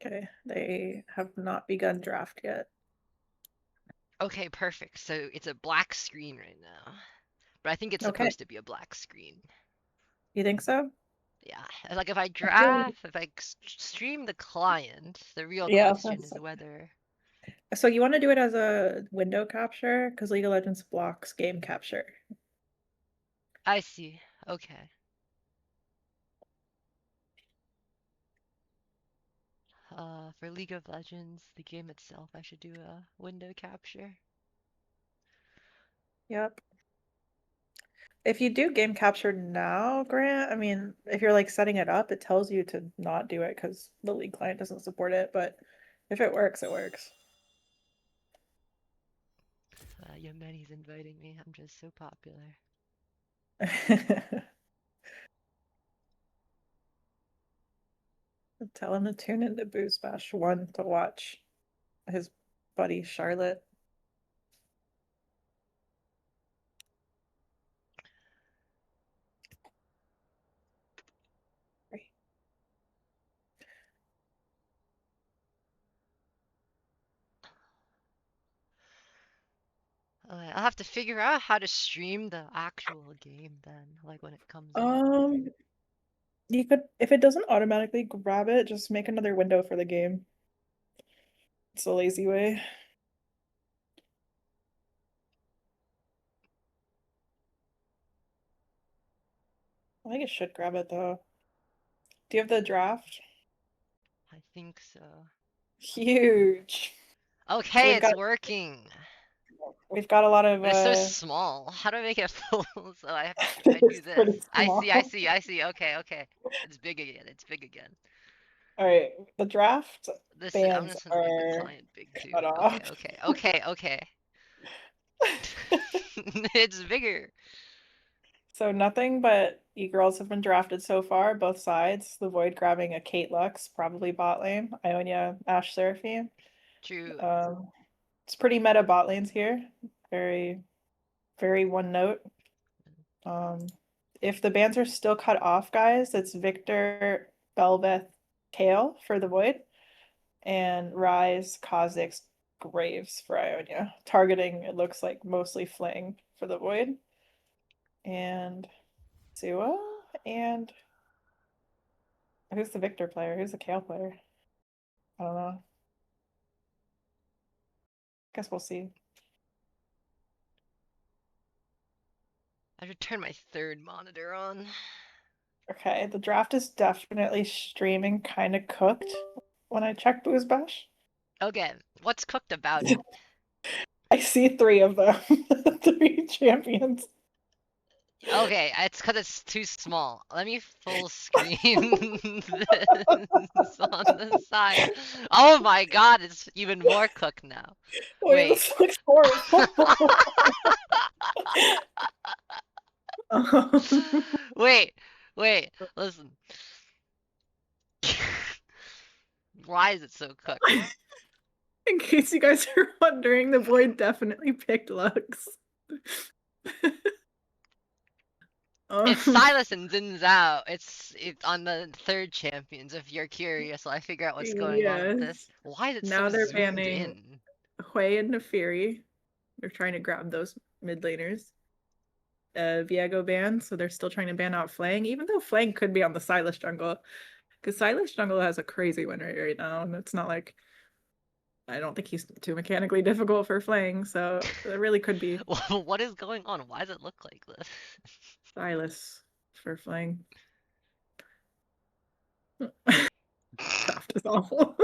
Okay, they have not begun draft yet. Okay, perfect. So it's a black screen right now. But I think it's Okay, supposed to be a black screen. you think so? Yeah, like if I I feel draft, if I stream the client, the real yeah. question is whether. So you want to do it as a window capture because League of Legends blocks game capture. I see. Okay. For League of Legends, the game itself, I should do a window capture. Yep. If you do game capture now, Grant, I mean, if you're like setting it up, it tells you to not do it because the League client doesn't support it. But if it works, it works. Yemeni's inviting me. I'm just so popular. Tell him to tune into Boost Bash 1 to watch his buddy Charlotte. I'll have to figure out how to stream the actual game then, like when it comes out. Um, you could, if it doesn't automatically grab it, just make another window for the game. It's a lazy way. I think it should grab it though. Do you have the draft? I think so. Huge. So Okay, it's working. we've got a lot of But it's so small. How do I make it full? So if I do it's this. pretty I small. see, I see, I see. Okay, okay. It's big again. It's big again. All right, the draft I'm bans just gonna make the are client big too. cut Okay, off. okay, okay, okay. It's bigger. So nothing but e-girls have been drafted so far, both sides. The Void grabbing a Kate Lux, probably bot lane. Ionia, Ashe Seraphine. True. Um, it's pretty meta bot lanes here. Very, very one note. Um, if the bans are still cut off, guys, it's Victor, Belveth, Kale for the Void, and Rise, Kha'Zix, Graves for Ionia. Targeting, it looks like mostly Fling for the Void. And Sua, and who's the Victor player? Who's the Kale player? I don't know. Guess we'll see. I should turn my third monitor on. Okay, the draft is definitely streaming kind of cooked when I check Booze Bash. Okay, what's cooked about it? I see three of them, three champions. Okay, it's because it's too small. Let me full screen this on the side. Oh my god, it's even more cooked now. Wait, Wait. this looks horrible. Wait, wait, listen. Why is it so cooked? In case you guys are wondering, the Void definitely picked Lux. It's Silas and Din Zhao. It's on the third champions, if you're curious, so I figure out what's going on with this. Yes. Why is it so Now they're zoomed banning in? Hui and Neferi. They're trying to grab those mid laners. Viego ban, so they're still trying to ban out Flang, even though Flang could be on the Silas jungle. Because Silas jungle has a crazy win rate right now, and it's not like I don't think he's too mechanically difficult for Flang, so it really could be What is going on? Why does it look like this? Silas for Flang. Draft is awful.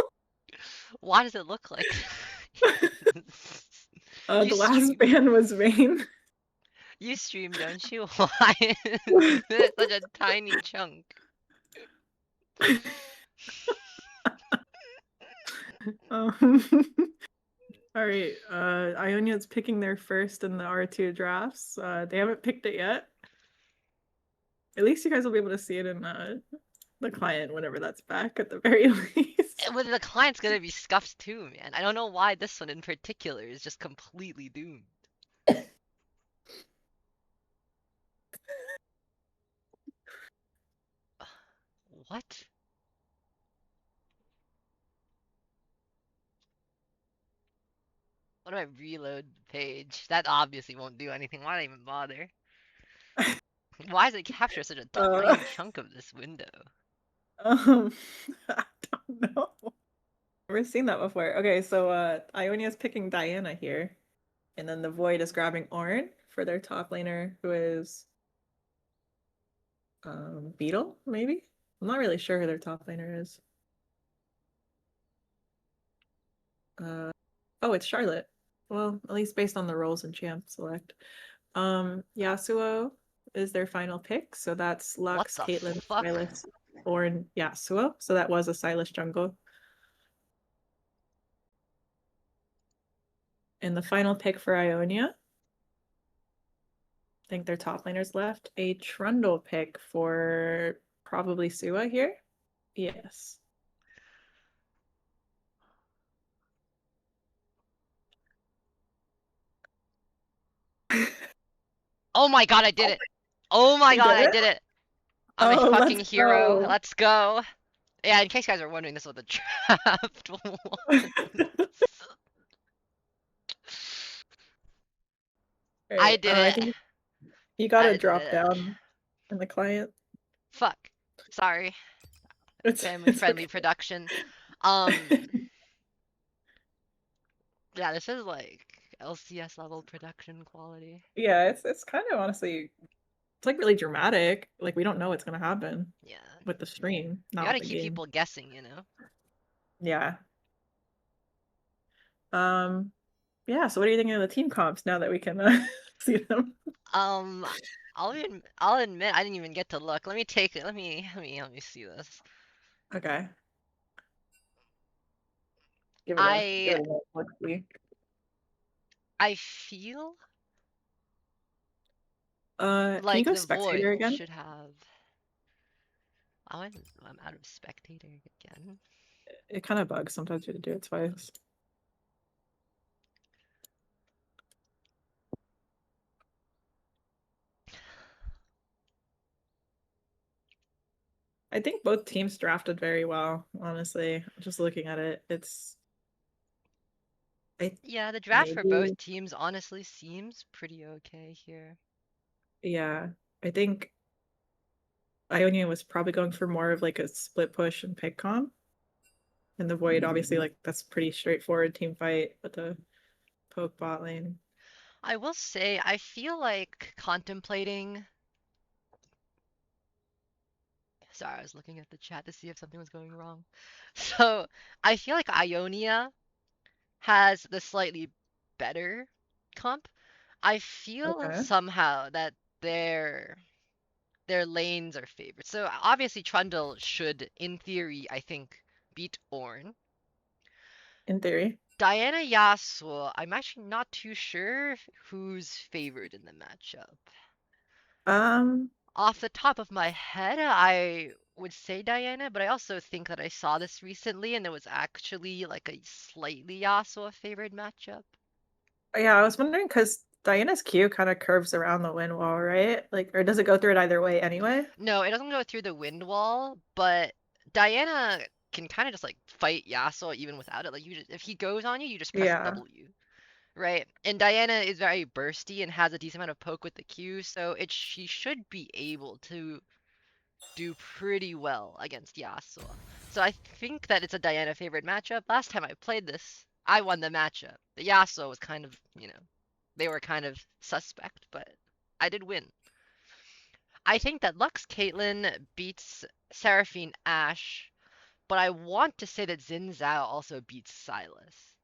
Why does it look like you The last stream? ban was Vayne. You stream, don't you? Why is it such a tiny chunk? um, all right, Ionia's picking their first in the R2 drafts. They haven't picked it yet. At least you guys will be able to see it in the client whenever that's back at the very least. Well, the client's gonna be scuffed too, man. I don't know why this one in particular is just completely doomed. What? What do I reload the page? That obviously won't do anything. Why even bother? Why does it capture such a Uh, tiny chunk of this window? um, I don't know. Never seen that before. Okay, so Ionia's picking Diana here, and then the Void is grabbing Ornn for their top laner, who is Beetle, maybe? I'm not really sure who their top laner is. Oh, it's Charlotte. Well, at least based on the roles in Champ Select. Yasuo is their final pick, so that's What Lux, the Caitlyn, fuck? Sylas, Ornn, Yasuo. So that was a Sylas jungle. And the final pick for Ionia, I think their top laners left. A Trundle pick for probably Sua here. Yes. Oh my god, I did it! Oh my You god, did I it? did it! I'm a Oh, fucking let's hero. go. Let's go. Yeah, in case you guys are wondering, this was a draft. All I right. did I it. think you got to I did drop it. down in the client. Fuck. Sorry. It's Family-friendly okay. production. Yeah, this is like LCS level production quality. Yeah, it's kind of honestly it's like really dramatic. Like we don't know what's gonna happen Yeah. with the stream, You not with gotta the keep game. people guessing, you know? Yeah. Um, yeah, so what are you thinking of the team comps now that we can see them? Um, I'll admit I didn't even get to look. Let me take it. Let me see this. Okay. Give I it a look see. I feel Can you like go the spectator Void again? should have. I'm out of spectator again. It kind of bugs sometimes you have to do it twice. I think both teams drafted very well, honestly. Just looking at it, it's I Yeah, the draft for both maybe teams honestly seems pretty okay here. yeah. I think Ionia was probably going for more of like a split push and pick comp. And the Void, obviously, like that's pretty straightforward team fight with the poke bot lane. I will say I feel like contemplating. Sorry, I was looking at the chat to see if something was going wrong. So I feel like Ionia has the slightly better comp. I feel Okay. somehow that their lanes are favored. So obviously Trundle should, in theory, I think, beat Ornn. In theory. Diana Yasuo, I'm actually not too sure who's favored in the matchup. Um, Off the top of my head, I would say Diana, but I also think that I saw this recently and there was actually like a slightly Yasuo favored matchup. yeah, I was wondering because Diana's Q kind of curves around the wind wall, right? Like, or does it go through it either way anyway? No, it doesn't go through the wind wall, but Diana can kind of just like fight Yasuo even without it. Like you just, if he goes on you, you just press Yeah. W, right? And Diana is very bursty and has a decent amount of poke with the Q, so she should be able to do pretty well against Yasuo. So I think that it's a Diana favorite matchup. Last time I played this, I won the matchup. The Yasuo was kind of, they were kind of suspect, but I did win. I think that Lux Caitlyn beats Seraphine Ashe, but I want to say that Xin Zhao also beats Sylas.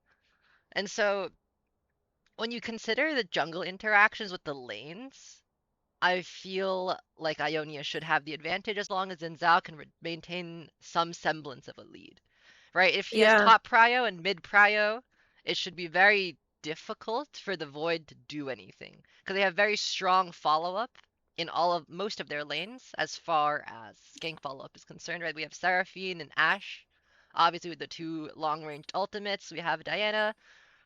And so when you consider the jungle interactions with the lanes, I feel like Ionia should have the advantage as long as Xin Zhao can maintain some semblance of a lead, right? If he has Yeah. top prio and mid prio, it should be very difficult for the Void to do anything because they have very strong follow up in most of their lanes as far as gank follow up is concerned, right? We have Seraphine and Ashe, obviously with the two long range ultimates. We have Diana,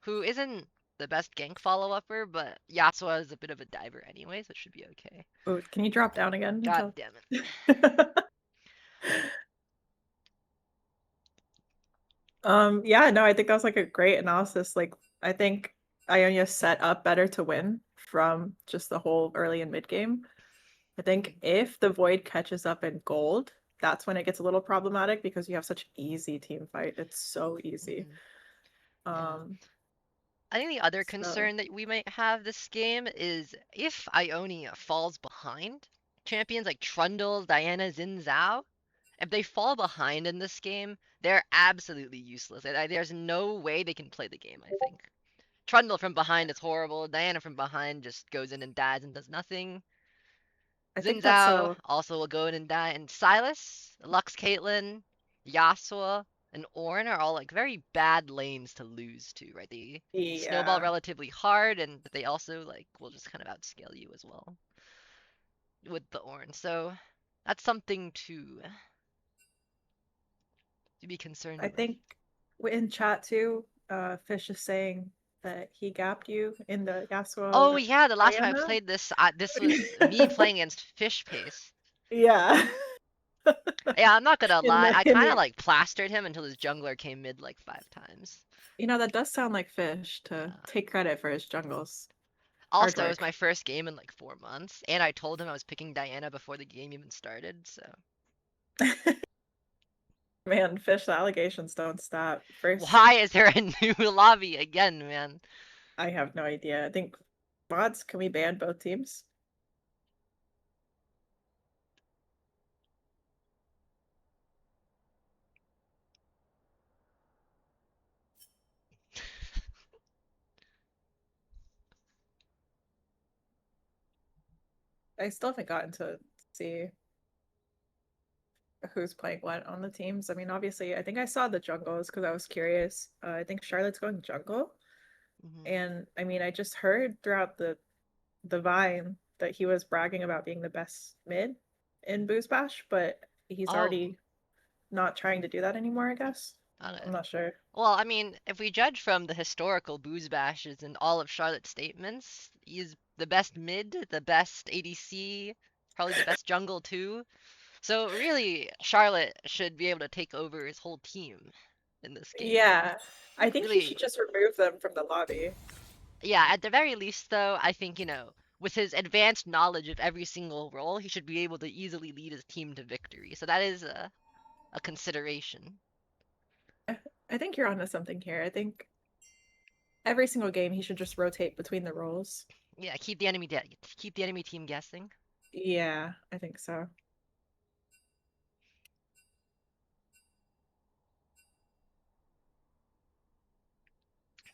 who isn't the best gank follow upper, but Yasuo is a bit of a diver anyway, so it should be okay. Oh, can you drop down again God until damn it. Yeah, no, I think that was like a great analysis. Like, I think Ionia set up better to win from just the whole early and mid game. I think if the Void catches up in gold, that's when it gets a little problematic because you have such easy team fight. It's so easy. Mm-hmm. Yeah. Um, I think the other so concern that we might have this game is if Ionia falls behind, champions like Trundle, Diana, Xin Zhao, if they fall behind in this game, they're absolutely useless. There's no way they can play the game, I think. Trundle from behind is horrible. Diana from behind just goes in and dies and does nothing. I Xin think that's Zhao so also will go in and die. And Silas, Lux Caitlyn, Yasuo, and Ornn are all like very bad lanes to lose to, right? They snowball yeah. relatively hard, and they also like will just kind of outscale you as well with the Ornn. So that's something to be concerned I with. think in chat too, Fish is saying that he gapped you in the Oh Yasuo yeah, the last time I Diana. played this, this was me playing against Fish Pace. Yeah. Yeah, I'm not gonna In lie, the I in kind of your like plastered him until his jungler came mid like 5 times. that does sound like Fish to Yeah. take credit for his jungles. Hard Also, it was work. my first game in like 4 months, and I told him I was picking Diana before the game even started. So Man, Fish, the allegations don't stop. First, why is there a new lobby again, man? I have no idea. I think mods, can we ban both teams? I still haven't gotten to see who's playing what on the teams. I mean, obviously, I think I saw the jungles because I was curious. I think Charlotte's going jungle, Hmm. and I mean, I just heard throughout the Vine that he was bragging about being the best mid in Boost Bash, but he's Oh, already not trying to do that anymore, I guess. I'm okay. not sure. Well, I mean, if we judge from the historical booze bashes and all of Charlotte's statements, he's the best mid, the best ADC, probably the best jungle too. So really, Charlotte should be able to take over his whole team in this game. Yeah, I think he should Really, just remove them from the lobby. yeah, at the very least, though, I think, with his advanced knowledge of every single role, he should be able to easily lead his team to victory. So that is a consideration. I think you're onto something here. I think every single game he should just rotate between the roles. Yeah, keep the enemy team guessing. Yeah, I think so.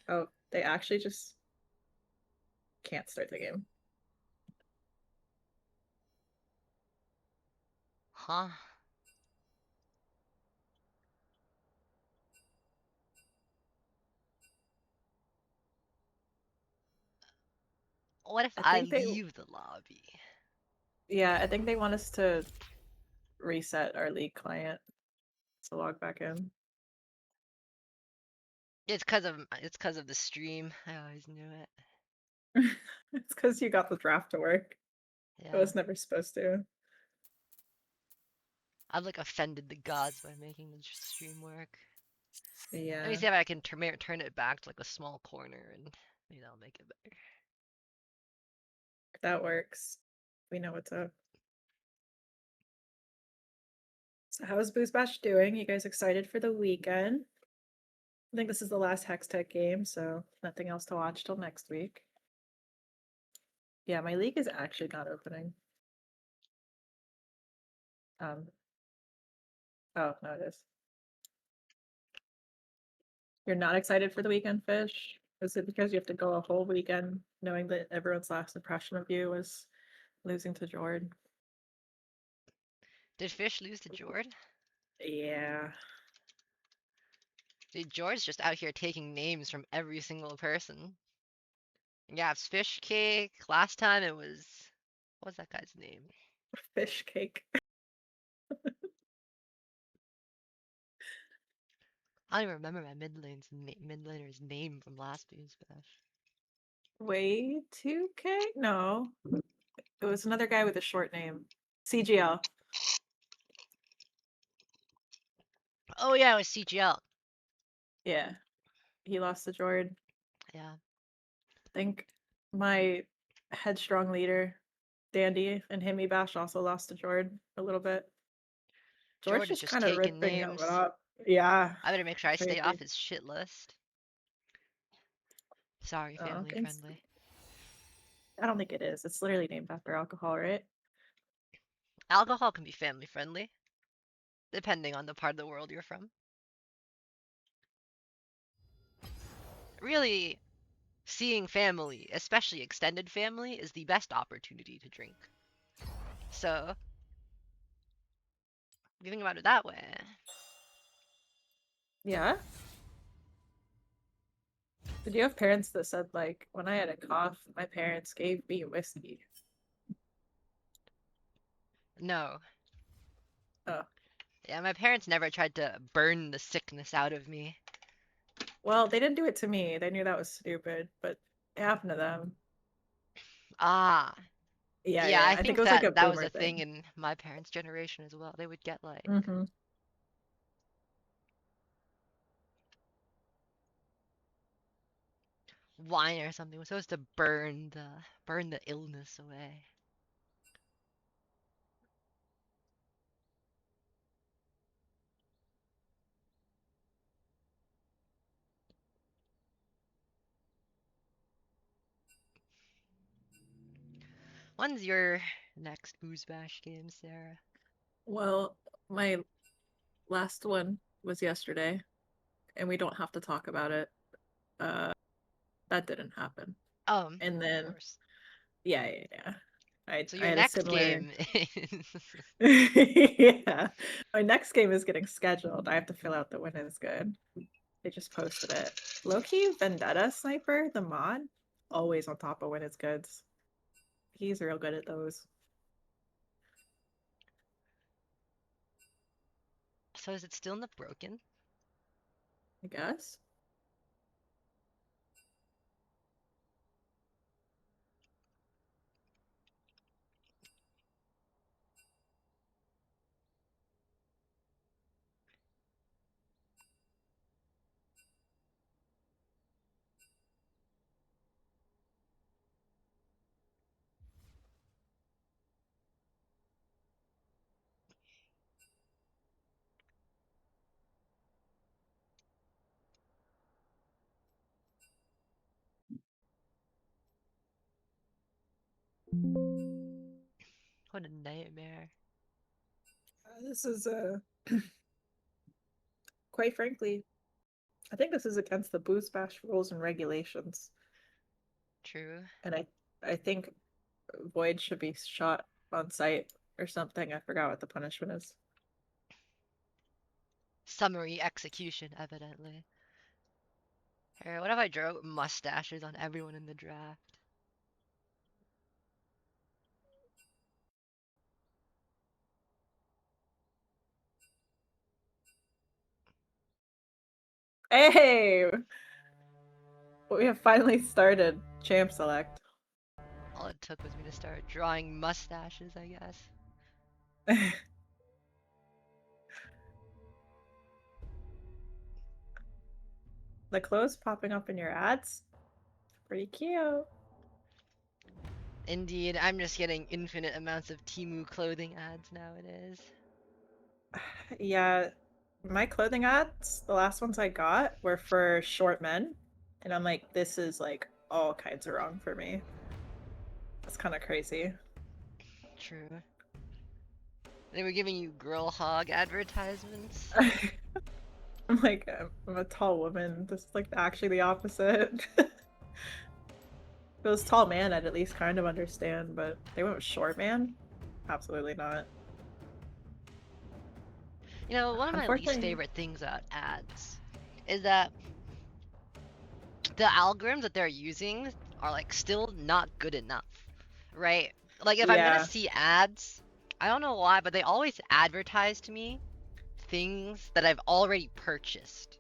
Oh, they actually just can't start the game. Huh? What if I I think leave the lobby? I think they want us to reset our league client to log back in. It's because of the stream. I always knew it. It's because you got the draft to work. It Yeah, was never supposed to. I've like offended the gods by making the stream work. Let me Yeah, see if I can turn it back to like a small corner and maybe that'll make it better. that works. We know what's up. So how's Booze Bash doing? You guys excited for the weekend? I think this is the last Hextech game, so nothing else to watch till next week. Yeah, my league is actually not opening. Um, oh, no, it is. You're not excited for the weekend, Fish? Is it because you have to go a whole weekend knowing that everyone's last impression of you was losing to Jord? Did Fish lose to Jord? Yeah. Dude, Jord's just out here taking names from every single person. Yeah, it's Fish Cake. Last time it was. What was that guy's name? Fish cake. I don't even remember my mid laner's name from last Booze Bash. Way 2K? No. It was another guy with a short name. CGL. Oh yeah, it was CGL. Yeah. He lost to Jord. Yeah. think my headstrong leader, Dandy, and Himmy Bash also lost to Jordan a little bit. George George is just just kind of taking ripping him names. up. Yeah, I better make sure I stay off crazy. his shit list. Sorry, Oh, family friendly. I don't think it is. It's literally named after alcohol, right? Alcohol can be family friendly, depending on the part of the world you're from. Really, seeing family, especially extended family, is the best opportunity to drink. So, if you think about it that way. Yeah. Did you have parents that said, like, when I had a cough, my parents gave me whiskey? No. Oh, Yeah, my parents never tried to burn the sickness out of me. well, they didn't do it to me. They knew that was stupid, but it happened to them. Ah. Yeah, Yeah, yeah. I I think think it was like that a that was boomer a thing thing. in my parents' generation as well. They would get like Mm-hmm. wine or something. We're supposed to burn the illness away. When's your next booze bash game, Sarah? Well, my last one was yesterday, and we don't have to talk about it. Uh, that didn't happen. And Of then, course. yeah, yeah, yeah. So I your had a next similar. game is Yeah. My next game is getting scheduled. I have to fill out the when is good. They just posted it. Low-key Vendetta Sniper, the mod, always on top of when it's goods. He's real good at those, so is it still not broken? I guess. What a nightmare. This is quite frankly, I think this is against the Boost Bash rules and regulations. True. And I think Void should be shot on sight or something. I forgot what the punishment is. Summary execution, evidently. Here, what if I drew mustaches on everyone in the draft? Hey, we have finally started Champ Select. All it took was me to start drawing mustaches, I guess. The clothes popping up in your ads, pretty cute. Indeed, I'm just getting infinite amounts of Timu clothing ads nowadays. Yeah, my clothing ads, the last ones I got were for short men, and I'm like, this is like all kinds of wrong for me. It's kind of crazy. True. They were giving you girl hog advertisements. I'm like, I'm a tall woman. This is like actually the opposite. If it was tall man, I'd at least kind of understand, but they went with short man? Absolutely not. You know, one of my least Unfortunately, favorite things about ads is that the algorithms that they're using are like still not good enough, right? Like if I'm gonna yeah. see ads, I don't know why, but they always advertise to me things that I've already purchased,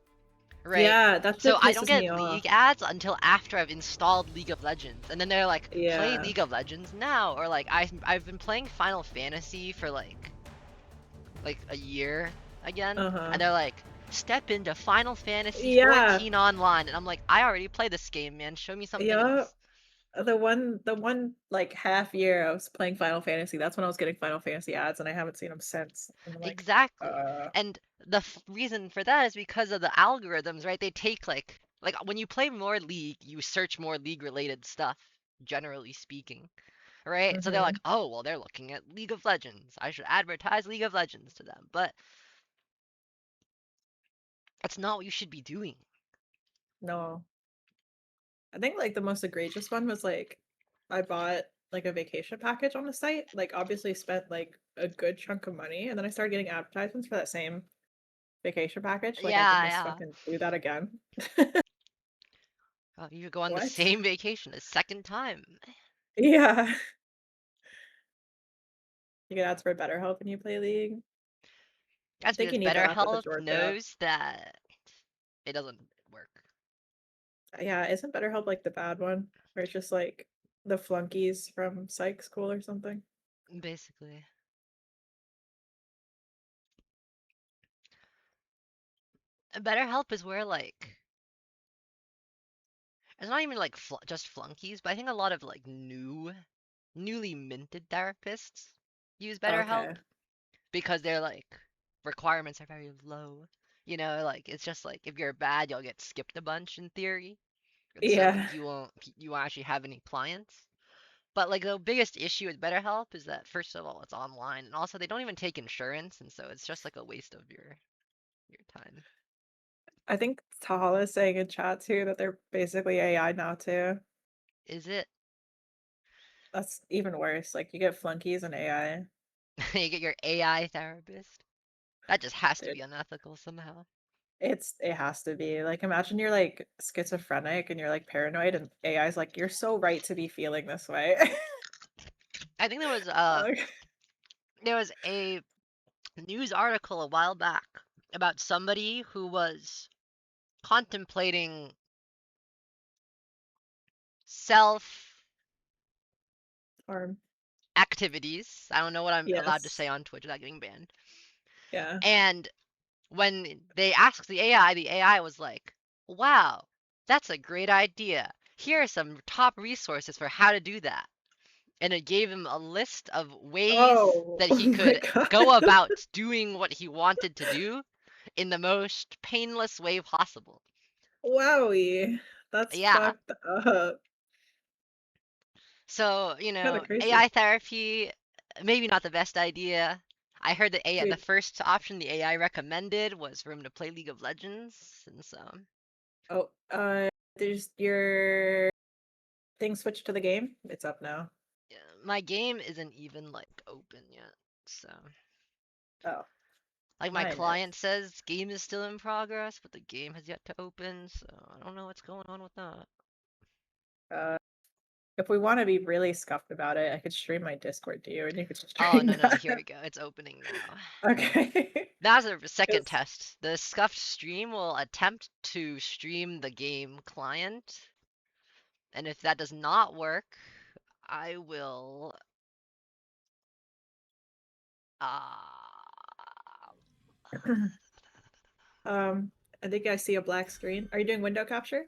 right? Yeah, that So shit I don't pisses get me off. League ads until after I've installed League of Legends, and then they're like, "Play Yeah. League of Legends now," or like I've been playing Final Fantasy for like a year again, Uh-huh. and they're like, "Step into Final Fantasy Yeah. 14 online," and I'm like, "I already play this game, man. Show me something Yeah. else." the one like half year I was playing Final Fantasy, that's when I was getting Final Fantasy ads, and I haven't seen them since. And I'm like, Exactly. And the reason for that is because of the algorithms, right? They take like when you play more League, you search more League related stuff, generally speaking, right? So they're like, hmm "Oh, well, they're looking at League of Legends. I should advertise League of Legends to them." But that's not what you should be doing. no, I think like the most egregious one was like I bought like a vacation package on the site, like obviously spent like a good chunk of money, and then I started getting advertisements for that same vacation package. Like I can Yeah, just yeah. fucking do that again. You go on the What? same vacation a second time. Yeah. You get ads for BetterHelp when you play League. I That's think because you need that with the BetterHelp Jork app. knows that it doesn't work, Yeah, isn't BetterHelp like the bad one? Where it's just like the flunkies from psych school or something? basically. BetterHelp is where like it's not even like just flunkies, but I think a lot of like newly minted therapists use BetterHelp Okay. because their like requirements are very low. You know, like it's just like if you're bad, you'll get skipped a bunch in theory, and so Yeah. you won't actually have any clients. But like the biggest issue with BetterHelp is that first of all, it's online, and also they don't even take insurance, and so it's just like a waste of your time. I think Tahala is saying in chat too that they're basically AI now too. Is it? That's even worse. Like you get flunkies and AI. You get your AI therapist. That just has to Dude, be unethical somehow. it has to be. Like imagine you're like schizophrenic and you're like paranoid and AI's like, you're so right to be feeling this way. I think Like, there was a news article a while back about somebody who was contemplating self Arm. activities. I don't know what I'm allowed to Yes. say on Twitch without getting banned. Yeah. And when they asked the AI was like, "Wow, that's a great idea. Here are some top resources for how to do that." And it gave him a list of ways Oh, that oh he my could God. go about doing what he wanted to do in the most painless way possible. Wowie. That's Yeah. fucked up. So, Kind of crazy. AI therapy, maybe not the best idea. I heard that the Dude, first option the AI recommended was for him to play League of Legends, and so oh, there's your thing switched to the game. It's up now. yeah, my game isn't even like open yet. So, Oh, like my mine is. client says game is still in progress, but the game has yet to open, so I don't know what's going on with that. Uh, if we want to be really scuffed about it, I could stream my Discord to you and you could Oh, stream no, no, no, that. here we go. It's opening now. Okay. That's a second It's test. The scuffed stream will attempt to stream the game client, and if that does not work, I will uh I think I see a black screen. Are you doing window capture?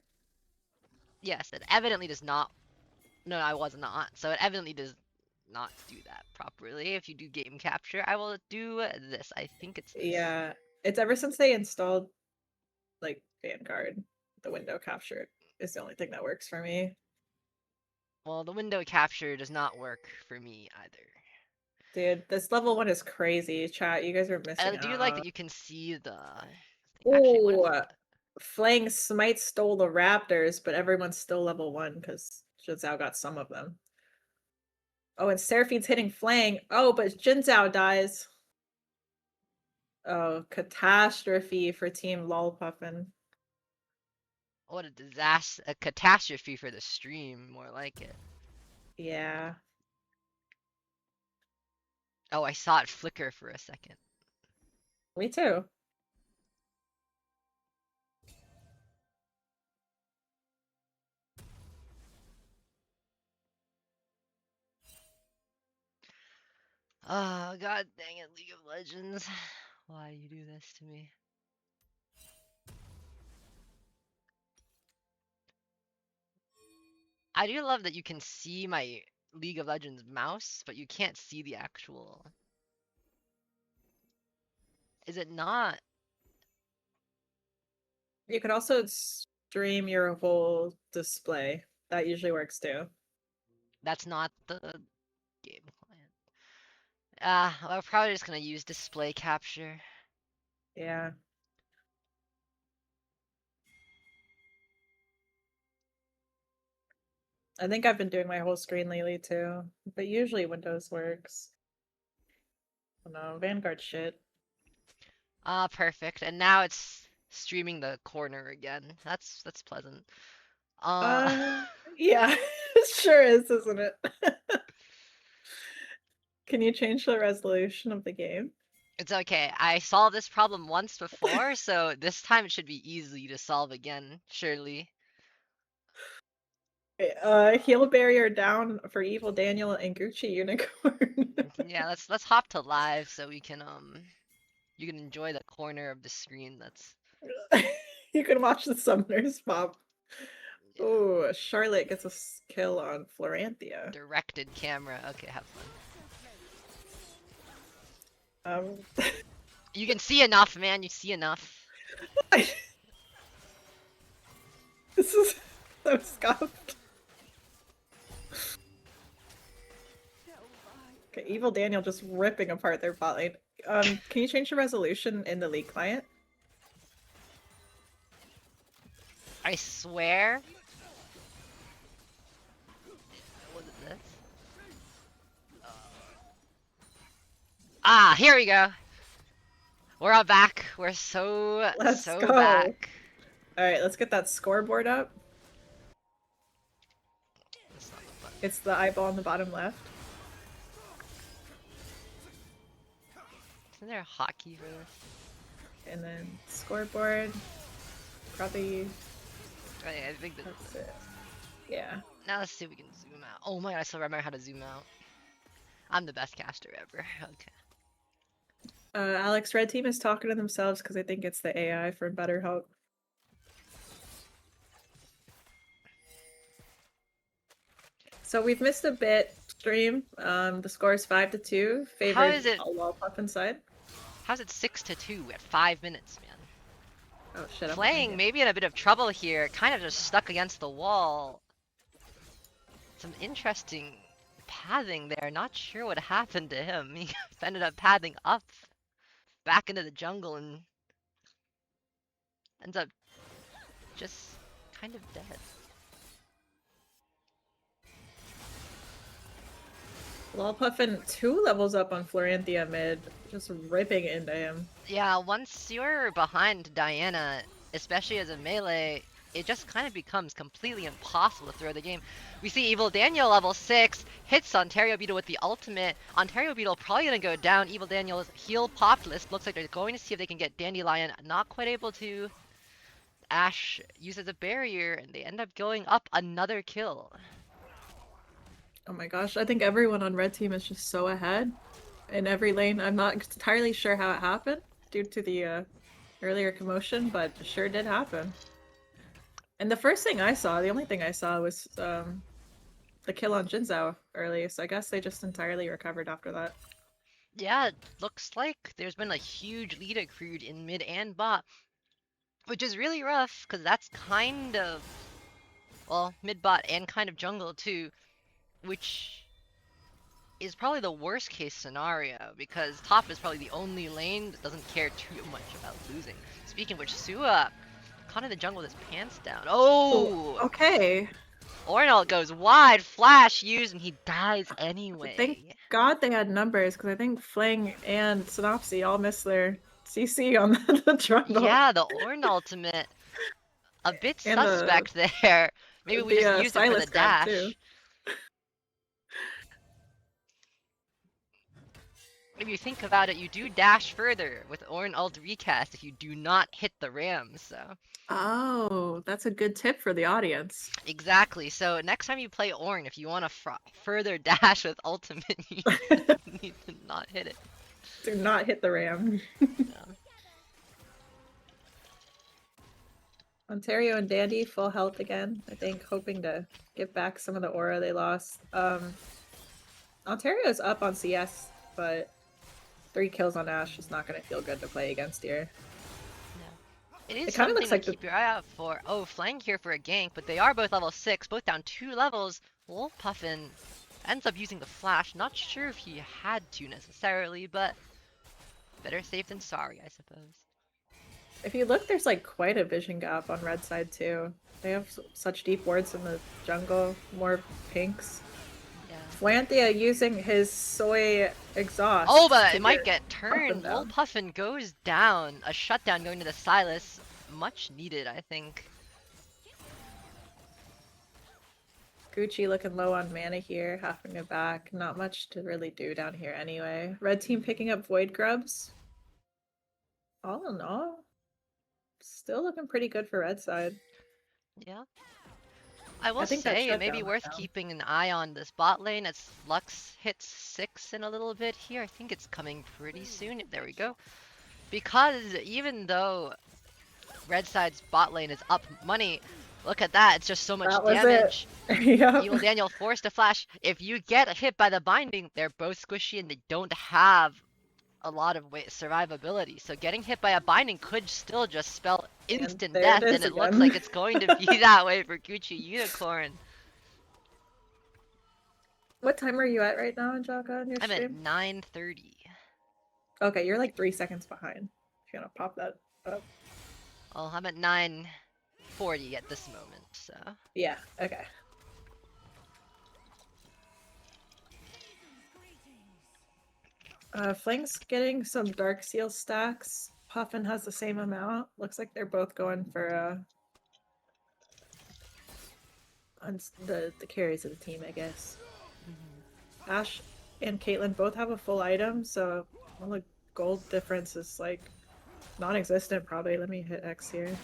yes, it evidently does not. No, I was not. So it evidently does not do that properly. If you do game capture, I will do this. I think it's this. Yeah. It's ever since they installed like Vanguard, the window capture is the only thing that works for me. Well, the window capture does not work for me either. Dude, this level one is crazy. Chat, you guys are I missing do like that out. you can see the actually, what is Ooh, that? Flang Smite stole the Raptors, but everyone's still level one because Jinzhao got some of them. Oh, and Seraphine's hitting Flang. Oh, but Jinzhao dies. Oh, catastrophe for Team Lolpuffin. What a disaster, a catastrophe for the stream, more like it. Yeah. Oh, I saw it flicker for a second. Me too. Oh, god dang it, League of Legends. Why you do this to me? I do love that you can see my League of Legends mouse, but you can't see the actual. Is it not? You could also stream your whole display. That usually works too. That's not the game client. Ah, we're probably just gonna use display capture. Yeah. I think I've been doing my whole screen lately too, but usually Windows works. Oh no, Vanguard shit. Ah, perfect. And now it's streaming the corner again. That's pleasant. Uh, Uh, yeah, it sure is, isn't it? Can you change the resolution of the game? it's okay. I solved this problem once before, so this time it should be easy to solve again, surely. Okay, heal barrier down for Evil Daniel and Gucci Unicorn. Yeah, let's hop to live so we can you can enjoy the corner of the screen that's You can watch the summoners pop. yeah, Oh, Charlotte gets a kill on Floranthia. directed camera. Okay, have fun. Um, You can see enough, man. You see enough. this is so scuffed. Okay, Evil Daniel just ripping apart their bot lane. Can you change the resolution in the League client? I swear. Was it this? Ah, here we go. We're all back. We're so Let's so go. back. All right, let's get that scoreboard up. That's not the button. It's the eyeball on the bottom left. Isn't there a hotkey for this? And then scoreboard. Probably Oh, yeah, I think that. that's it. Yeah. Now let's see if we can zoom out. Oh my god, I still remember how to zoom out. I'm the best caster ever. Okay. Alex, Red Team is talking to themselves because I think it's the AI from BetterHelp. So we've missed a bit stream. The score is 5-2. Favored How is it? a wall puff inside. How's it 6-2 at 5 minutes, man? Oh shit! Playing maybe in a bit of trouble here. Kind of just stuck against the wall. Some interesting pathing there. Not sure what happened to him. He ended up pathing up back into the jungle and ends up just kind of dead. Lolpuffin 2 levels up on Floranthia mid, just ripping into him. Yeah, once you're behind Diana, especially as a melee, it just kind of becomes completely impossible to throw the game. We see Evil Daniel level 6, hits Ontario Beetle with the ultimate. Ontario Beetle probably gonna go down. Evil Daniel's heal populist. Looks like they're going to see if they can get Dandelion. Not quite able to. Ash uses a barrier, and they end up going up another kill. Oh my gosh, I think everyone on Red Team is just so ahead in every lane. I'm not entirely sure how it happened due to the earlier commotion, but it sure did happen. And the first thing I saw, the only thing I saw was the kill on Jinzhou early, so I guess they just entirely recovered after that. Yeah, it looks like there's been a huge lead accrued in mid and bot, which is really rough, because that's kind of, well, mid bot and kind of jungle too, which is probably the worst case scenario, because top is probably the only lane that doesn't care too much about losing. Speaking of which, Sua caught in the jungle with his pants down. Oh! Okay. Ornal goes wide, flash used, and he dies anyway. Thank God they had numbers, because I think Flang and Synopsy all missed their CC on the jungle. Yeah, the Ornn ultimate. A bit And suspect there. Maybe we just used it for the dash. Too. If you think about it, you do dash further with Ornn ult recast if you do not hit the ram, so. Oh, that's a good tip for the audience. Exactly, so next time you play Ornn, if you want to further dash with ultimate, you need to not hit it. Do not hit the ram. Yeah. Ontario and Dandy full health again. I think hoping to get back some of the aura they lost. Ontario's up on CS, but 3 kills on Ashe is not going to feel good to play against here. It is It kind of something looks to like keep your eye out for. Oh, Flang here for a gank, but they are both level 6, both down 2 levels. Wolfpuffin ends up using the flash. Not sure if he had to necessarily, but better safe than sorry, I suppose. if you look, there's like quite a vision gap on red side too. They have such deep wards in the jungle, more pinks. Yeah. Flanthea using his soy exhaust. Oh, but to it might get get turned. down. Wolfpuffin goes down. A shutdown going to the Silas. Much needed, I think. Gucci looking low on mana here, having it back. Not much to really do down here anyway. Red team picking up Void Grubs. All in all, still looking pretty good for red side. Yeah. I will I think that say it may be shutdown worth went down. keeping an eye on this bot lane as Lux hits 6 in a little bit here. I think it's coming pretty soon. There we go. Because even though red side's bot lane is up money, look at that. It's just so much That was damage. it. Yep. Evil Daniel forced to flash. If you get hit by the binding, they're both squishy and they don't have a lot of survivability. So getting hit by a binding could still just spell instant there death, it is and it looks again. like it's going to be that way for Gucci Unicorn. What time are you at right now, Anjaka, on your I'm at stream? 9:30. Okay, you're like 3 seconds behind. If you're gonna pop that up. Well, I'm at 9:40 at this moment, so. Yeah, okay. Flank's getting some Dark Seal stacks. Puffin has the same amount. Looks like they're both going for on the carries of the team, I guess. Ashe and Caitlyn both have a full item, so all the gold difference is like non-existent probably. Let me hit X here.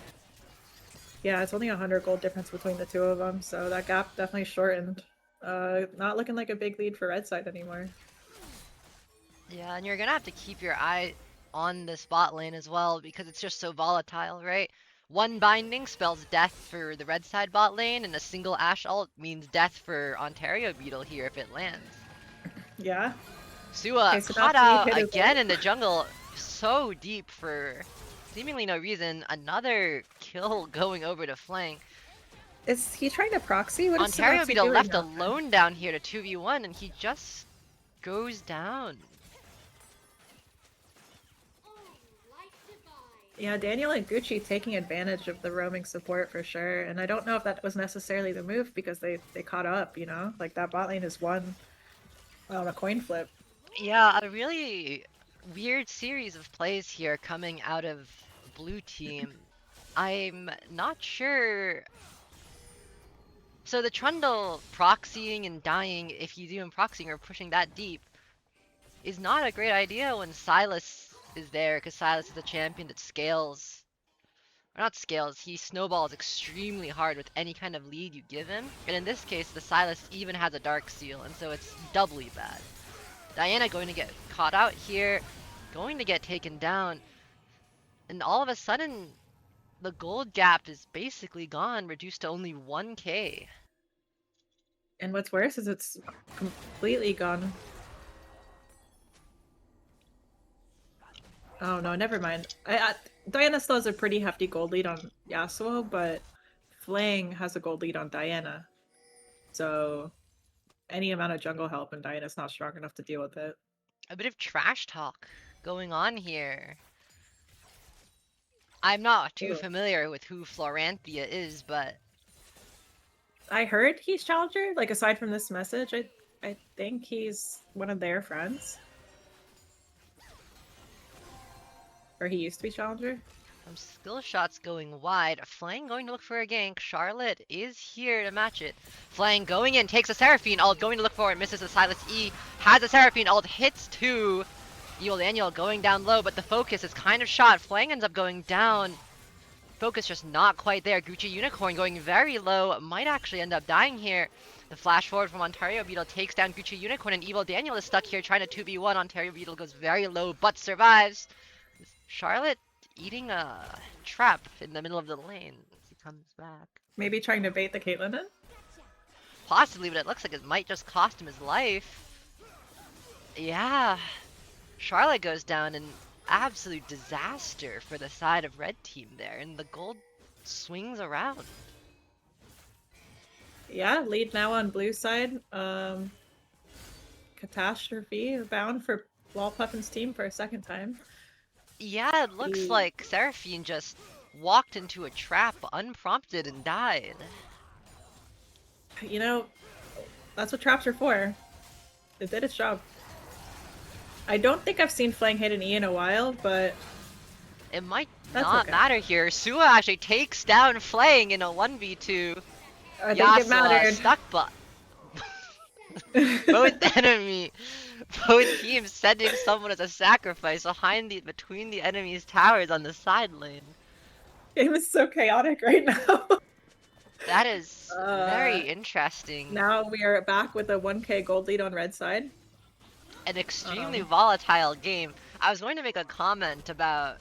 Yeah, it's only 100 gold difference between the two of them, so that gap definitely shortened. Not looking like a big lead for red side anymore. Yeah, and you're gonna have to keep your eye on this bot lane as well because it's just so volatile, right? One binding spells death for the red side bot lane, and a single Ashe ult means death for Ontario Beetle here if it lands. Yeah. Sua Okay, so caught now he out hit his again ult. in the jungle, so deep for seemingly no reason. Another kill going over to flank. Is he trying to proxy? What is Ontario Sunaxi Beetle doing left now? alone down here to 2v1, and he just goes down. Yeah, Daniel and Gucci taking advantage of the roaming support for sure. And I don't know if that was necessarily the move because they caught up, you know? Like that bot lane is won on a coin flip. Yeah, a really weird series of plays here coming out of blue team. I'm not sure. So the Trundle proxying and dying, if you do him proxying or pushing that deep, is not a great idea when Silas is there, because Silas is a champion that scales. Or not scales, he snowballs extremely hard with any kind of lead you give him. And in this case, the Silas even has a Dark Seal, and so it's doubly bad. Diana going to get caught out here, going to get taken down, and all of a sudden, the gold gap is basically gone, reduced to only 1k. And what's worse is it's completely gone. Oh no, never mind. Diana still has a pretty hefty gold lead on Yasuo, but Flang has a gold lead on Diana. So any amount of jungle help and Diana's not strong enough to deal with it. A bit of trash talk going on here. I'm not too Ooh. familiar with who Floranthia is, but I heard he's Challenger. Like aside from this message, I think he's one of their friends. Or he used to be Challenger. some skill shots going wide. Flang going to look for a gank. Charlotte is here to match it. Flang going in, takes a Seraphine ult, going to look for it, misses a Silas E. Has a Seraphine ult, hits 2. Evil Daniel going down low, but the focus is kind of shot. Flang ends up going down. Focus just not quite there. Gucci Unicorn going very low, might actually end up dying here. The flash forward from Ontario Beetle takes down Gucci Unicorn, and Evil Daniel is stuck here trying to 2v1. Ontario Beetle goes very low, but survives. Charlotte eating a trap in the middle of the lane. comes back. Maybe trying to bait the Caitlyn in? Possibly, but it looks like it might just cost him his life. Yeah. Charlotte goes down, an absolute disaster for the side of red team there, and the gold swings around. Yeah, lead now on blue side. Catastrophe bound for Wallpuffin's team for a second time. Yeah, it looks like Seraphine just walked into a trap unprompted and died. You know, that's what traps are for. It did its job. I don't think I've seen Flang hit an E in a while, but it might that's not okay. matter here. Sua actually takes down Flang in a 1v2. I think it mattered. Stuck, but both teams sending someone as a sacrifice between the enemy's towers on the side lane. Game is so chaotic right now. That is very interesting. Now we are back with a 1k gold lead on red side. An extremely volatile game. I was going to make a comment about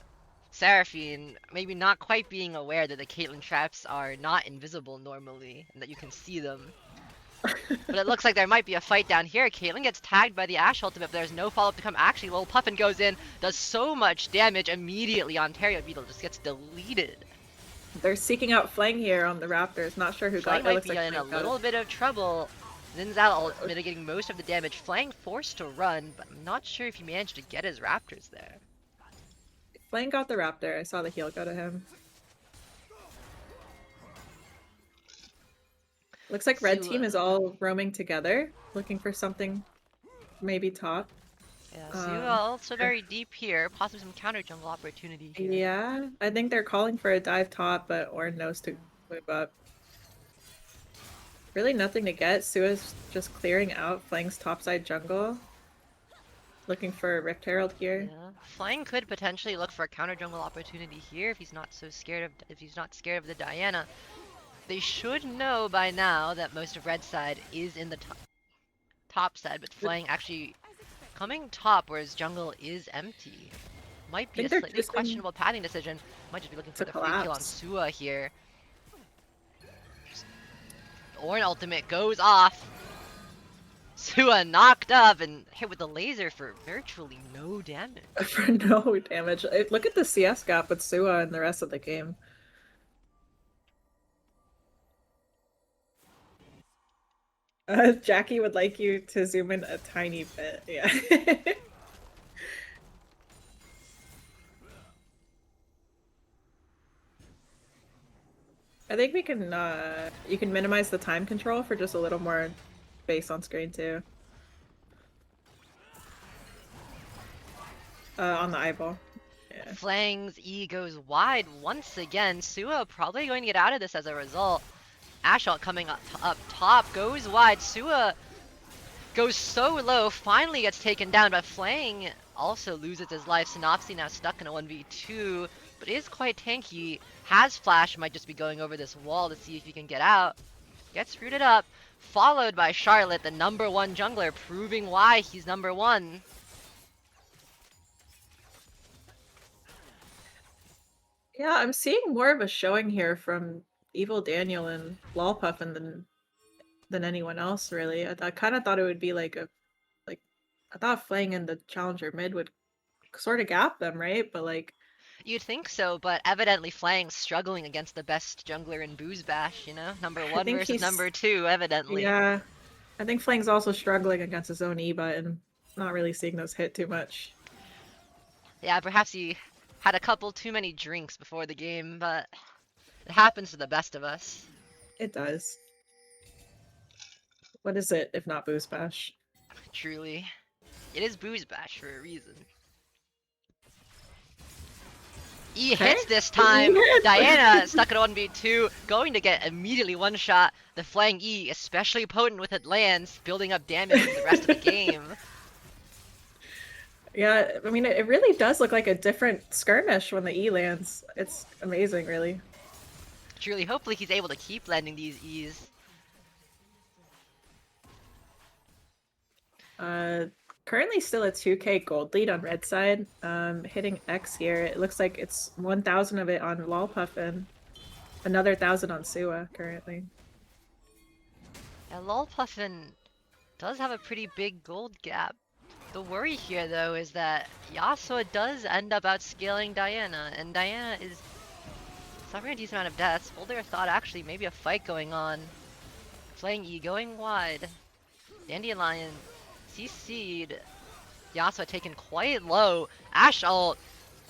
Seraphine maybe not quite being aware that the Caitlyn traps are not invisible normally, and that you can see them. But it looks like there might be a fight down here. Caitlyn gets tagged by the Ashe ultimate, but there's no follow-up to come. Actually, Puffin goes in, does so much damage immediately. Ontario Beetle just gets deleted. They're seeking out Flang here on the Raptors. Not sure who Flang got it. Might be in a little bit of trouble. Zin's out mitigating most of the damage. Flang forced to run, but I'm not sure if he managed to get his Raptors there. Flang got the Raptor. I saw the heal go to him. Looks like red team is all roaming together, looking for something, maybe top. Yeah, Sua also very deep here, possibly some counter jungle opportunity here. Yeah, I think they're calling for a dive top, but Ornn knows to move up. Really nothing to get. Sua's just clearing out Flang's topside jungle. Looking for a Rift Herald here. Yeah. Flang could potentially look for a counter jungle opportunity here if he's not scared of the Diana. They should know by now that most of red side is in the top side, but Flang actually coming top, whereas jungle is empty. Might be a slightly questionable pathing decision. Might just be looking for the free kill on Sua here. Ornn ultimate goes off. Sua knocked up and hit with the laser for virtually no damage. For no damage. Look at the CS gap with Sua and the rest of the game. Jackie would like you to zoom in a tiny bit. Yeah. I think we can, you can minimize the time control for just a little more space on screen too. On the eyeball. Yeah. Flang's E goes wide once again. Sua probably going to get out of this as a result. Ashalt coming up top, goes wide. Sua goes so low, finally gets taken down, but Flang also loses his life. Synopsy now stuck in a 1v2, but is quite tanky. Has flash, might just be going over this wall to see if he can get out. Gets rooted up, followed by Charlotte, the #1 jungler, proving why he's #1. Yeah, I'm seeing more of a showing here from Evil Daniel and Wallpuffin than anyone else, really. I kind of thought it would be like I thought Flang and the Challenger mid would sort of gap them, right? But like, you'd think so, but evidently Flang's struggling against the best jungler in Booze Bash, you know? #1 versus #2, evidently. Yeah. I think Flang's also struggling against his own E button. Not really seeing those hit too much. Yeah, perhaps he had a couple too many drinks before the game, but it happens to the best of us. It does. What is it if not Booze Bash? Truly. It is Booze Bash for a reason. E hits this time. Diana stuck at 1v2, going to get immediately one shot. The Flang E, especially potent with it lands, building up damage for the rest of the game. Yeah, I mean, it really does look like a different skirmish when the E lands. It's amazing, really. Truly, hopefully he's able to keep landing these E's. Currently still a 2k gold lead on red side. Hitting X here. It looks like it's 1,000 of it on Wallpuffin. Another 1,000 on Sua currently. Yeah, Lolpuffin does have a pretty big gold gap. The worry here, though, is that Yasuo does end up outscaling Diana, and Diana is suffering a decent amount of deaths. Older thought actually maybe a fight going on. Flying E going wide. Dandelion CC'd. Yasuo taken quite low. Ashe ult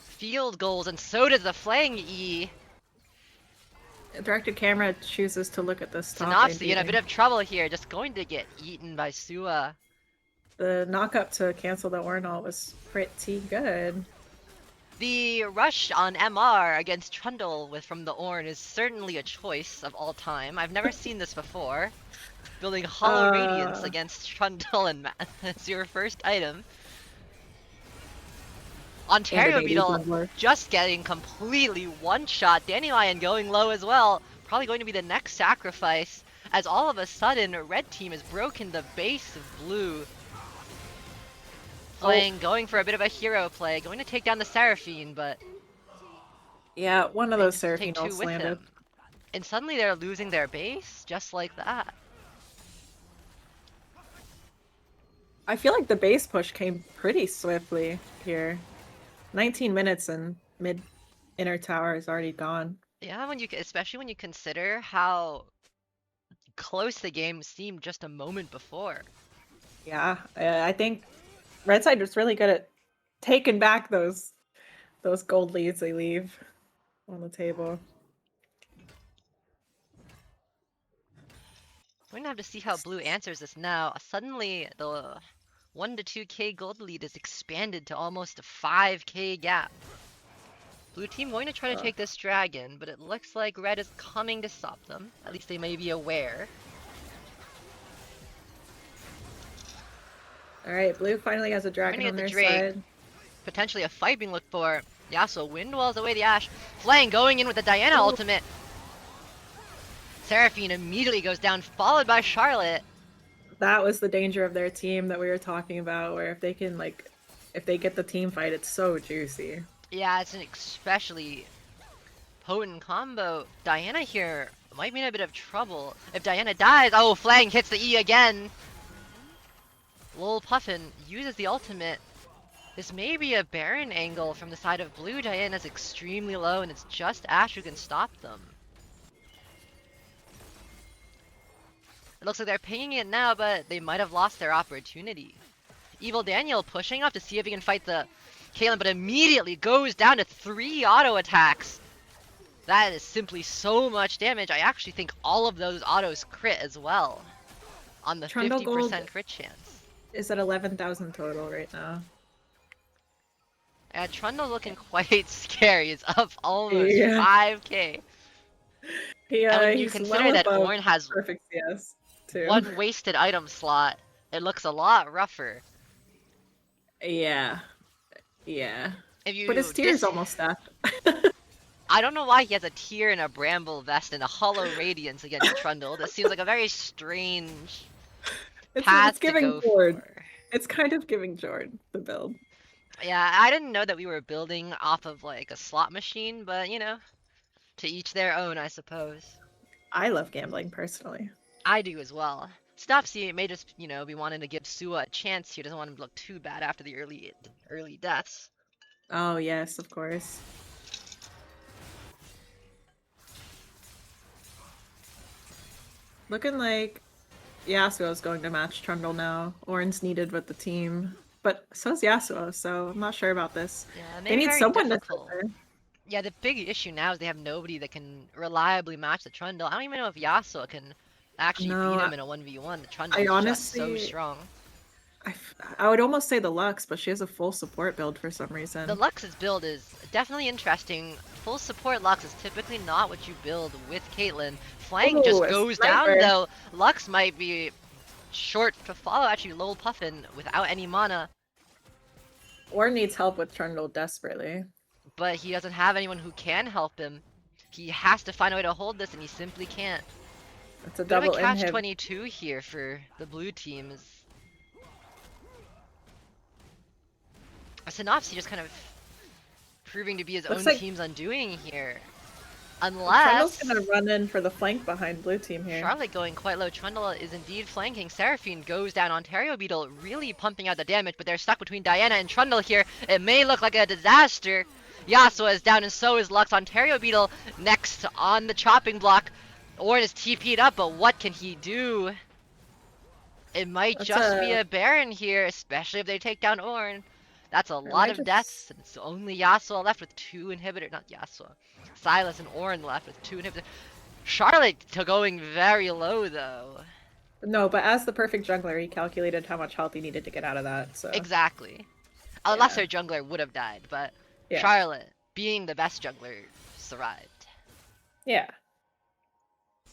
field goals, and so does the Flying E. Directed camera chooses to look at this top lane Synopsy in a bit of trouble here, just going to get eaten by Sua. The knock up to cancel the Ornn ult was pretty good. The rush on MR against Trundle from the Ornn is certainly a choice of all time. I've never seen this before. Building Hollow Radiance against Trundle and it's your first item. Ontario Beetle just getting completely one-shot. Dandelion going low as well. Probably going to be the next sacrifice, as all of a sudden red team has broken the base of blue. Going for a bit of a hero play, going to take down the Seraphine, but yeah, one of those Seraphine two ults with landed. him. And suddenly they're losing their base, just like that. I feel like the base push came pretty swiftly here. 19 minutes and mid inner tower is already gone. Yeah, especially when you consider how close the game seemed just a moment before. Yeah, I think Red Side was really good at taking back those gold leads they leave on the table. We're gonna have to see how Blue answers this now. Suddenly, the 1 to 2k gold lead is expanded to almost a 5k gap. Blue team going to try to take this dragon, but it looks like Red is coming to stop them. At least they may be aware. Alright, Blue finally has a dragon on their side. Potentially a fight being looked for. Yasuo wind walls away the Ashe. Flang going in with the Diana ultimate. Seraphine immediately goes down, followed by Charlotte. That was the danger of their team that we were talking about, where if they can, like, if they get the team fight, it's so juicy. Yeah, it's an especially potent combo. Diana here might be in a bit of trouble. If Diana dies, oh, Flang hits the E again. Lolpuffin uses the ultimate. This may be a Baron angle from the side of Blue. Diana's extremely low, and it's just Ashe who can stop them. It looks like they're pinging it now, but they might have lost their opportunity. Evil Daniel pushing up to see if he can fight the Caitlyn, but immediately goes down to 3 auto attacks. That is simply so much damage. I actually think all of those autos crit as well on the Trundle 50% crit chance. Is at 11,000 total right now. Yeah, Trundle looking quite scary. It's up almost 5k. Yeah, and when you consider that Ornn has perfect CS too. One wasted item slot, it looks a lot rougher. Yeah. Yeah. If but his tier's almost up. I don't know why he has a tier and a bramble vest and a hollow radiance against Trundle. This seems like a very strange path to go for. It's kind of giving Jord the build. Yeah, I didn't know that we were building off of like a slot machine, but you know, to each their own, I suppose. I love gambling personally. I do as well. Snopsy may just, you know, be wanting to give Sua a chance here. Doesn't want him to look too bad after the early deaths. Oh yes, of course. Looking like Yasuo is going to match Trundle now. Ornn's needed with the team. But so's Yasuo, so I'm not sure about this. Yeah, they need someone to Yeah, the big issue now is they have nobody that can reliably match the Trundle. I don't even know if Yasuo can actually beat him in a 1v1. The Trundle is just so strong. I would almost say the Lux, but she has a full support build for some reason. The Lux's build is definitely interesting. Full support Lux is typically not what you build with Caitlyn. Flang just goes down though. Lux might be short to follow actually Lolpuffin without any mana. Ornn needs help with Trundle desperately. But he doesn't have anyone who can help him. He has to find a way to hold this and he simply can't. It's a double catch-22 here for the blue teams. Synopsy just kind of proving to be his own team's undoing here. Trundle's Unless gonna run in for the flank behind blue team here. Charlotte going quite low. Trundle is indeed flanking. Seraphine goes down. Ontario Beetle really pumping out the damage, but they're stuck between Diana and Trundle here. It may look like a disaster. Yasuo is down and so is Lux. Ontario Beetle next on the chopping block. Ornn is TP'd up, but what can he do? It might That's just be a a Baron here, especially if they take down Ornn. That's a it lot might of just deaths, and it's only Yasuo left with 2 inhibitors. Not Yasuo. Silas and Ornn left with 2 inhibitors. Charlotte going very low though. no, but as the perfect jungler, he calculated how much health he needed to get out of that. So Exactly. A yeah, lesser jungler would have died, but yeah, Charlotte, being the best jungler, survived. yeah.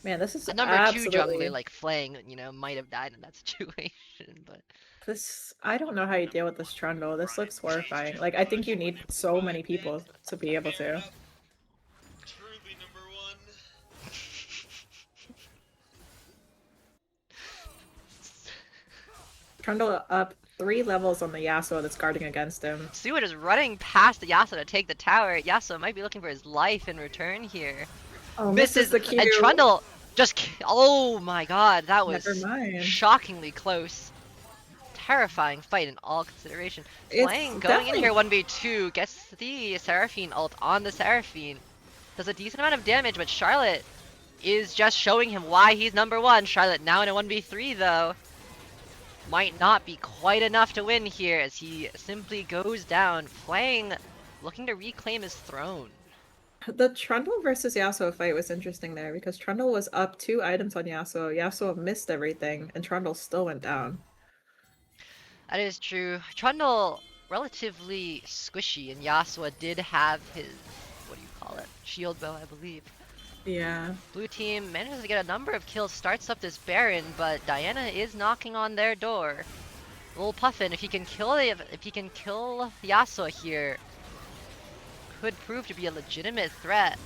Man, this is A number 2 jungler absolutely like Flang, might have died in that situation, but this. I don't know how you deal with this Trundle. This looks horrifying. Like I think you need so many people to be able to. Truly number one. Trundle up 3 levels on the Yasuo that's guarding against him. Suet is running past the Yasuo to take the tower. Yasuo might be looking for his life in return here. Oh, misses Misses, the Q. and Trundle just, oh my god, that Never was mind. shockingly close. Terrifying fight in all consideration. It's Flame going in definitely here 1v2, gets the Seraphine ult on the Seraphine. Does a decent amount of damage, but Charlotte is just showing him why he's number 1. Charlotte now in a 1v3 though. Might not be quite enough to win here as he simply goes down, playing, looking to reclaim his throne. the Trundle versus Yasuo fight was interesting there because Trundle was up 2 items on Yasuo. Yasuo missed everything, and Trundle still went down. That is true. Trundle, relatively squishy, and Yasuo did have his, what do you call it? Shield bow, I believe. Yeah. Blue team manages to get a number of kills, starts up this Baron, but Diana is knocking on their door. Lil Puffin, if he can kill Yasuo here, could prove to be a legitimate threat.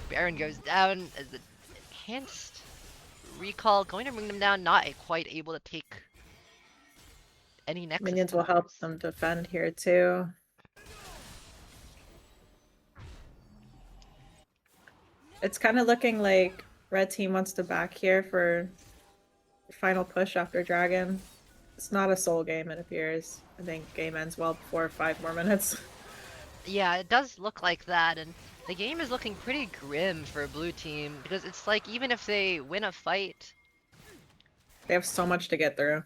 Baron goes down as the enhanced recall going to bring them down, not quite able to take any Nexus Minions will help towers. them defend here too. It's kind of looking like red team wants to back here for final push after Dragon. It's not a soul game, it appears. I think game ends well before 5 more minutes. Yeah, it does look like that, and the game is looking pretty grim for blue team, because it's like, even if they win a fight, They have so much to get through.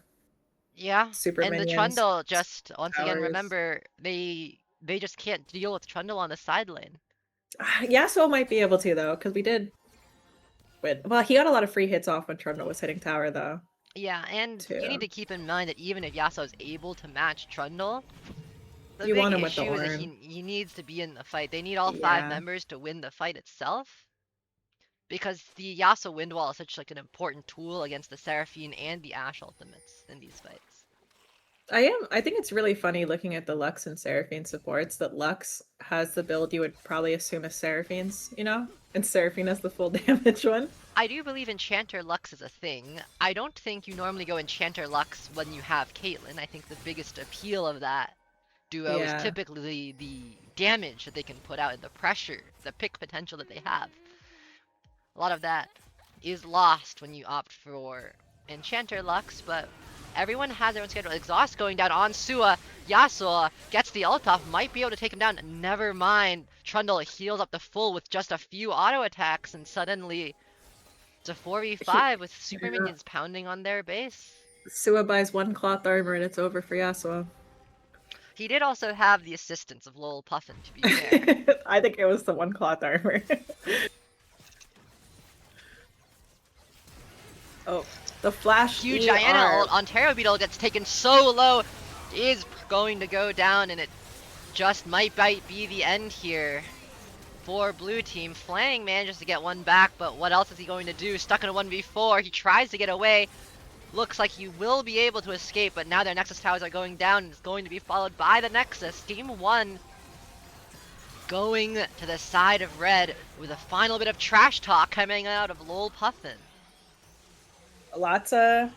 yeah, Super and the minions, Trundle just, once again, towers. remember, they just can't deal with Trundle on the side lane. Yasuo might be able to though, because we did win. Well, he got a lot of free hits off when Trundle was hitting tower though. Yeah, and you need to keep in mind that even if Yasuo is able to match Trundle, the You big want him with the issue is that Ornn. he needs to be in the fight. They need all 5 Yeah. members to win the fight itself, because the Yasuo wind wall is such like an important tool against the Seraphine and the Ashe ultimates in these fights. I think it's really funny looking at the Lux and Seraphine supports that Lux has the build you would probably assume is Seraphine's, and Seraphine has the full damage one. I do believe Enchanter Lux is a thing. I don't think you normally go Enchanter Lux when you have Caitlyn. I think the biggest appeal of that duo is typically the damage that they can put out and the pressure, the pick potential that they have. A lot of that is lost when you opt for Enchanter Lux, but everyone has their own schedule. Exhaust going down on Sua. Yasuo gets the ult off, might be able to take him down. Never mind. Trundle heals up to full with just a few auto attacks, and suddenly it's a 4v5 with super minions pounding on their base. Sua buys 1 cloth armor and it's over for Yasuo. He did also have the assistance of Lil Puffin, to be fair. I think it was the 1 cloth armor. Oh, the flash. Huge Diana ult. Ontario Beetle gets taken so low. Is going to go down, and it just might be the end here for blue team. Flang manages to get one back, but what else is he going to do? Stuck in a 1v4. He tries to get away. Looks like he will be able to escape, but now their Nexus towers are going down, and it's going to be followed by the Nexus. Game 1 going to the side of red with a final bit of trash talk coming out of Lil Puffin. Lots of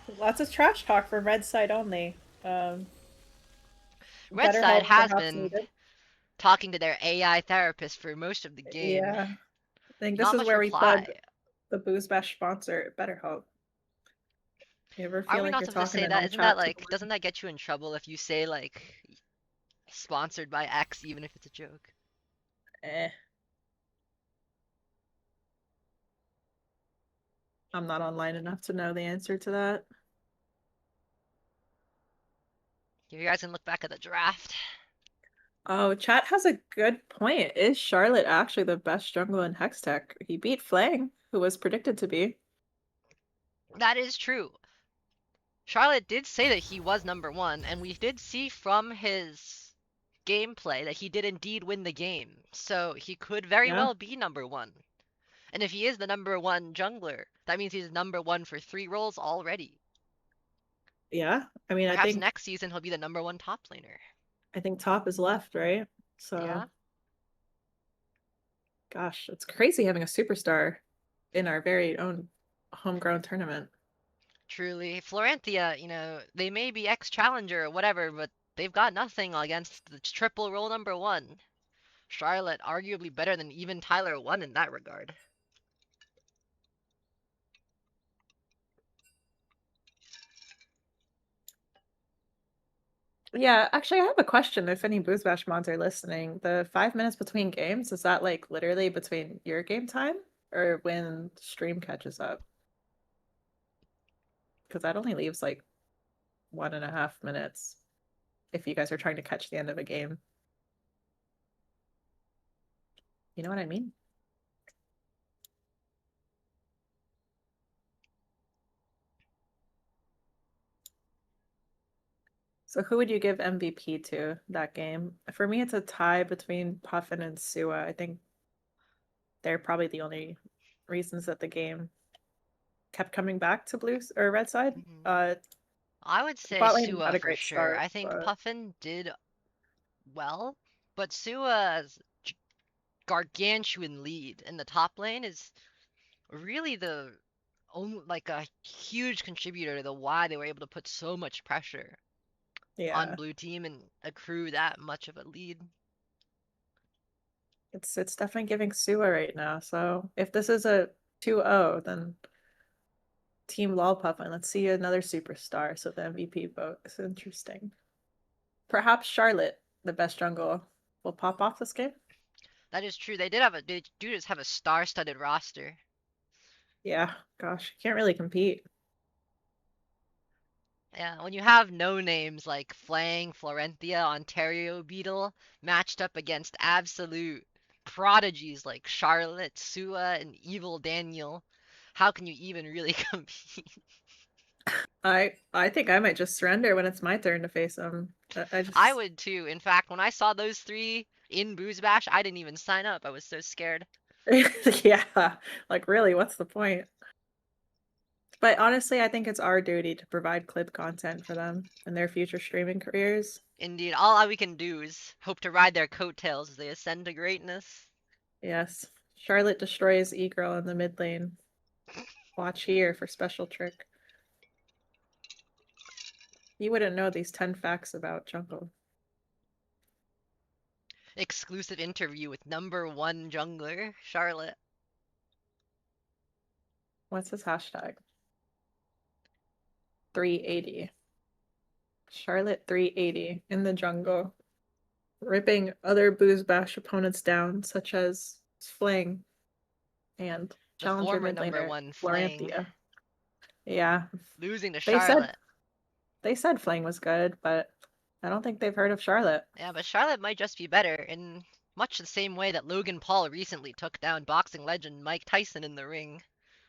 trash talk from red side only. Red side has been talking to their AI therapist for most of the game. Yeah. think this Not is much where we plug reply. the Booze Bash sponsor, BetterHelp. You ever Are feel we like not you're supposed to talking say an that? old Isn't that chat to the like, doesn't that get you in trouble if you say like sponsored by X even if it's a joke? Eh. I'm not online enough to know the answer to that. You guys can look back at the draft. Oh, chat has a good point. Is Charlotte actually the best jungle in Hextech? He beat Flang, who was predicted to be. That is true. Charlotte did say that he was #1, and we did see from his gameplay that he did indeed win the game. So he could very Yeah. well be #1. And if he is the #1 jungler, that means he's #1 for 3 roles already. Yeah. I mean, Perhaps next season he'll be the #1 top laner. I think top is left, right? So Yeah. gosh, it's crazy having a superstar in our very own homegrown tournament. Truly. Florentia, you know, they may be ex-challenger or whatever, but they've got nothing against the triple role #1. Charlotte arguably better than even Tyler 1 in that regard. Yeah, actually, I have a question if any Booze Bash mods are listening. The 5 minutes between games, is that like literally between your game time or when stream catches up? Because that only leaves like 1.5 minutes if you guys are trying to catch the end of a game. You know what I mean? So who would you give MVP to that game? For me, it's a tie between Puffin and Sua. I think they're probably the only reasons that the game kept coming back to blue or red side. I would say Bot lane Sua had a for great sure. start, I think but Puffin did well, but Sua's gargantuan lead in the top lane is really the only like a huge contributor to the why they were able to put so much pressure on yeah, blue team and accrue that much of a lead. it's definitely giving Sua right now. So if this is a 2-0, then Team Lolpup, and let's see another superstar. So the MVP vote is interesting. Perhaps Charlotte, the best jungle, will pop off this game. That is true. They do just have a star-studded roster. Yeah, gosh, can't really compete. Yeah, when you have no names like Flang, Florentia, Ontario Beetle matched up against absolute prodigies like Charlotte, Sua, and Evil Daniel, how can you even really compete? I think I might just surrender when it's my turn to face them. I I just would too. In fact, when I saw those 3 in Booze Bash, I didn't even sign up. I was so scared. yeah, like really, what's the point? But honestly, I think it's our duty to provide clip content for them and their future streaming careers. Indeed, all we can do is hope to ride their coattails as they ascend to greatness. Yes. Charlotte destroys E-Girl in the mid lane. Watch here for special trick. You wouldn't know these 10 facts about jungle. Exclusive interview with #1 jungler, Charlotte. What's his hashtag? 380. Charlotte 380 in the jungle, ripping other Booze Bash opponents down, such as Fling and The challenger former mid laner #1 Flang. Floranthia. Yeah, Losing to they said Charlotte. they said Fling was good, but I don't think they've heard of Charlotte. Yeah, but Charlotte might just be better in much the same way that Logan Paul recently took down boxing legend Mike Tyson in the ring.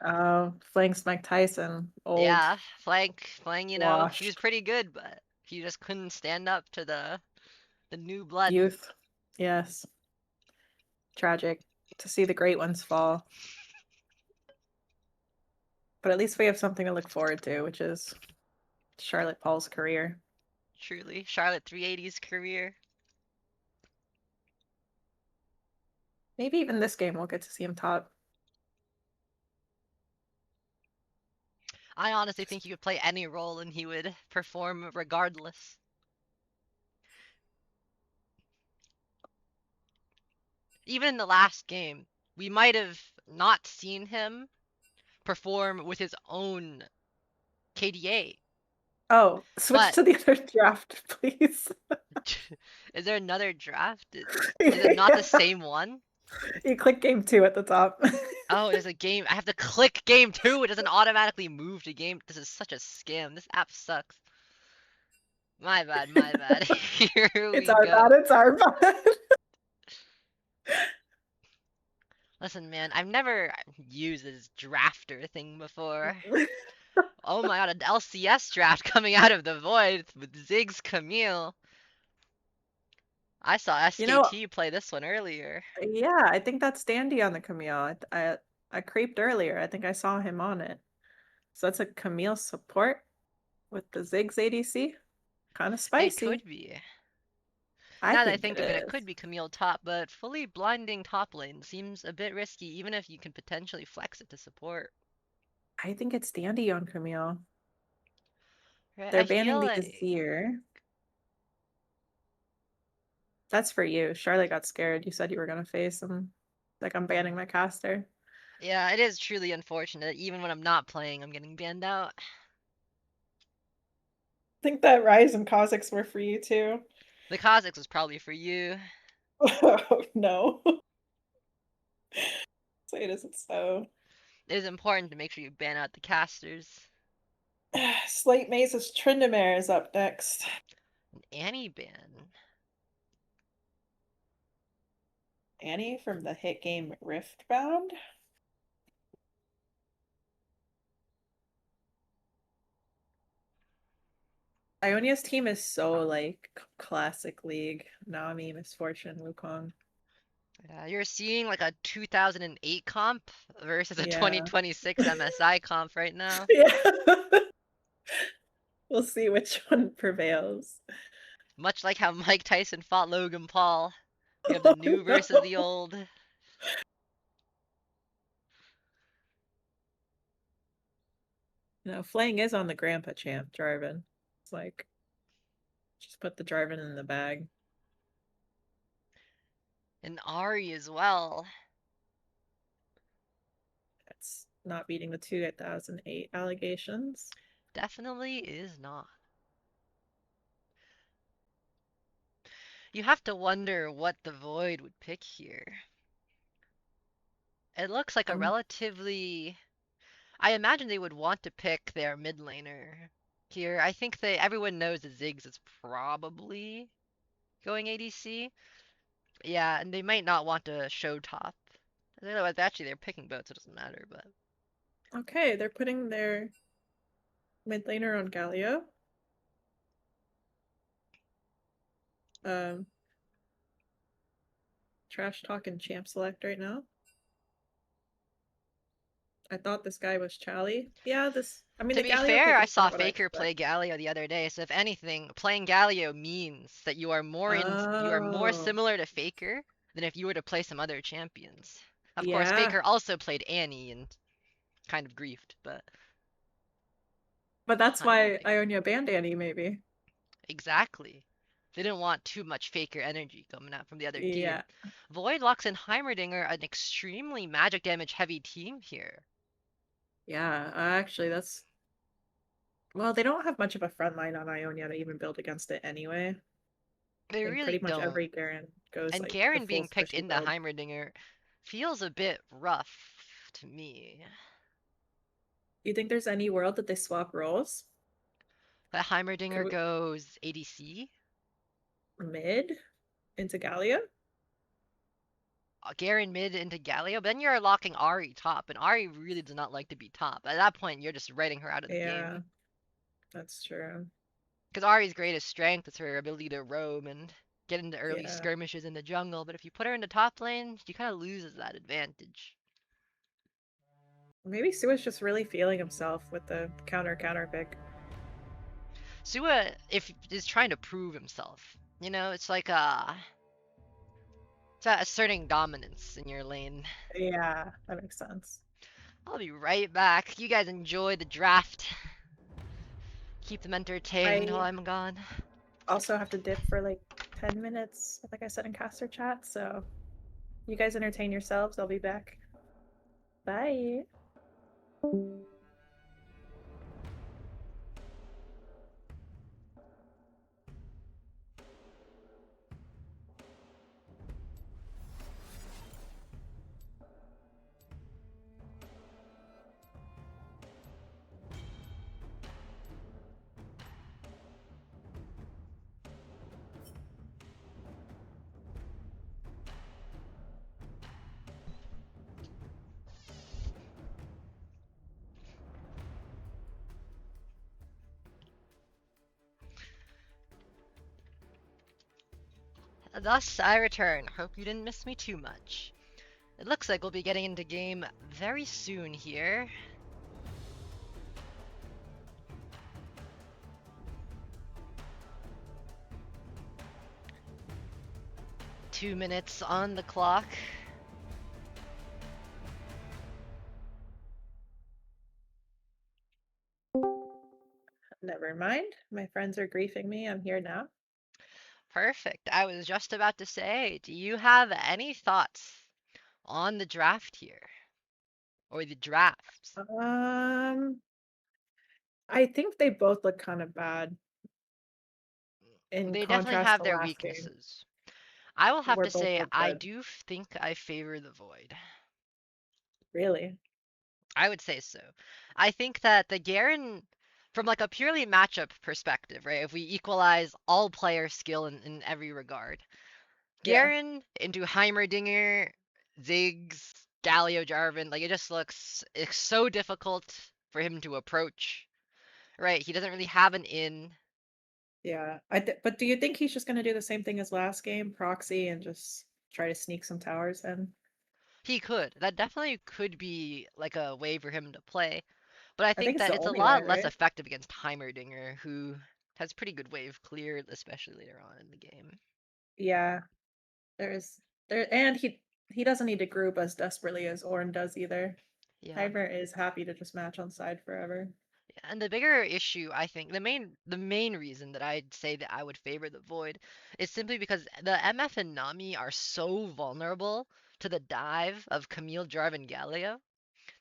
Oh, Fling's Mike Tyson, old, Yeah, Flang, you know, he was washed pretty good, but he just couldn't stand up to the new blood. youth. Yes, tragic to see the great ones fall. But at least we have something to look forward to, which is Charlotte Paul's career. Truly, Charlotte 380's career. Maybe even this game we'll get to see him top. I honestly think he could play any role and he would perform regardless. Even in the last game, we might have not seen him perform with his own KDA. Oh, switch But to the other draft, please. is there another draft? Is it not the same one? You click game 2 at the top. Oh, there's a game. I have to click game 2. It doesn't automatically move to game. This is such a scam. This app sucks. My bad, my bad. Here It's we our go. bad, it's our bad. Listen, man, I've never used this drafter thing before. Oh my god, an LCS draft coming out of the void with Ziggs Camille. I saw You know, SKT play this one earlier. yeah, I think that's Dandy on the Camille. I creeped earlier. I think I saw him on it. So that's a Camille support with the Ziggs ADC. Kind of It spicy. could be. I Now that I think it think of it, it is. could be Camille top, but fully blinding top lane seems a bit risky, even if you can potentially flex it to support. I think it's Dandy on Camille. Right? They're I banning feel the like Azir. That's for you. Charlotte got scared. You said you were gonna face him. Like, I'm banning my caster. yeah, it is truly unfortunate. Even when I'm not playing, I'm getting banned out. I think that Rise and Kha'Zix were for you too. The Kha'Zix was probably for you. Oh no. Say it isn't so. It is important to make sure you ban out the casters. Slate Maze's Tryndamere is up next. An Annie ban. Annie from the hit game Riftbound. Ionia's team is so like classic league. Nami, Misfortune, Wukong. Yeah, you're seeing like a 2008 comp versus a Yeah. 2026 MSI comp right now. Yeah. We'll see which one prevails. Much like how Mike Tyson fought Logan Paul. We have the new versus the old. No, Flang is on the grandpa champ, Jarvan. It's like, just put the Jarvan in the bag. And Ari as well. That's not beating the 2008 allegations. Definitely is not. You have to wonder what the Void would pick here. It looks like a relatively... I imagine they would want to pick their mid laner here. I think everyone knows that Ziggs is probably going ADC. Yeah, and they might not want to show top. Actually, they're picking both, so it doesn't matter, but... Okay, they're putting their mid laner on Galio. Trash talking champ select right now. I thought this guy was Chally. Yeah, I mean, To the be Galio fair, pick I is saw not what I Faker play expect. Galio the other day, so if anything, playing Galio means that you are more Oh, similar to Faker than if you were to play some other champions. Of course, yeah. Faker also played Annie and kind of griefed, but But that's why Heimerdinger. Ionia banned Annie, maybe. Exactly. They didn't want too much Faker energy coming out from the other Yeah. team. Void Locks and Heimerdinger, an extremely magic damage heavy team here. Yeah, actually, that's... Well, they don't have much of a front line on Ionia to even build against it anyway. I They think really pretty much don't. every Garen goes And like the Garen full being picked squishy into build. Heimerdinger feels a bit rough to me. You think there's any world that they swap roles? That Heimerdinger Could goes ADC, mid into Galio? Garen mid into Galio, but then you're locking Ari top, and Ari really does not like to be top. At that point, you're just writing her out of the Yeah, game. that's true. Because Ari's greatest strength is her ability to roam and get into early Yeah. skirmishes in the jungle, but if you put her into top lane, she kind of loses that advantage. Maybe Sua's just really feeling himself with the counter pick. Sua, is trying to prove himself. You know, it's like it's asserting dominance in your lane. Yeah, that makes sense. I'll be right back. You guys enjoy the draft. Keep them entertained while I'm gone. Also have to dip for like 10 minutes, like I said in caster chat, so You guys entertain yourselves. I'll be back. Bye. Thus I return. Hope you didn't miss me too much. It looks like we'll be getting into game very soon here. Two minutes on the clock. Never mind. My friends are griefing me. I'm here now. Perfect. I was just about to say, do you have any thoughts on the draft here? Or the drafts? I think they both look kind of bad in They definitely contrast have to their last game. weaknesses. I will have Where to both say, look I good. do think I favor the Void. Really? I would say so. I think that the Garen, from like a purely matchup perspective, right? If we equalize all player skill in every regard, Yeah. Garen into Heimerdinger, Ziggs, Galio, Jarvan, like it just looks it's so difficult for him to approach. Right? He doesn't really have an in. Yeah. But do you think he's just gonna do the same thing as last game, proxy, and just try to sneak some towers in? He could. That definitely could be like a way for him to play. But I I think think it's that the it's a only way, lot less right? effective against Heimerdinger, who has pretty good wave clear, especially later on in the game. Yeah. There's there and he doesn't need to group as desperately as Ornn does either. Yeah. Hyper is happy to just match on side forever. And the bigger issue, I think, the main reason that I'd say that I would favor the Void is simply because the MF and Nami are so vulnerable to the dive of Camille, Jarvan, Galio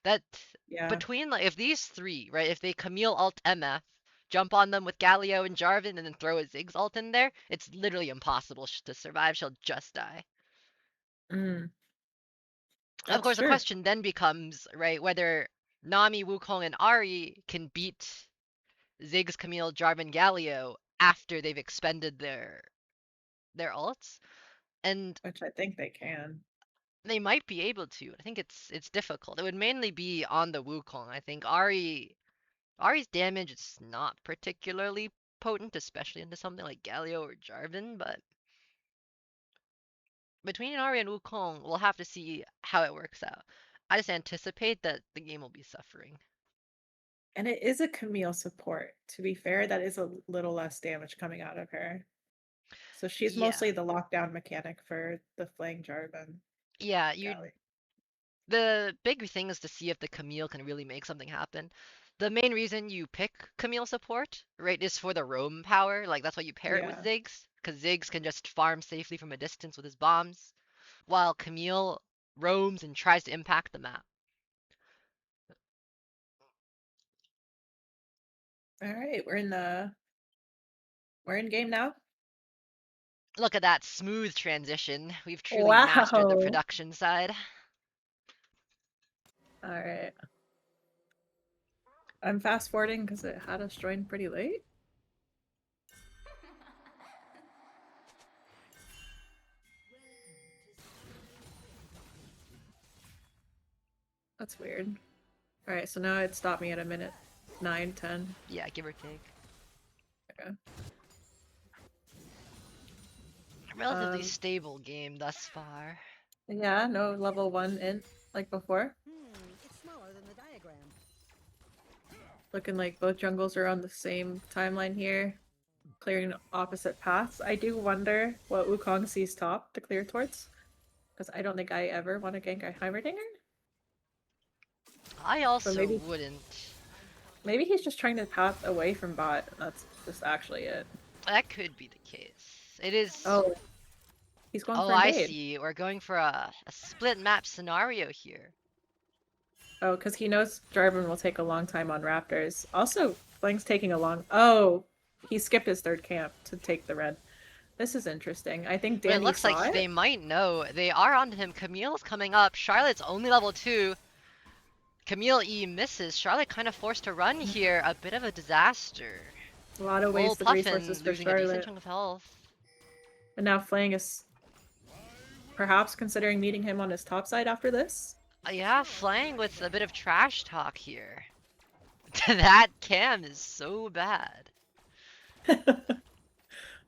that Yeah. between like if these three, right, if they Camille alt MF, jump on them with Galio and Jarvan, and then throw a Ziggs alt in there, it's literally impossible to survive. She'll just die. Mm, Of that's course, the true. question then becomes, right, whether Nami, Wukong, and Ari can beat Ziggs, Camille, Jarvan, Galio after they've expended their ults, and Which I think they can. they might be able to. I think it's difficult. It would mainly be on the Wukong. I think Ari's damage is not particularly potent, especially into something like Galio or Jarvan, but between Ari and Wukong, we'll have to see how it works out. I just anticipate that the game will be suffering. And it is a Camille support. To be fair, that is a little less damage coming out of her. So she's Yeah. mostly the lockdown mechanic for the Flang Jarvan Yeah, you Galley. the big thing is to see if the Camille can really make something happen. The main reason you pick Camille support, right, is for the roam power. Like that's why you pair it with Yeah. Ziggs, because Ziggs can just farm safely from a distance with his bombs, while Camille roams and tries to impact the map. All right, we're in game now. Look at that smooth transition. We've truly mastered the Wow. production side. All right. I'm fast forwarding because it had us join pretty late. That's weird. All right, so now it stopped me at a minute 9, 10. Yeah, give or take. Okay. Relatively stable game thus far. Yeah, no level 1 int like before. It's smaller than the diagram. Looking like both jungles are on the same timeline here, clearing opposite paths. I do wonder what Wukong sees top to clear towards, because I don't think I ever want to gank a Heimerdinger. I So also wouldn't. maybe he's just trying to path away from bot. That's just actually it. That could be the case. It is. Oh, He's going Oh, for I invade. see. We're going for a split map scenario here. Oh, because he knows Jarvan will take a long time on Raptors. Also, Flang's taking a long... Oh, he skipped his third camp to take the red. This is interesting. I think But it Danny looks like saw it. they might know. They are onto him. Camille's coming up. Charlotte's only level 2. Camille E misses. Charlotte kind of forced to run here. A bit of a disaster. A lot of Lil wasted resources Puffin for losing a decent Charlotte. chunk of health. And now Flang is perhaps considering meeting him on his top side after this. Yeah, Flang with a bit of trash talk here. That cam is so bad.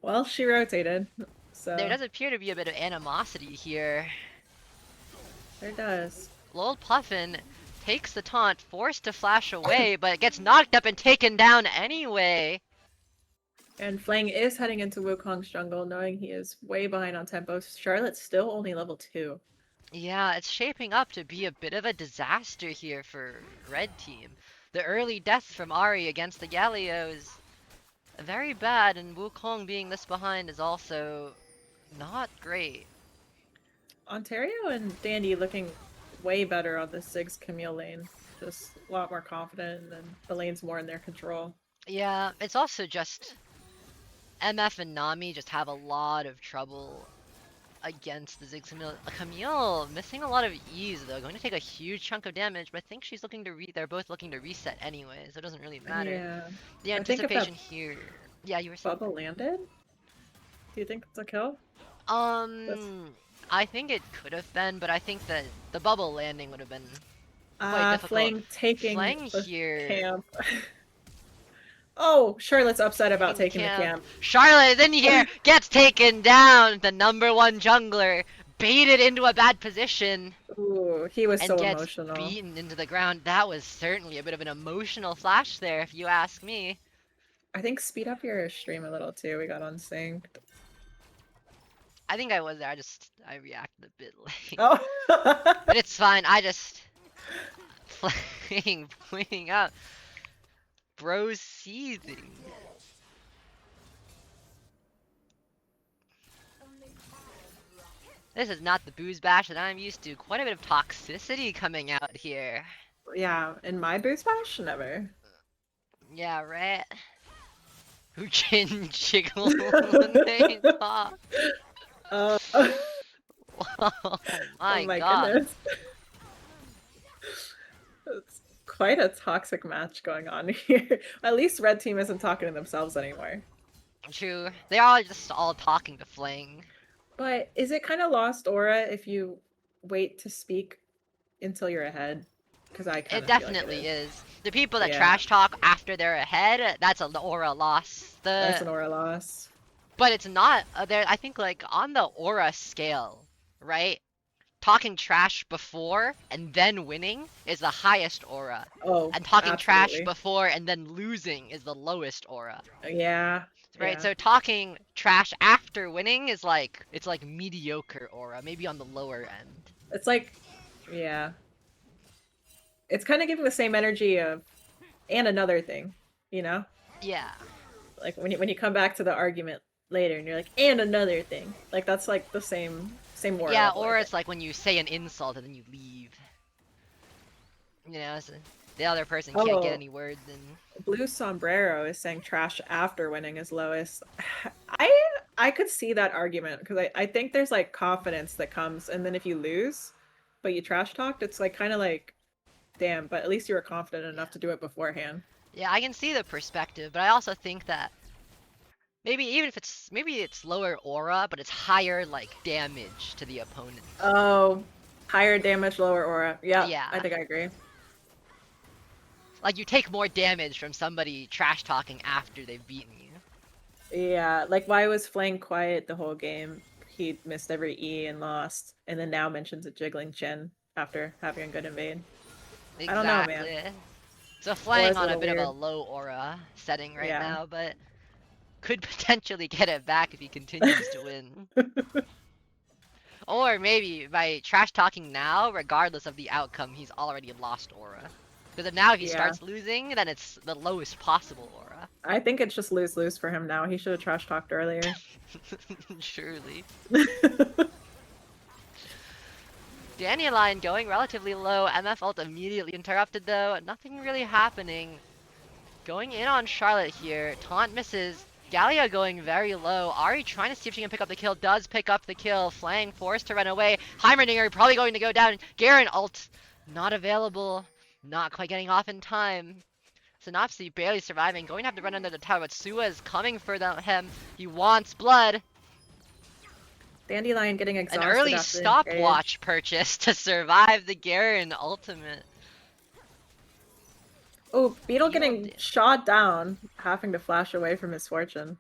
Well, she rotated, so There does appear to be a bit of animosity here. there does. Lil Puffin takes the taunt, forced to flash away, but gets knocked up and taken down anyway. And Flang is heading into Wukong's jungle, knowing he is way behind on tempo. Charlotte's still only level 2. Yeah, it's shaping up to be a bit of a disaster here for Red Team. The early death from Ahri against the Galio is very bad, and Wukong being this behind is also not great. Ontario and Dandy looking way better on the Ziggs Camille lane. Just a lot more confident, and the lane's more in their control. Yeah, it's also just MF and Nami just have a lot of trouble against the Ziggs Camille. Camille missing a lot of E's though, going to take a huge chunk of damage, but I think she's looking to they're both looking to reset anyway, so it doesn't really matter. Yeah. The I think if that anticipation here. Yeah, you were saying. Bubble landed? Do you think it's a kill? I think it could have been, but I think that the bubble landing would have been quite difficult. Flang taking Flang the here. camp. Oh, Charlotte's upset about taking the camp. Charlotte in here gets taken down. The #1 jungler baited into a bad position Ooh, he was and so gets emotional. beaten into the ground. That was certainly a bit of an emotional flash there, if you ask me. I think speed up your stream a little too. We got unsynced. I think I was there. I reacted a bit late. Oh. But it's fine. I just pointing out. Bro's seething. This is not the booze bash that I'm used to. Quite a bit of toxicity coming out here. Yeah, in my boost bash, never. Yeah, right. Who can jiggle when they talk? Oh my god. goodness. It's quite a toxic match going on here. At least Red Team isn't talking to themselves anymore. True. They're all just all talking to Fling. But is it kind of lost aura if you wait to speak until you're ahead? Because I kind It of definitely is. The people that Yeah. trash talk after they're ahead, that's an aura loss. That's an aura loss. But it's not there. I think like on the aura scale, right? Talking trash before and then winning is the highest aura, Oh, and talking trash absolutely. before and then losing is the lowest aura. Yeah. Right. Yeah. So talking trash after winning is like it's like mediocre aura, maybe on the lower end. It's like, yeah. It's kind of giving the same energy of, and another thing, you know? Yeah. Like when you come back to the argument later and you're like, and another thing. Like that's like the same aura. Yeah, level, I or think. it's like when you say an insult and then you leave. You know, so the other person can't Oh. get any words in. Blue Sombrero is saying trash after winning is lowest. I could see that argument because I think there's like confidence that comes, and then if you lose, but you trash talked, it's like kind of like, damn. But at least you were confident enough to do it beforehand. Yeah, I can see the perspective, but I also think that maybe even if maybe it's lower aura, but it's higher like damage to the opponent. Oh, higher damage, lower aura. Yeah, Yeah. I think I agree. Like you take more damage from somebody trash talking after they've beaten you. Yeah, like why was Flang quiet the whole game? He missed every E and lost, and then now mentions a jiggling chin after having a good invade. Exactly. I don't know, man. So flying Aura's a on a little bit of a weird. low aura setting right Yeah. now, but could potentially get it back if he continues to win. Or maybe by trash talking now, regardless of the outcome, he's already lost aura. Because now if he Yeah. starts losing, then it's the lowest possible aura. I think it's just lose-lose for him now. He should have trash talked earlier. Surely. Dandelion going relatively low. MF ult immediately interrupted though. Nothing really happening. Going in on Charlotte here. Taunt misses. Gallia going very low. Ari trying to see if she can pick up the kill. Does pick up the kill. Flang forced to run away. Heimerdinger probably going to go down. Garen ult not available. Not quite getting off in time. Synopsy barely surviving. Going to have to run under the tower. But Sua is coming for him. He wants blood. Dandelion getting An exhausted early after stopwatch purchase to survive the Garen ultimate. Oh, Beetle Beetle getting did. shot down, having to flash away from his fortune.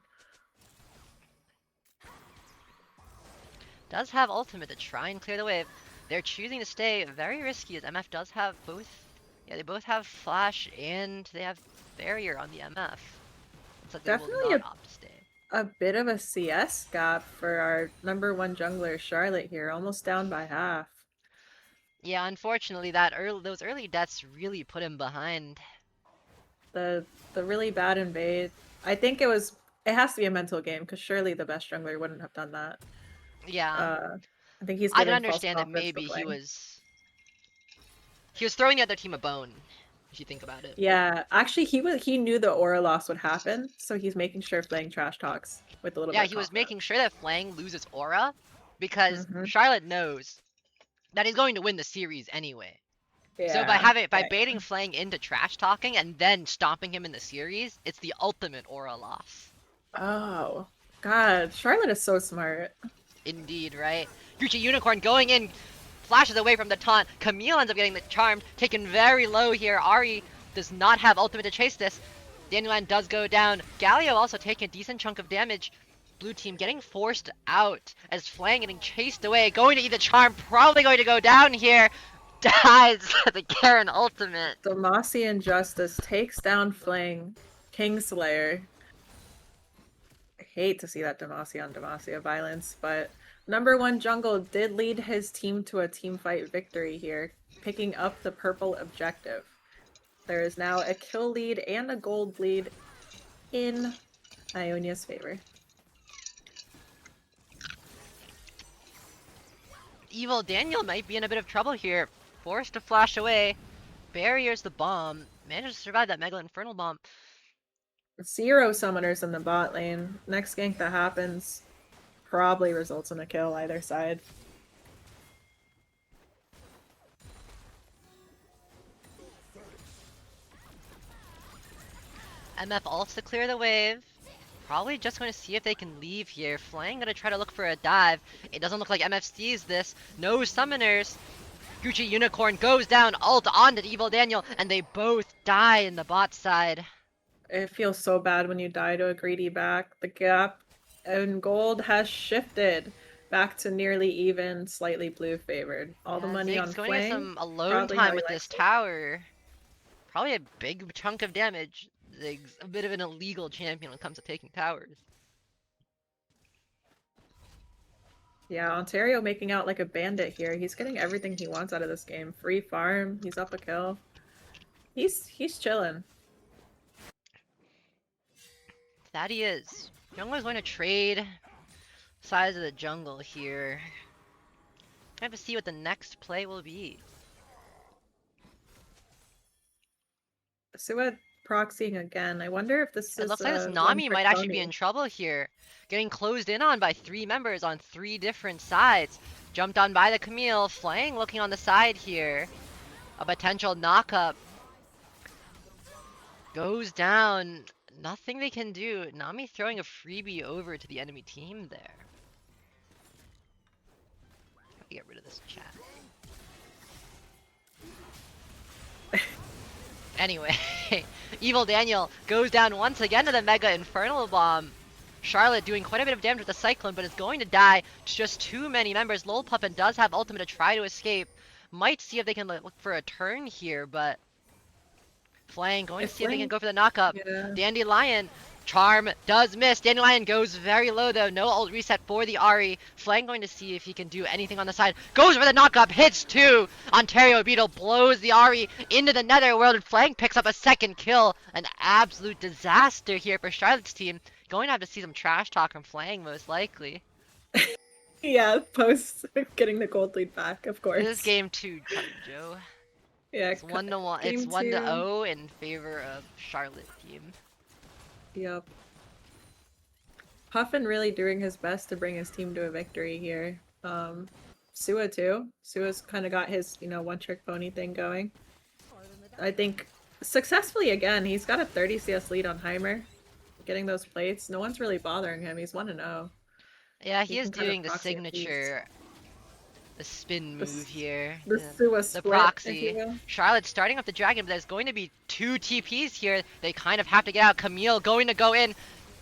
Does have ultimate to try and clear the wave. They're choosing to stay very risky as MF does have both. Yeah, they both have flash and they have barrier on the MF. So they will Definitely not opt to stay. A bit of a CS gap for our #1 jungler, Charlotte here, almost down by half. Yeah, unfortunately, those early deaths really put him behind. The really bad invade. I think it has to be a mental game because surely the best jungler wouldn't have done that. Yeah, I think he's I can giving false understand that confidence to maybe he Flang. was throwing the other team a bone. If you think about it. Yeah, actually, he knew the aura loss would happen, so he's making sure Flang trash talks with a little Yeah, bit. he was making sure that Flang loses aura because Mhm. Charlotte knows that he's going to win the series anyway. Yeah, So by yeah. baiting Flang into trash talking and then stomping him in the series, it's the ultimate aura loss. Oh, God, Charlotte is so smart. Indeed, right? Gucci Unicorn going in, flashes away from the taunt. Camille ends up getting the charmed, taken very low here. Ari does not have ultimate to chase this. Dandelion does go down. Galio also taking a decent chunk of damage. Blue team getting forced out as Flang getting chased away. Going to eat the charm, probably going to go down here. Dies the Garen ultimate. Demacian Justice takes down Flang. Kingslayer. I hate to see that Demacia on Demacia violence, but #1 jungle did lead his team to a team fight victory here, picking up the purple objective. There is now a kill lead and a gold lead in Ionia's favor. Evil Daniel might be in a bit of trouble here. Forced to flash away. Barriers the bomb. Managed to survive that Mega Infernal Bomb. 0 summoners in the bot lane. Next gank that happens probably results in a kill either side. MF ults to clear the wave. Probably just going to see if they can leave here. Flang gonna try to look for a dive. It doesn't look like MF sees this. No summoners. Gucci Unicorn goes down, ult onto Evil Daniel, and they both die in the bot side. It feels so bad when you die to a greedy back. The gap in gold has shifted back to nearly even, slightly blue favored. All the money on going to get Flang. some alone probably how time he with likes this it. tower. Probably a big chunk of damage. Ziggs, a bit of an illegal champion when it comes to taking towers. Yeah, Ontario making out like a bandit here. He's getting everything he wants out of this game. Free farm, he's up a kill. He's chilling. That he is. Jungler's going to trade sides of the jungle here. I have to see what the next play will be. Sua proxying again. I wonder if this It is looks like this a Nami one-trick might actually be pony. in trouble here. Getting closed in on by 3 members on 3 different sides. Jumped on by the Camille. Flang looking on the side here. A potential knock-up. Goes down. Nothing they can do. Nami throwing a freebie over to the enemy team there. Let me get rid of this chat. Anyway, Evil Daniel goes down once again to the Mega Infernal Bomb. Charlotte doing quite a bit of damage with the Cyclone, but is going to die. Just too many members. Lolpuppin does have ultimate to try to escape. Might see if they can look for a turn here, but Flang going to see if they can go for the knockup. Yeah. Dandelion Charm does miss. Dandelion goes very low though. No ult reset for the Ahri. Flang going to see if he can do anything on the side. Goes for the knockup. Hits two. Ontario Beetle blows the Ahri into the netherworld. And Flang picks up a second kill. An absolute disaster here for Charlotte's team. Going to have to see some trash talk from Flang most likely. Yeah, post getting the gold lead back, of course. This is game 2, Cutting Joe. Yeah, It's 1-1. game It's 1-0 2. in favor of Charlotte team. Yep. Puffin really doing his best to bring his team to a victory here. Sua too. Sua's kind of got his, one trick pony thing going. I think successfully again. He's got a 30 CS lead on Heimer. Getting those plates. No one's really bothering him. He's 1-0. Yeah, he He is can kind of doing the proxy at least. signature, the spin move here. The Yeah. Sua The split, if proxy. you will. Charlotte's starting up the dragon, but there's going to be 2 TPs here. They kind of have to get out. Camille going to go in.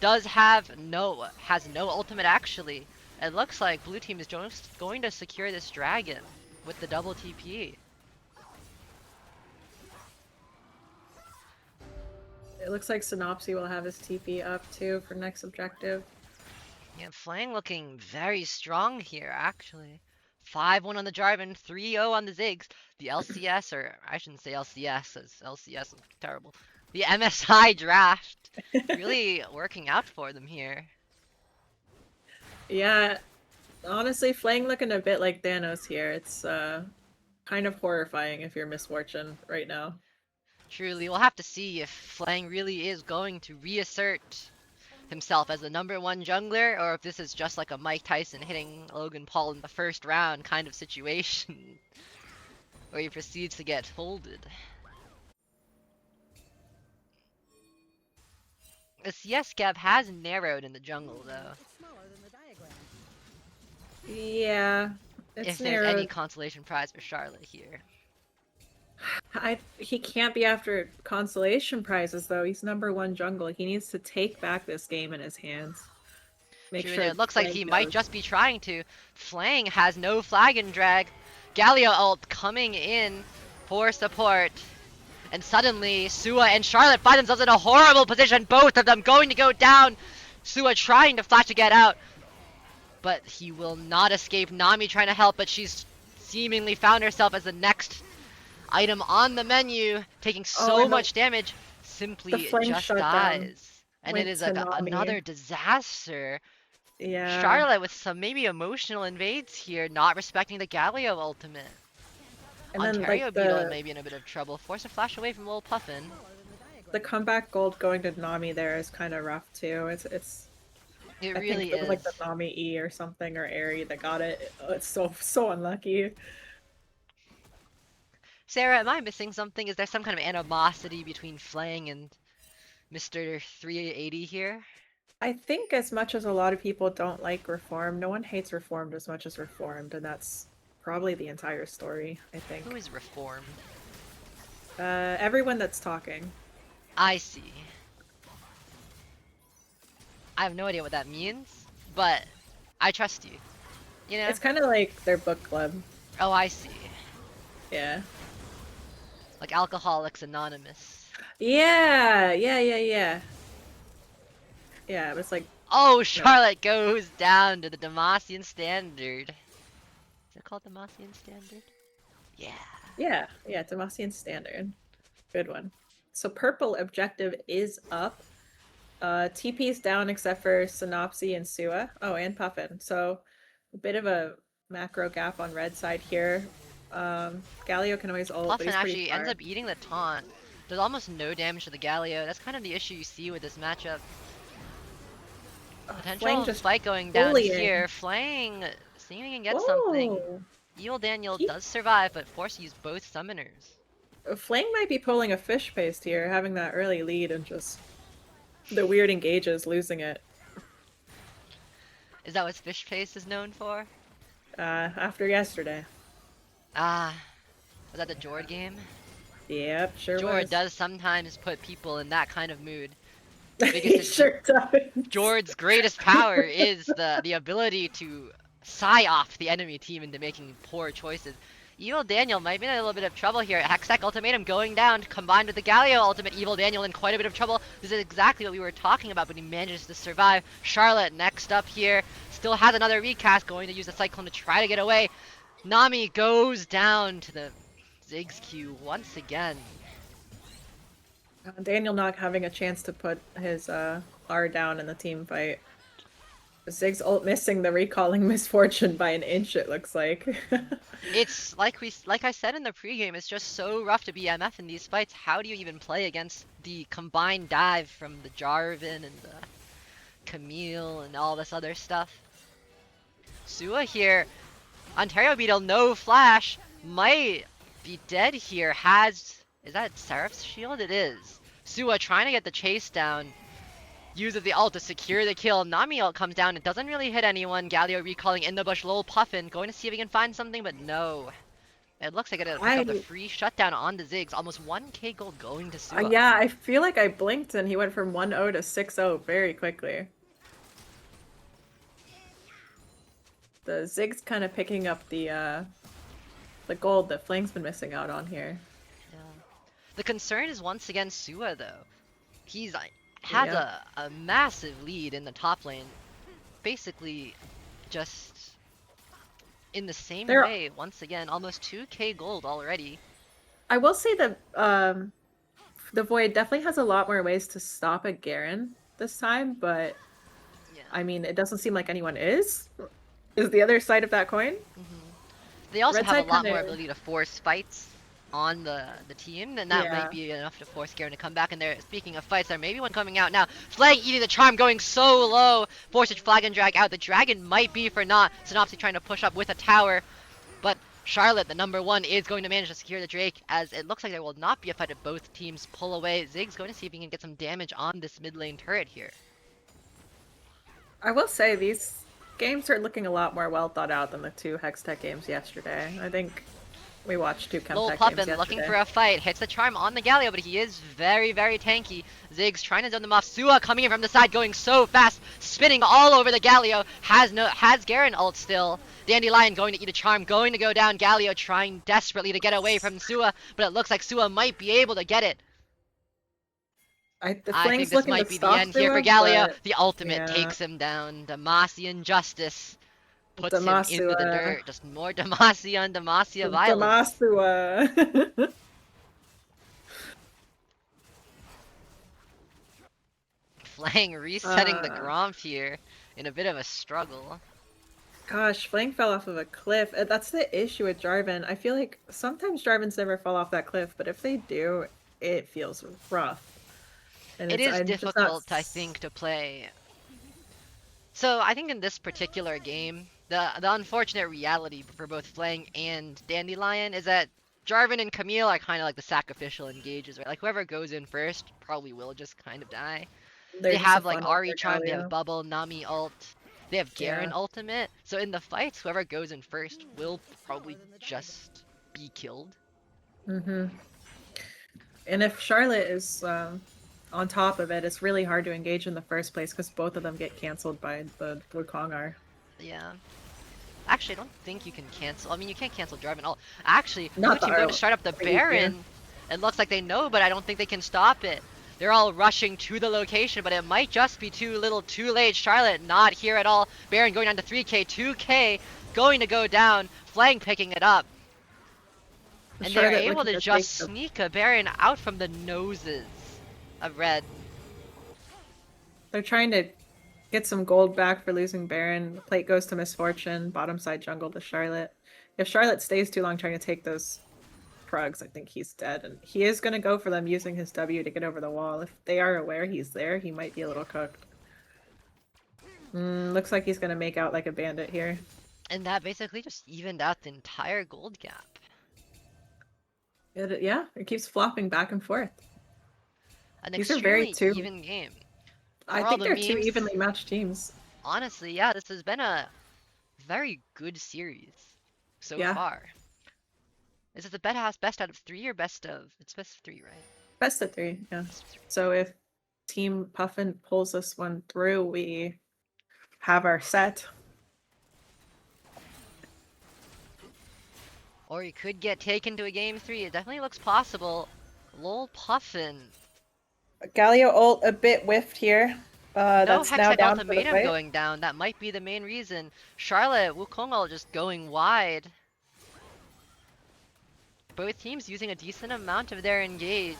Has no ultimate actually. It looks like blue team is just going to secure this dragon with the double TP. It looks like Synopsy will have his TP up too for next objective. Yeah, Flang looking very strong here actually. 5-1 on the Jarvan, 3-0 on the Ziggs. The LCS, or I shouldn't say LCS, as LCS is terrible. The MSI draft really working out for them here. Yeah, honestly, Flang looking a bit like Thanos here. It's kind of horrifying if you're Miss Fortune right now. Truly, we'll have to see if Flang really is going to reassert himself as the #1 jungler, or if this is just like a Mike Tyson hitting Logan Paul in the first round kind of situation, where he proceeds to get folded. The CS gap has narrowed in the jungle though, It's smaller than the diagram. Yeah, it's if there's narrowed. any consolation prize for Charlotte here. He can't be after consolation prizes though. He's #1 jungle. He needs to take back this game in his hands. Make True, sure it looks like Flang he might knows. just be trying to. Flang has no flag and drag. Galio ult coming in for support. And suddenly, Sua and Charlotte find themselves in a horrible position. Both of them going to go down. Sua trying to flash to get out. But he will not escape. Nami trying to help, but she's seemingly found herself as the next item on the menu. Taking so and much damage. Simply flame just shutdown dies. And went it is to Nami. another disaster. Yeah. Charlotte with some maybe emotional invades here, not respecting the Galio ultimate. And then, Ontario like, Beetle may be in a bit of trouble. Force a flash away from Lil Puffin. the comeback gold going to Nami there is kind of rough too. It's It I really think it was like is. the Nami E or something, or Aerie that got it. Oh, it's so unlucky. Sarah, am I missing something? Is there some kind of animosity between Flang and Mr. 380 here? I think as much as a lot of people don't like Reformed, no one hates Reformed as much as Reformed, and that's probably the entire story, I think. Who is reformed? Everyone that's talking. I see. I have no idea what that means, but I trust you. You know? It's kind of like their book club. Oh, I see. Yeah. Like Alcoholics Anonymous. Yeah, it was like, Oh, Charlotte goes down to the Demacian Standard. Is it called Demacian Standard? Yeah. yeah, Demacian Standard. Good one. So purple objective is up. TP's down except for Synopsy and Sua. Oh, and Puffin. So a bit of a macro gap on red side here. Galio can always ult, but Puffin he's pretty actually far. ends up eating the taunt. There's almost no damage to the Galio. That's kind of the issue you see with this matchup. Potential Flang just fight going down bullying. here. Flang seeing he can get something. Whoa. Evil Daniel He- does survive, but forced to use both summoners. Flang might be pulling a fish paste here, having that early lead and just the weird engages, losing it. Is that what Fish Paste is known for? After yesterday. Ah, was that the Jord game? Yep, sure Jord was. does sometimes put people in that kind of mood. He Biggest sure does. Jord's greatest power is the ability to sigh off the enemy team into making poor choices. Evil Daniel might be in a little bit of trouble here. Hextech Ultimatum going down, combined with the Galio Ultimate. Evil Daniel in quite a bit of trouble. This is exactly what we were talking about, but he manages to survive. Charlotte next up here. Still has another recast, going to use the Cyclone to try to get away. Nami goes down to the Ziggs queue once again. Daniel not having a chance to put his R down in the team fight. Ziggs ult missing the recalling misfortune by an inch, it looks like. It's like I said in the pregame, it's just so rough to be MF in these fights. How do you even play against the combined dive from the Jarvan and the Camille and all this other stuff? Sua here, Ontario Beetle, no flash, might be dead here. Is that Seraph's shield? It is. Sua trying to get the chase down. Uses the ult to secure the kill. Nami ult comes down. It doesn't really hit anyone. Galio recalling in the bush. Lol puffin. Going to see if he can find something, but no. It looks like it'll pick up the free shutdown on the Ziggs. Almost 1k gold going to Sua. Yeah, I feel like I blinked and he went from 1-0 to 6-0 very quickly. The Ziggs kind of picking up the gold that Flang's been missing out on here. Yeah. The concern is once again Sua though. He's has a massive lead in the top lane. Basically just in the same way, once again, almost 2k gold already. I will say that the Void definitely has a lot more ways to stop a Garen this time, but yeah. I mean, it doesn't seem like anyone is the other side of that coin. They also Red have side a lot kinda... more ability to force fights on the team, and that might be enough to force Garen to come back. And there, speaking of fights, there may be one coming out now. Flag eating the charm, going so low. Forces flag and drag out. The dragon might be for naught. Synopsy trying to push up with a tower, but Charlotte, the number one, is going to manage to secure the Drake, as it looks like there will not be a fight if both teams pull away. Ziggs going to see if he can get some damage on this mid lane turret here. I will say these games are looking a lot more well thought out than the two Hextech games yesterday. I think we watched two Chemtech games Puffin yesterday. looking for a fight, hits the charm on the Galio, but he is very, very tanky. Ziggs trying to zone them off. Sua coming in from the side, going so fast, spinning all over the Galio. Has Garen ult still. Dandelion going to eat a charm, going to go down. Galio trying desperately to get away from Sua, but it looks like Sua might be able to get it. I think this might be the end here for Galio. The ultimate takes him down. Demacian justice puts him into the dirt. Just more Demacia on Demacia violence. Damasua. Flang resetting the Gromp here in a bit of a struggle. Gosh, Flang fell off of a cliff. That's the issue with Jarvan. I feel like sometimes Jarvans never fall off that cliff, but if they do, it feels rough. And it is difficult, I think, to play. So I think in this particular game, the unfortunate reality for both Flang and Dandelion is that Jarvan and Camille are kind of like the sacrificial engages, right? Like whoever goes in first probably will just kind of die. They have like Ahri charm, they have Bubble, Nami ult, they have Garen ultimate. So in the fights, whoever goes in first will probably just be killed. And if Charlotte is on top of it, it's really hard to engage in the first place because both of them get cancelled by the Wukong. Yeah. Actually, I don't think you can cancel. I mean, you can't cancel Jarvan ult. Actually, Not blue team going to start up the Baron. It looks like they know, but I don't think they can stop it. They're all rushing to the location, but it might just be too little, too late. Charlotte not here at all. Baron going down to 3k, 2k, going to go down. Flang picking it up. And they're able to just sneak a Baron out from the noses of red. They're trying to get some gold back for losing Baron. The plate goes to Misfortune. Bottom side jungle to Charlotte. If Charlotte stays too long trying to take those Prugs, I think he's dead. And he is going to go for them using his W to get over the wall. If they are aware he's there, he might be a little cooked. Looks like he's going to make out like a bandit here. And that basically just evened out the entire gold gap. It keeps flopping back and forth. These are very even game. I think they're two evenly matched teams. Honestly, yeah, this has been a very good series so far. Is it the best out of 3 or best of? It's best of 3, right? Best of 3, yeah. So if Team Puffin pulls this one through, we have our set. Or he could get taken to a game 3. It definitely looks possible. Lol Puffin. Galio ult a bit whiffed here. No That's now Hextech down for the ultimatum fight. going down. That might be the main reason. Charlotte, Wukong ult just going wide. Both teams using a decent amount of their engage.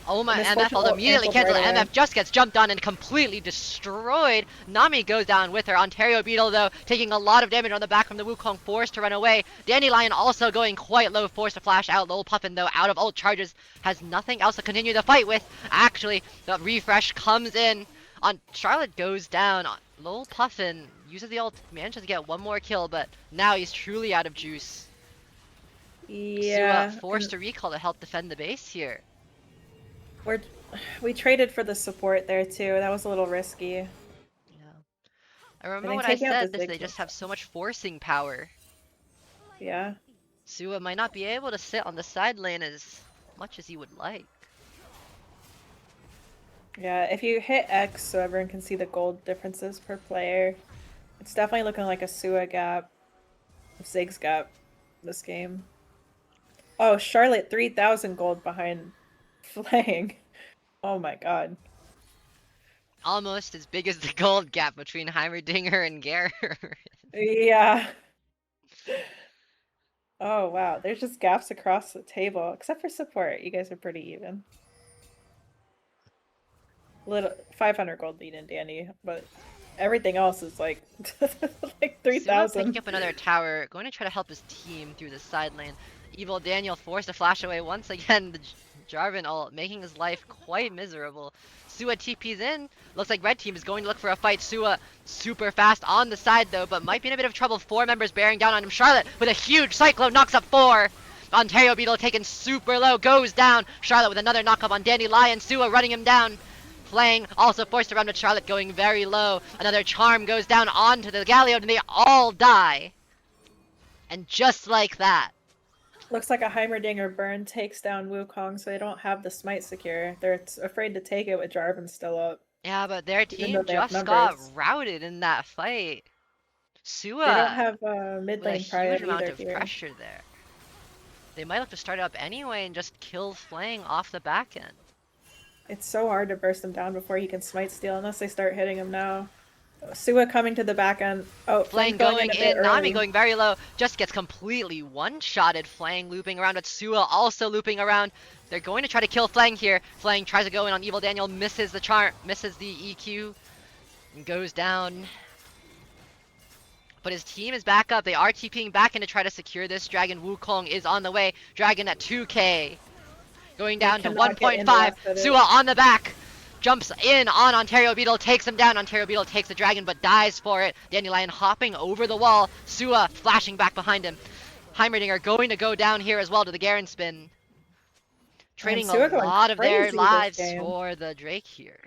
Oh my, This MF ult ult immediately canceled cancelled. right away. MF just gets jumped on and completely destroyed. Nami goes down with her. Ontario Beetle, though, taking a lot of damage on the back from the Wukong, forced to run away. Dandelion also going quite low, forced to flash out. Lil Puffin, though, out of ult charges, has nothing else to continue the fight with. Actually, the refresh comes in. On Charlotte goes down. Lil Puffin uses the ult, manages to get one more kill, but now he's truly out of juice. Yeah. Sua forced to recall to help defend the base here. We traded for the support there too. That was a little risky. Yeah. I remember then when I taking out said the this, they Ziggs just was- have so much forcing power. Yeah. Sua might not be able to sit on the side lane as much as he would like. Yeah, if you hit X so everyone can see the gold differences per player, it's definitely looking like a Sua gap, Ziggs gap this game. Oh, Charlotte 3,000 gold behind Flang. Oh my god. Almost as big as the gold gap between Heimerdinger and Garrett. Yeah. Oh wow, there's just gaps across the table, except for support. You guys are pretty even. Little 500 gold lead in Danny, but everything else is like like Sua 3,000. picking up another tower, going to try to help his team through the side lane. Evil Daniel forced to flash away once again. The Jarvan ult making his life quite miserable. Sua TP's in. Looks like red team is going to look for a fight. Sua super fast on the side though, but might be in a bit of trouble. 4 members bearing down on him. Charlotte with a huge cyclone knocks up 4. Ontario Beetle taken super low, goes down. Charlotte with another knock up on Dandelion. Sua running him down. Flang also forced to run with Charlotte going very low. Another charm goes down onto the Galio and they all die. And just like that. Looks like a Heimerdinger burn takes down Wukong, so they don't have the smite secure. They're afraid to take it with Jarvan still up. Yeah, but their Even team though they have just got numbers. routed in that fight. Sua They don't have mid with a lane huge prior amount either of here. pressure there. They might have to start up anyway and just kill Flang off the back end. It's so hard to burst him down before he can smite steal unless they start hitting him now. Sua coming to the back end. Oh, Flang going in, Nami going very low, just gets completely one-shotted. Flang looping around, but Sua also looping around. They're going to try to kill Flang here. Flang tries to go in on Evil Daniel, misses the charm, misses the EQ, and goes down. But his team is back up. They are TPing back in to try to secure this dragon. Wukong is on the way. Dragon at 2k. Going down to cannot get in the 1.5. last of it. Sua on the back. Jumps in on Ontario Beetle, takes him down. Ontario Beetle takes the dragon, but dies for it. Dandelion hopping over the wall. Sua flashing back behind him. Heimerdinger going to go down here as well to the Garen spin. Trading Sua a going lot of their crazy this lives game. for the Drake here.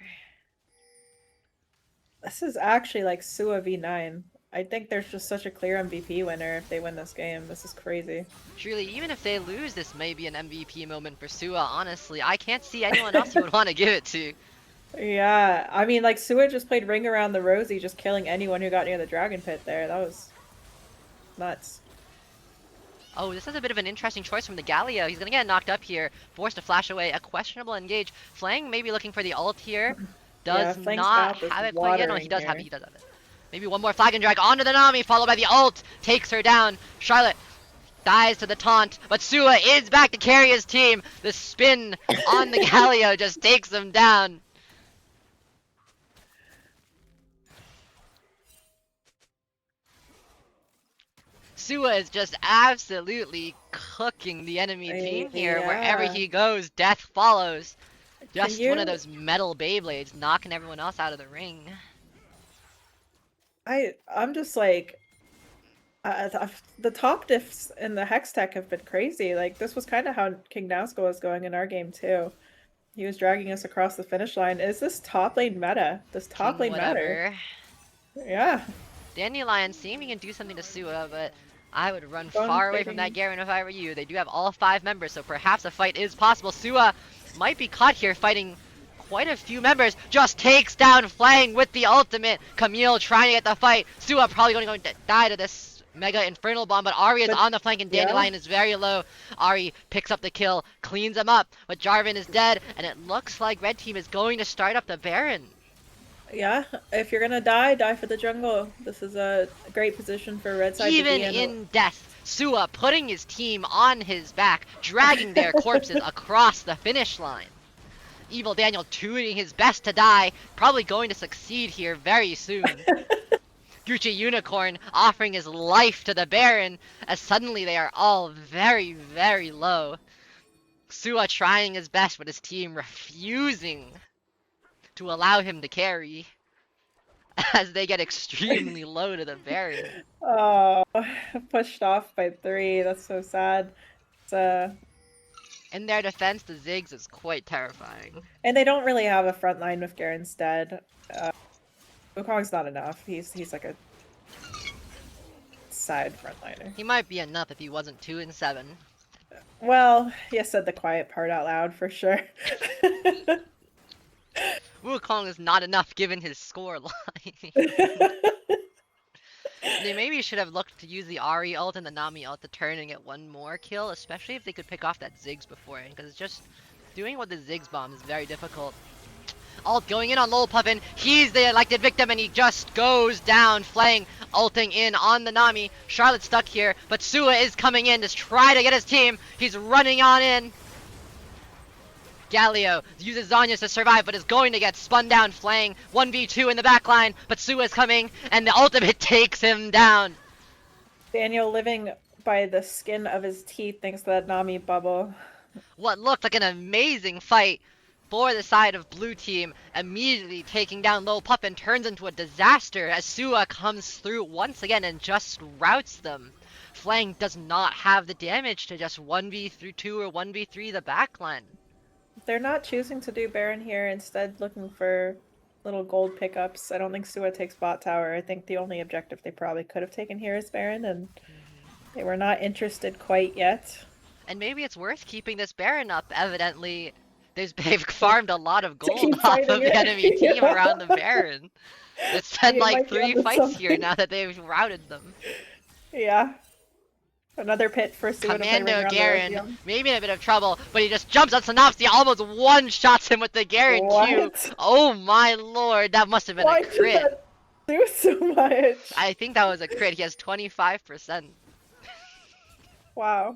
This is actually like Sua v9. I think there's just such a clear MVP winner if they win this game. This is crazy. Truly, even if they lose, this may be an MVP moment for Sua, honestly. I can't see anyone else you would want to give it to. Yeah, I mean, like, Sua just played Ring Around the Rosie, just killing anyone who got near the Dragon Pit there. That was nuts. Oh, this is a bit of an interesting choice from the Galio. He's gonna get knocked up here, forced to flash away. A questionable engage. Flang maybe looking for the ult here. Does Flang's not path is have it quite yet. No, he watering does have it. here. He does have it. Maybe one more flag and drag onto the Nami, followed by the ult. Takes her down. Charlotte dies to the taunt, but Sua is back to carry his team. The spin on the Galio just takes him down. Sua is just absolutely cooking the enemy team here. Wherever Yeah. he goes, death follows. Just one you- of those metal Beyblades knocking everyone else out of the ring. I'm just like, the top diffs in the Hextech have been crazy. Like, this was kind of how King Nazgul was going in our game too. He was dragging us across the finish line. Is this top lane meta? Does top King lane matter? whatever. Yeah. Dandelion seeing he can do something to Sua, but I would run Going far away from trading. that Garen if I were you. They do have all 5 members, so perhaps a fight is possible. Sua might be caught here fighting quite a few members. Just takes down Flang with the ultimate. Camille trying to get the fight. Sua probably going to die to this Mega Infernal Bomb, but Ari is But- on the flank and yeah. Dandelion is very low. Ari picks up the kill, cleans him up, but Jarvan is dead, and it looks like red team is going to start up the Baron. Yeah, if you're gonna die, die for the jungle. This is a great position for red side Even to be in death, Sua putting his team on his back, dragging their corpses across the finish line. Evil Daniel doing his best to die, probably going to succeed here very soon. Gucci Unicorn offering his life to the Baron, as suddenly they are all very, very low. Sua trying his best, but his team refusing to allow him to carry, as they get extremely low to the Baron. Oh, pushed off by 3. That's so sad. It's, In their defense, the Ziggs is quite terrifying. and they don't really have a front line with Garen's dead. Wukong's not enough. He's like a side frontliner. He might be enough if he wasn't 2 and 7. Well, you said the quiet part out loud for sure. Wukong is not enough given his score line. They maybe should have looked to use the Ari ult and the Nami ult to turn and get one more kill, especially if they could pick off that Ziggs beforehand, because just doing what the Ziggs bomb is very difficult. Ult going in on Lolpuffin, he's the elected victim and he just goes down, Flang ulting in on the Nami. Charlotte's stuck here, but Sua is coming in to try to get his team. He's running on in. Galio uses Zhonya's to survive, but is going to get spun down. Flang 1v2 in the backline, but Sua's coming, and the ultimate takes him down. Daniel living by the skin of his teeth thanks to that Nami bubble. What looked like an amazing fight for the side of blue team, immediately taking down Lolpuffin turns into a disaster as Sua comes through once again and just routs them. Flang does not have the damage to just 1v2 or 1v3 the backline. They're not choosing to do Baron here, instead looking for little gold pickups. I don't think Sua takes bot tower. I think the only objective they probably could have taken here is Baron, and they were not interested quite yet. And maybe it's worth keeping this Baron up. Evidently, they've farmed a lot of gold keep off fighting of the it. enemy team Yeah. around the Baron. It's been It like might be 3 onto fights here something. now that they've routed them. Yeah. Another pit for Sua to play Commando ring around the Garen, Elysium. maybe in a bit of trouble, but he just jumps on Synopsy, almost one-shots him with the Garen Q. What? Oh my lord, that must have been Why a did crit. that do so much? I think that was a crit. He has 25%. Wow.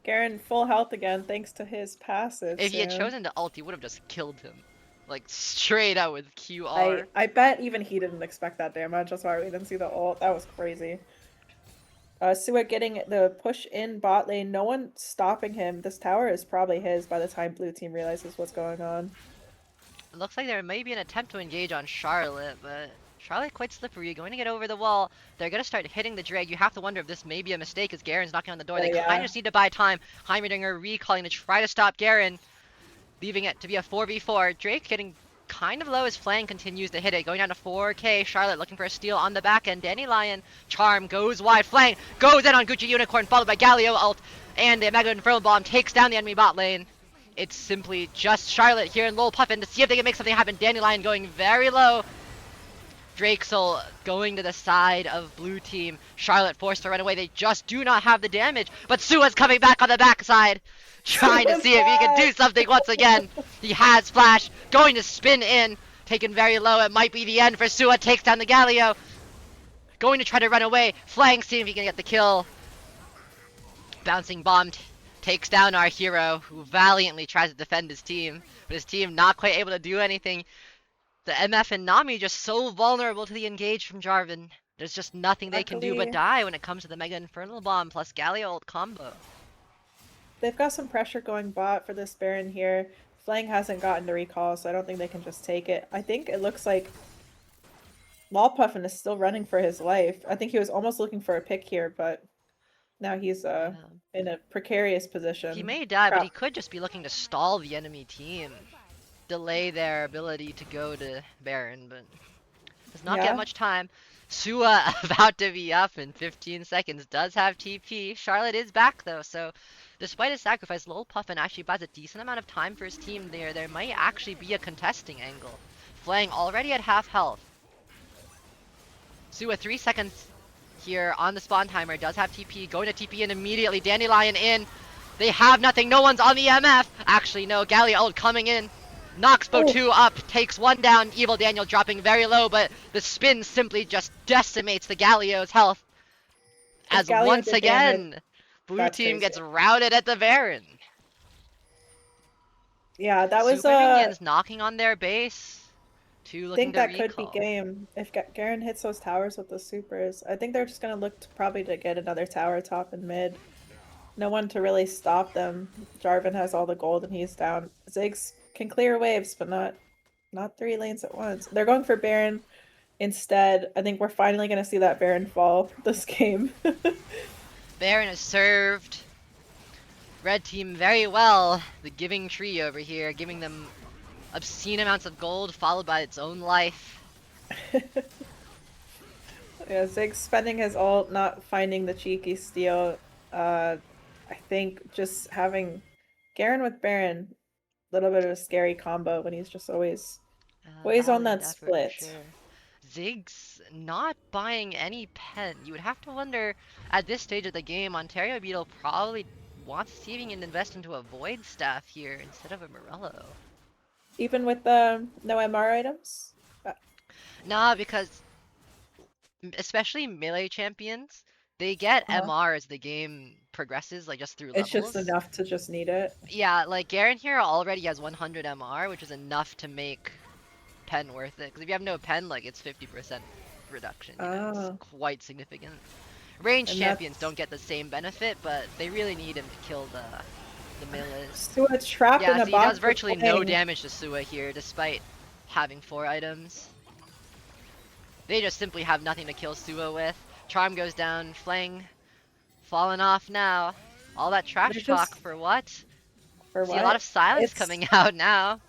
Garen full health again thanks to his passive. If he had soon. chosen to ult, he would have just killed him. Like, straight out with QR. I bet even he didn't expect that damage. That's why we didn't see the ult. That was crazy. Sua getting the push in bot lane. No one stopping him. This tower is probably his by the time blue team realizes what's going on. It looks like there may be an attempt to engage on Charlotte, but Charlotte quite slippery, going to get over the wall. They're going to start hitting the Drake. You have to wonder if this may be a mistake as Garen's knocking on the door. They Yeah. kind of just need to buy time. Heimerdinger recalling to try to stop Garen, leaving it to be a 4v4. Drake getting kind of low as Flang continues to hit it, going down to 4k. Charlotte looking for a steal on the back end. Dandelion Charm goes wide. Flang goes in on Gucci Unicorn, followed by Galio ult, and the Mega Infernal Bomb takes down the enemy bot lane. It's simply just Charlotte here in Lolpuffin to see if they can make something happen. Dandelion going very low. Drakesel going to the side of blue team. Charlotte forced to run away. They just do not have the damage. But Sua's coming back on the backside. Trying to see if he can do something once again. He has flash. Going to spin in. Taken very low. It might be the end for Sua. Takes down the Galio. Going to try to run away. Flying, see if he can get the kill. Bouncing bomb takes down our hero, who valiantly tries to defend his team. But his team not quite able to do anything. The MF and Nami just so vulnerable to the engage from Jarvan. There's just nothing they can do but Luckily- die when it comes to the Mega Infernal Bomb plus Galio ult combo. They've got some pressure going bot for this Baron here. Flang hasn't gotten the recall, so I don't think they can just take it. I think it looks like Lolpuffin is still running for his life. I think he was almost looking for a pick here, but now he's in a precarious position. He may die, but Crap. he could just be looking to stall the enemy team. Delay their ability to go to Baron, but does not Yeah. get much time. Sua about to be up in 15 seconds, does have TP. Charlotte is back though, so despite his sacrifice, Lolpuffin actually buys a decent amount of time for his team there. There might actually be a contesting angle. Flang already at half health. Sua 3 seconds here on the spawn timer. Does have TP, going to TP in immediately. Dandelion in. They have nothing. No one's on the MF. Actually, no. Gallia ult coming in. Knocks Bo2 up, takes one down. Evil Daniel dropping very low, but the spin simply just decimates the Galio's health. If As Galio once did damage, again, blue that's team crazy. gets routed at the Baron. Yeah, that was Super Minions knocking on their base. Two looking think to that could be recall. game if Garen hits those towers with the supers. I think they're just gonna look to probably to get another tower top and mid. No one to really stop them. Jarvan has all the gold and he's down. Ziggs can clear waves, but not 3 lanes at once. They're going for Baron instead. I think we're finally gonna see that Baron fall this game. Baron is served. Red team very well. The giving tree over here, giving them obscene amounts of gold, followed by its own life. Yeah, Ziggs spending his ult, not finding the cheeky steal. I think just having Garen with Baron, a little bit of a scary combo when he's just always on Valiant that effort split. for sure. Ziggs not buying any pen. You would have to wonder, at this stage of the game, Ontario Beetle probably wants to see if he can invest into a Void Staff here instead of a Morello. Even with the no MR items? Nah, because especially melee champions, they get MR as the game progresses, like just through It's levels. just enough to just need it. Yeah, like Garen here already has 100 MR, which is enough to make pen worth it. Because if you have no pen, like it's 50% reduction. You know, it's quite significant. Ranged champions don't get the same benefit, but they really need him to kill the melees. Sua's trapped in a he box. does virtually no playing. damage to Sua here, despite having 4 items. They just simply have nothing to kill Sua with. Charm goes down, Flang falling off now. All that trash talk for what? For See a lot of silence coming out now.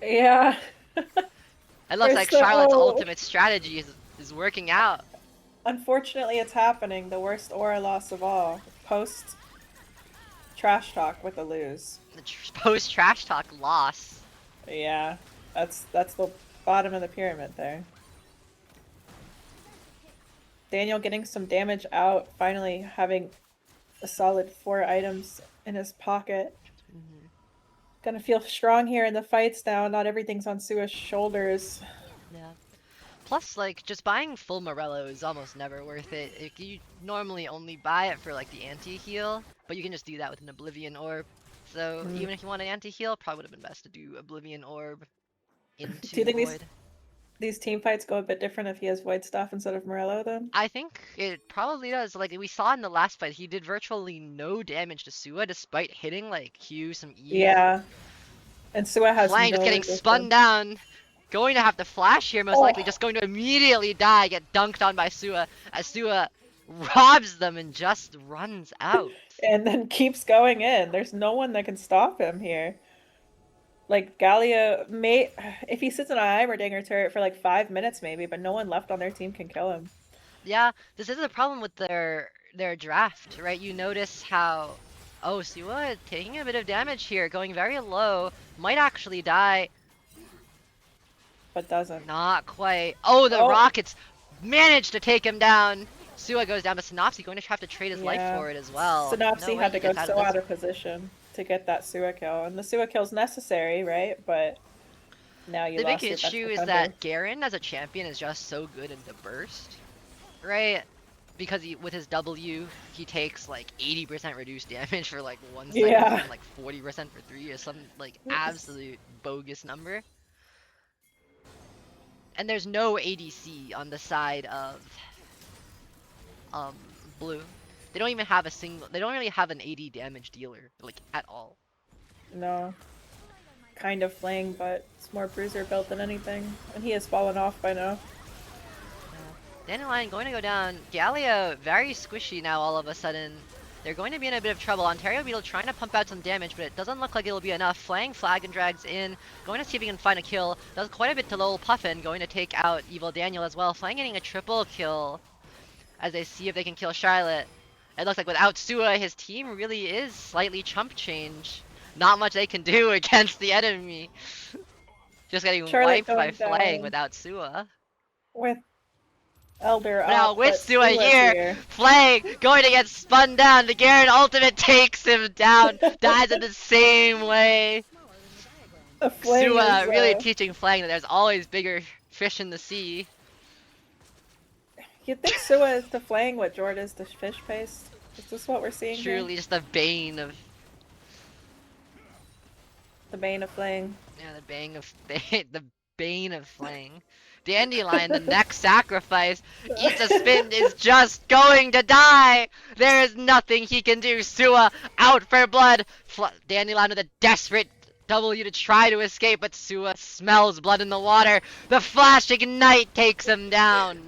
Yeah. It looks like Charlotte's ultimate strategy is working out. Unfortunately, it's happening. The worst aura loss of all. Post trash talk with a lose. The post trash talk loss. Yeah, that's the bottom of the pyramid there. Daniel getting some damage out, finally having a solid 4 items in his pocket. Gonna feel strong here in the fights now. Not everything's on Sua's shoulders. Yeah. Plus, like, just buying full Morello is almost never worth it. You normally only buy it for, like, the anti-heal, but you can just do that with an Oblivion Orb. So, even if you want an anti-heal, probably would have been best to do Oblivion Orb into Do you think Void. these team fights go a bit different if he has Void Staff instead of Morello, then? I think it probably does. Like, we saw in the last fight, he did virtually no damage to Sua, despite hitting, like, Q, some E. Yeah. And Sua has Flying just getting spun down. Going to have to flash here, most likely. Just going to immediately die, get dunked on by Sua, as Sua robs them and just runs out. And then keeps going in. There's no one that can stop him here. Like, Gallia may... If he sits in an Heimerdinger turret for like 5 minutes maybe, but no one left on their team can kill him. Yeah, this is the problem with their draft, right? You notice how... Oh, Sua taking a bit of damage here, going very low. Might actually die. But doesn't. Not quite. Oh, the Rockets managed to take him down. Sua goes down, but Synopsy going to have to trade his life for it as well. Synopsy had to go so out of position to get that Sua kill. And the Sua kill's necessary, right? But now you lost your best The big issue is that Garen as a champion is just so good into burst, right? Because with his W, he takes like 80% reduced damage for like 1 second, and like 40% for 3, or some like absolute bogus number. And there's no ADC on the side of blue. They don't even have a single. They don't really have an AD damage dealer, like, at all. No. Kind of Flang, but it's more bruiser built than anything. And he has fallen off by now. Dandelion going to go down. Gallia very squishy now all of a sudden. They're going to be in a bit of trouble. Ontario Beetle trying to pump out some damage, but it doesn't look like it'll be enough. Flang flag and drags in. Going to see if he can find a kill. Does quite a bit to Lowell Puffin. Going to take out Evil Daniel as well. Flang getting a triple kill as they see if they can kill Charlotte. It looks like without Sua, his team really is slightly chump change. Not much they can do against the enemy. Just getting wiped by Flang without Sua. With Elder But now up, with but Sua Sua's here, here. Flang going to get spun down. The Garen ultimate takes him down. Dies in the same way. Smaller than the diagram. The fling Sua is, really teaching Flang that there's always bigger fish in the sea. you'd think Sua is to flang what Jord is to fish paste. Is this what we're seeing here? Truly just the bane of The bane of flang. yeah, the bane of the bane of Flang. Dandelion, the next sacrifice, eats a spin, is just going to die. There is nothing he can do. Sua out for blood. Dandelion with a desperate W to try to escape, but Sua smells blood in the water. The flash ignite takes him down.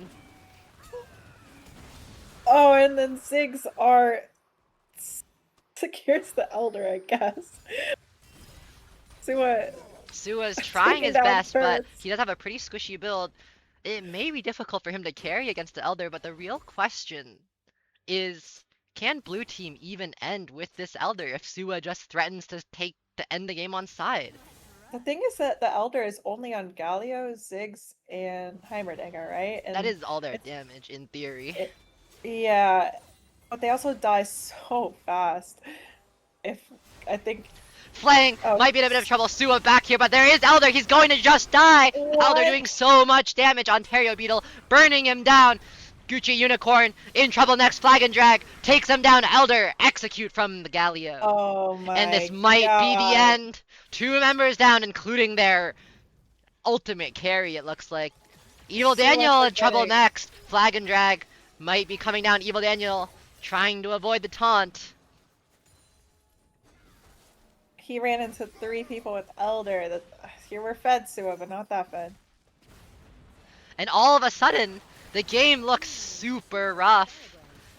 Oh, and then Ziggs are secures the Elder, I guess. Sua Sua's trying his down best, but first. he does have a pretty squishy build. It may be difficult for him to carry against the Elder, but the real question is, can blue team even end with this Elder if Sua just threatens to end the game on side? The thing is that the Elder is only on Galio, Ziggs, and Heimerdinger, right? That And is all their it's, damage in theory. yeah, but they also die so fast. If I think Flang oh, might be in a bit of trouble. Sua back here, but there is Elder. He's going to just die. Elder doing what? so much damage. Ontario Beetle burning him down. Gucci Unicorn in trouble next. Flag and Drag takes him down. Elder execute from the Galio. Oh And this my might be the god. end. 2 members down, including their ultimate carry, it looks like. Evil Sua Daniel in trouble forgetting. next. Flag and Drag might be coming down. Evil Daniel trying to avoid the taunt. He ran into 3 people with Elder. That here we're fed, Sua, but not that fed. And all of a sudden, the game looks super rough.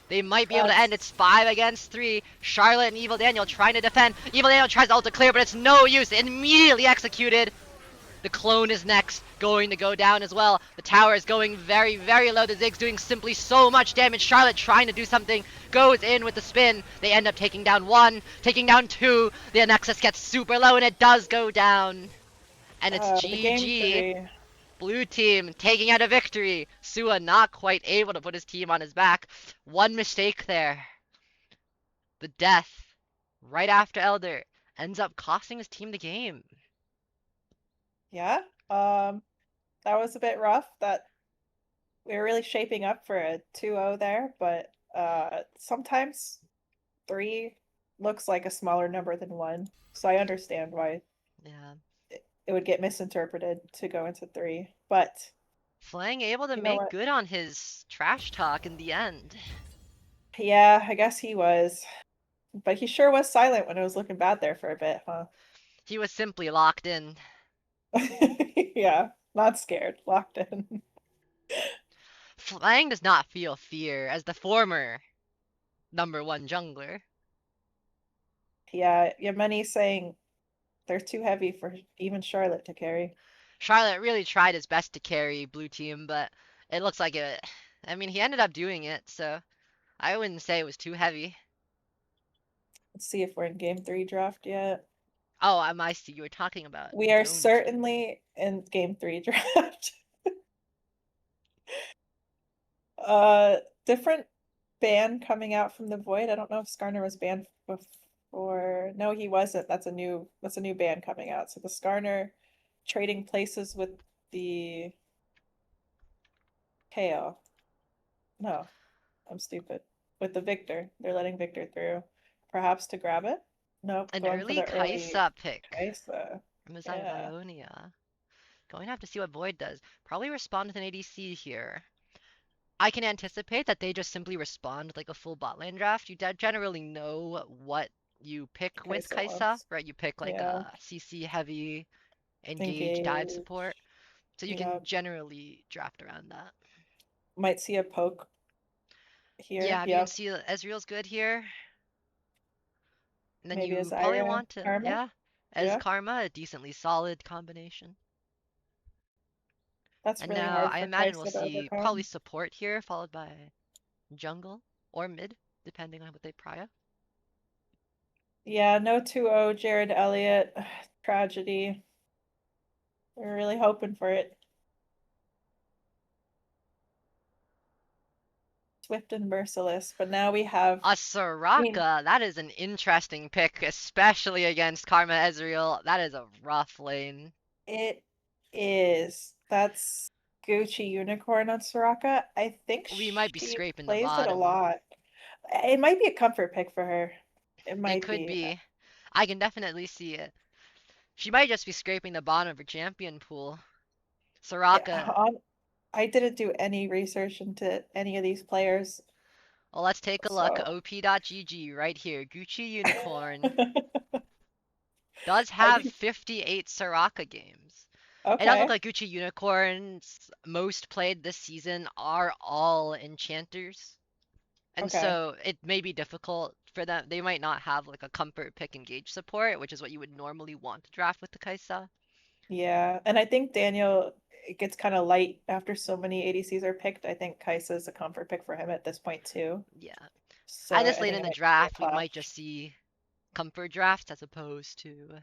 They might be able to end. It's 5 against 3. Charlotte and Evil Daniel trying to defend. Evil Daniel tries to ult to clear, but it's no use. Immediately executed. The clone is next, going to go down as well. The tower is going very, very low. The Ziggs doing simply so much damage. Charlotte trying to do something, goes in with the spin. They end up taking down 1, taking down 2. The Nexus gets super low, and it does go down. And it's The game GG. 3. Blue team taking out a victory. Sua not quite able to put his team on his back. One mistake there. The death right after Elder ends up costing his team the game. Yeah. That was a bit rough. That we were really shaping up for a 2-0 there, but sometimes 3 looks like a smaller number than 1. So I understand why Yeah. it would get misinterpreted to go into 3. But Flang able to you know make what? good on his trash talk in the end. Yeah, I guess he was. But he sure was silent when it was looking bad there for a bit, huh? He was simply locked in. Yeah, not scared, locked in. Flang does not feel fear as the former #1 jungler. Yeah, Yemeni saying they're too heavy for even Charlotte to carry. Charlotte really tried his best to carry blue team, but it looks like it. I mean, he ended up doing it, so I wouldn't say it was too heavy. Let's see if we're in game 3 draft yet. Oh, I see. You were talking about. We are zone certainly in game 3 draft. Different ban coming out from the void. I don't know if Skarner was banned before. No, he wasn't. That's a new ban coming out. So the Skarner trading places with the KO. No, I'm stupid. With the Victor. They're letting Victor through. Perhaps to grab it? Nope, An going for early the early Kaisa pick Kaisa. from his Yeah. Ionia. Going to have to see what Void does. Probably respond with an ADC here. I can anticipate that they just simply respond with like a full bot lane draft. You generally know what you pick with Kaisa Kaisa, wants. right? You pick like Yeah. a CC heavy engage dive Engage. support. So you Yeah. can generally draft around that. Might see a poke here. Yeah, you Yep. can see Ezreal's good here. And then Maybe you as probably Ira want to, Karma. yeah, as Yeah. Karma, a decently solid combination. That's And really now hard I for imagine Kaisa we'll to see probably overcome. support here, followed by jungle or mid, depending on what they prio. Yeah, no 2-0 Jared Elliott. Tragedy. We're really hoping for it. Swift and Merciless, but now we have A Soraka, that is an interesting pick, especially against Karma Ezreal. That is a rough lane. it is. That's Gucci Unicorn on Soraka. I think We might be she scraping the plays it a bottom. lot. It might be a comfort pick for her. It It might could be. be. I can definitely see it. She might just be scraping the bottom of her champion pool. Soraka. I didn't do any research into any of these players, Well, let's take a look. so OP.GG right here. Gucci Unicorn I does have think 58 Soraka games. It does look okay. like Gucci Unicorn's most played this season are all enchanters. And Okay. so it may be difficult for them. They might not have like a comfort pick engage support, which is what you would normally want to draft with the Kaisa. Yeah, and I think Daniel it gets kind of light after so many ADCs are picked. I think Kaisa is a comfort pick for him at this point too. Yeah. So And this I late think in it the might just be a draft, we might clash. just see comfort drafts as opposed to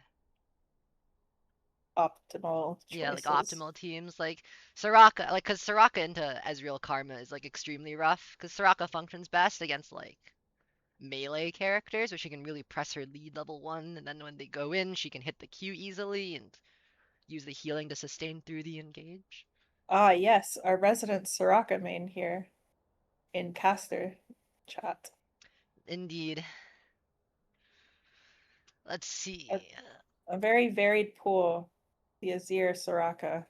Optimal yeah, like choices. optimal teams like Soraka, like because Soraka into Ezreal Karma is like extremely rough because Soraka functions best against like melee characters where she can really press her lead level 1 and then when they go in she can hit the Q easily and use the healing to sustain through the engage. Ah, yes, our resident Soraka main here in caster chat. Indeed. Let's A, see. a very varied pool. The Azir Soraka.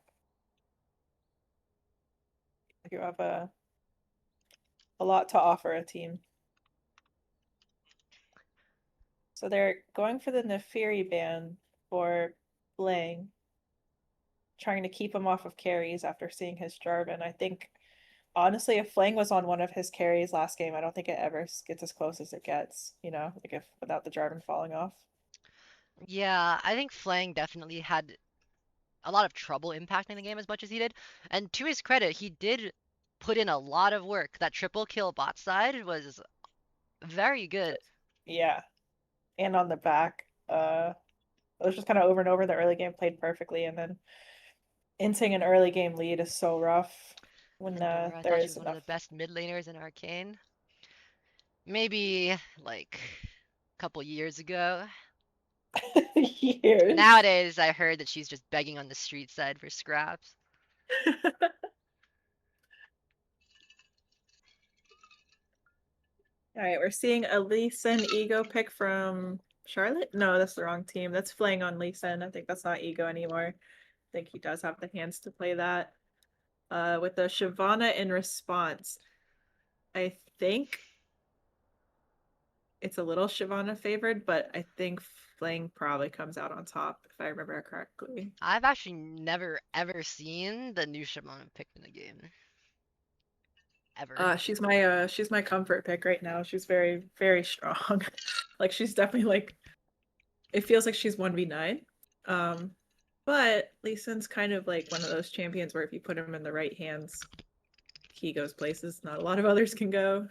You have a lot to offer a team. So they're going for the Nefiri ban for Bling, trying to keep him off of carries after seeing his Jarvan. I think honestly, if Flang was on one of his carries last game, I don't think it ever gets as close as it gets, like if without the Jarvan falling off. Yeah, I think Flang definitely had a lot of trouble impacting the game as much as he did. And to his credit, he did put in a lot of work. That triple kill bot side was very good. Yeah. And on the back, it was just kind of over and over. The early game played perfectly, and then inting an early game lead is so rough when Endora, I there thought she is was one of enough the best mid laners in Arcane. Maybe like a couple years ago. years. Nowadays, I heard that she's just begging on the street side for scraps. All right, we're seeing a Lee Sin ego pick from Charlotte. No, that's the wrong team. That's Flang on Lee Sin. I think that's not ego anymore. I think he does have the hands to play that. With the Shyvana in response, I think it's a little Shyvana favored, but I think Flang probably comes out on top if I remember correctly. I've actually never ever seen the new Shimon picked in a game. Ever. She's my comfort pick right now. She's very, very strong. Like she's definitely like it feels like she's 1v9. But Lee Sin's kind of like one of those champions where if you put him in the right hands, he goes places not a lot of others can go.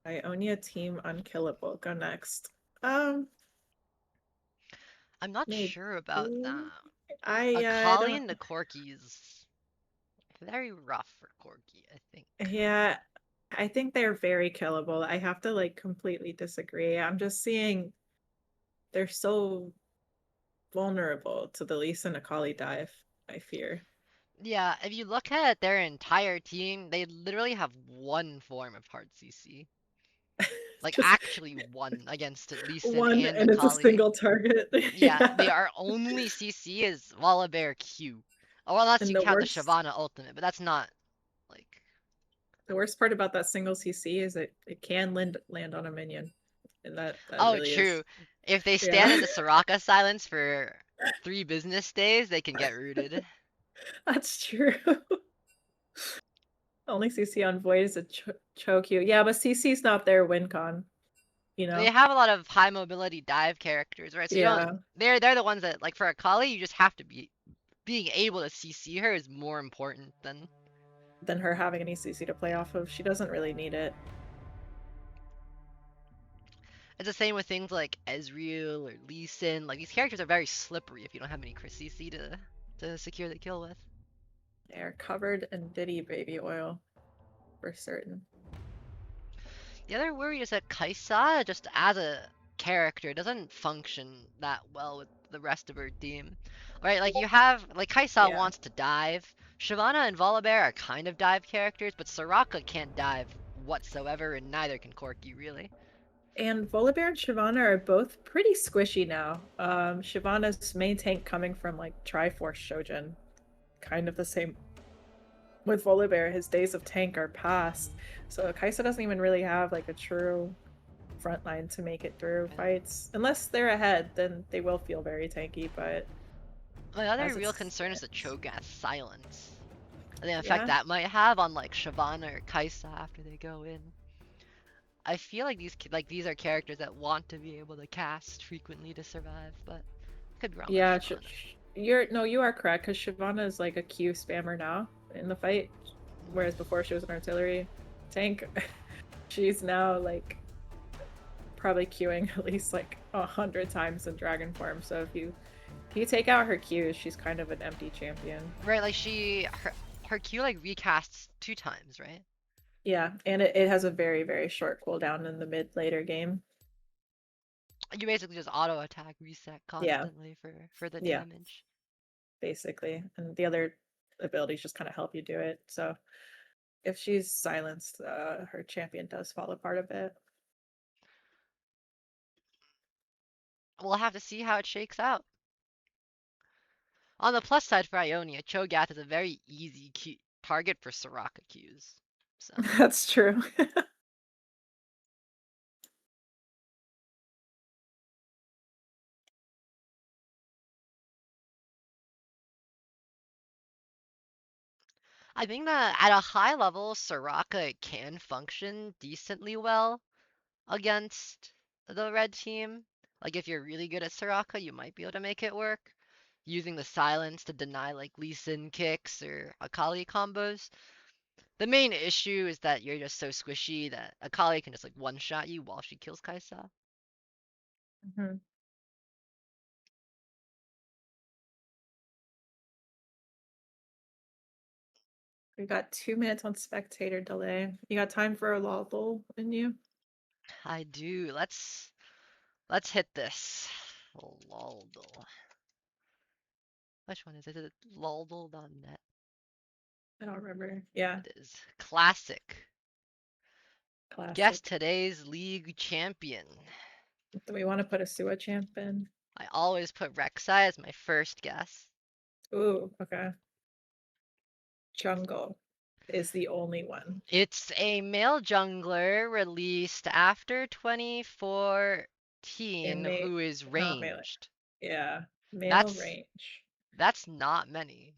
Ionia team unkillable. Go next. Um, I'm not maybe. sure about that. I Akali don't. and the Corgis. Very rough for Corgi, I think. Yeah, I think they're very killable. I have to like completely disagree. I'm just seeing they're so vulnerable to the Lee Sin Akali dive, I fear. Yeah, if you look at their entire team, they literally have one form of hard CC. Like Just actually one against Lee Sin one and and it's a Akali. single target. Yeah, they Yeah. are only CC is Volibear Q. Oh, unless And you the count the worst Shyvana ultimate, but that's not like. the worst part about that single CC is it can land on a minion. And that Oh, really is true. If they stand in yeah. the Soraka silence for 3 business days, they can get rooted. That's true. Only CC on Void is a choke you. Yeah, but CC's not their win con, you They know? have a lot of high mobility dive characters, right? So you don't. Yeah. They're the ones that like for Akali, you just have to be being able to CC her is more important than. Than her having any CC to play off of. She doesn't really need it. It's the same with things like Ezreal or Lee Sin. Like these characters are very slippery if you don't have any Chris CC to to secure the kill with. They are covered in Diddy baby oil, for certain. The other worry is that Kaisa, just as a character, doesn't function that well with the rest of her team. Right, like you have, like Kaisa Yeah. wants to dive. Shyvana and Volibear are kind of dive characters, but Soraka can't dive whatsoever, and neither can Corki, really. And Volibear and Shyvana are both pretty squishy now. Shyvana's main tank coming from like Triforce Shojin. Kind of the same with Volibear. His days of tank are past. So Kaisa doesn't even really have like a true frontline to make it through fights. Unless they're ahead, then they will feel very tanky, but My other as real it concern is the stands- Cho'Gath silence. And the effect Yeah. that might have on like Shyvana or Kaisa after they go in. I feel like these are characters that want to be able to cast frequently to survive, but could be wrong with Yeah, Shyvana. you are correct because Shyvana is like a Q spammer now in the fight, whereas before she was an artillery tank. She's now like probably queuing at least like 100 times in dragon form. So if you take out her Qs, she's kind of an empty champion. Right, like her Q like recasts 2 times, right? Yeah, and it has a very, very short cooldown in the mid later game. You basically just auto attack reset Yeah. constantly for the Yeah. damage. Basically. And the other abilities just kind of help you do it. So if she's silenced, her champion does fall apart a bit. We'll have to see how it shakes out. On the plus side for Ionia, Cho'Gath is a very easy target for Soraka Qs. So That's true. I think that at a high level, Soraka can function decently well against the red team. Like if you're really good at Soraka, you might be able to make it work. Using the silence to deny like Lee Sin kicks or Akali combos. The main issue is that you're just so squishy that Akali can just like one-shot you while she kills Kaisa. Mhm. We got 2 minutes on spectator delay. You got time for a lawful in you? I do. Let's hit this. Laldl. Which one is it? Is it laldl.net? I don't remember. Yeah, It is. Classic. Guess classic. today's league champion. Do we want to put a Sua champ in? I always put Rek'Sai as my first guess. Ooh, okay. Jungle is the only one. It's a male jungler released after 2014 Inmate, who is not melee. ranged. Yeah, male That's range. that's not many.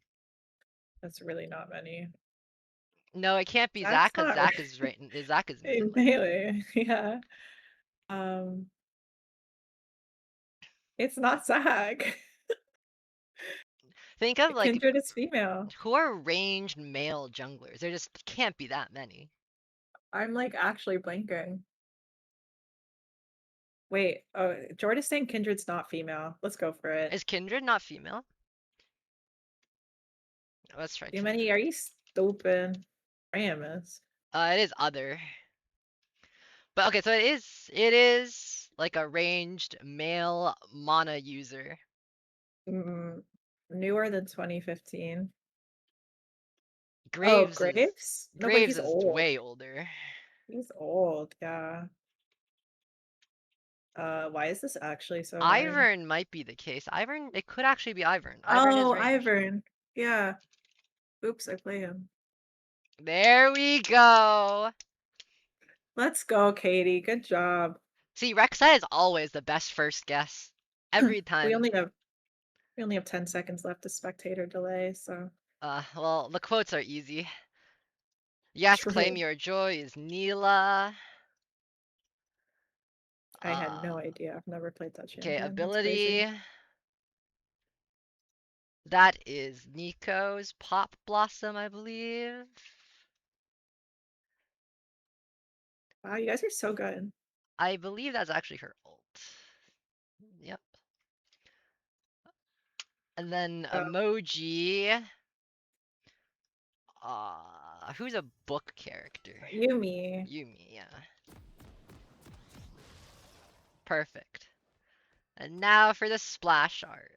That's really not many. No, it can't be That's Zach because not Zach is in melee. melee. Yeah. Um, it's not Zag. Think of like Kindred is female. who are ranged male junglers. There just can't be that many. I'm like actually blinking. Wait, oh, Jordan's saying Kindred's not female. Let's go for it. Is Kindred not female? Let's try Too many? Kindred. Are you stupid? I am is. It is other. But okay, so it is like a ranged male mana user. Newer than 2015. Oh, Graves is Graves? No, but he's old. way older. He's old, yeah. Why is this actually so hard? Ivern might be the case. Ivern, it could actually be Ivern. Ivern is Oh, ranged. Ivern. Yeah. Oops, I play him. There we go. Let's go, Katie. Good job. See, Rek'Sai is always the best first guess. Every time. We only have 10 seconds left to spectator delay, so Well, the quotes are easy. Yes, true. claim your joy is Neela. I had no Uh, idea. I've never played that okay, champion. That's ability. crazy. That is Nico's Pop Blossom, I believe. Wow, you guys are so good. I believe that's actually her ult. Yep. And then Oh. emoji. Who's a book character? Yumi. Yumi, yeah. Perfect. And now for the splash art.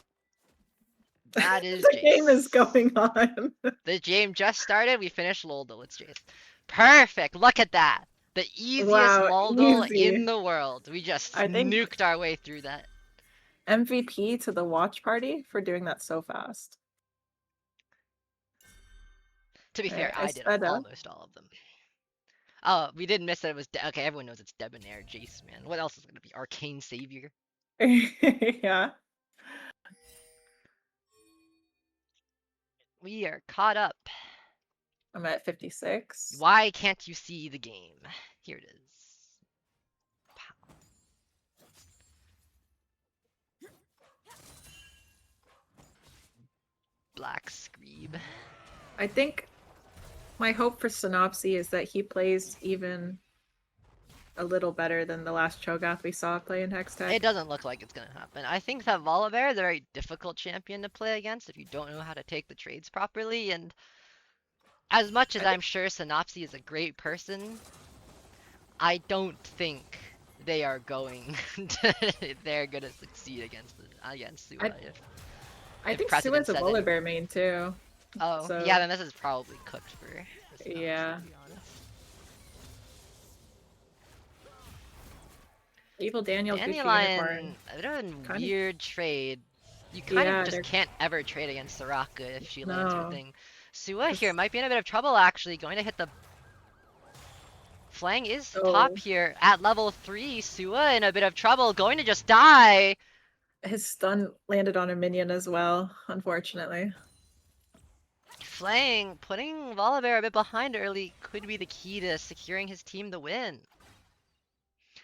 That is The game is Jace. going on. The game just started. We finished Loldo. It's Jace. Perfect. Look at that. The easiest Wow, Loldo easy. in the world. We just I think- nuked our way through that. MVP to the watch party for doing that so fast. To be fair, Alright, I did sped up. almost all of them. Oh, we didn't miss that it was okay. Everyone knows it's Debonair Jace, man. What else is gonna be Arcane Savior? Yeah. We are caught up. I'm at 56. Why can't you see the game? Here it is. Pow. Black Screeb. I think my hope for Synopsy is that he plays even a little better than the last Cho'Gath we saw play in Hextech. It doesn't look like it's gonna happen. I think that Volibear is a very difficult champion to play against if you don't know how to take the trades properly, and as much as I'm sure Synopsy is a great person, I don't think they are going they're gonna succeed against Sua. I think precedent Sua's a says anything. Volibear main too. Oh, So- yeah, then this is probably cooked for Synopsy, Yeah. to be honest. Evil Daniel, Goofy Dandelion, Unicorn. a bit of a Kinda- weird trade. You kind Yeah, of just they're- can't ever trade against Soraka if she lands her No. thing. Sua Just- here might be in a bit of trouble actually, going to hit the... Flang is Oh. top here at level 3. Sua in a bit of trouble, going to just die! His stun landed on a minion as well, unfortunately. Flang putting Volibear a bit behind early could be the key to securing his team the win.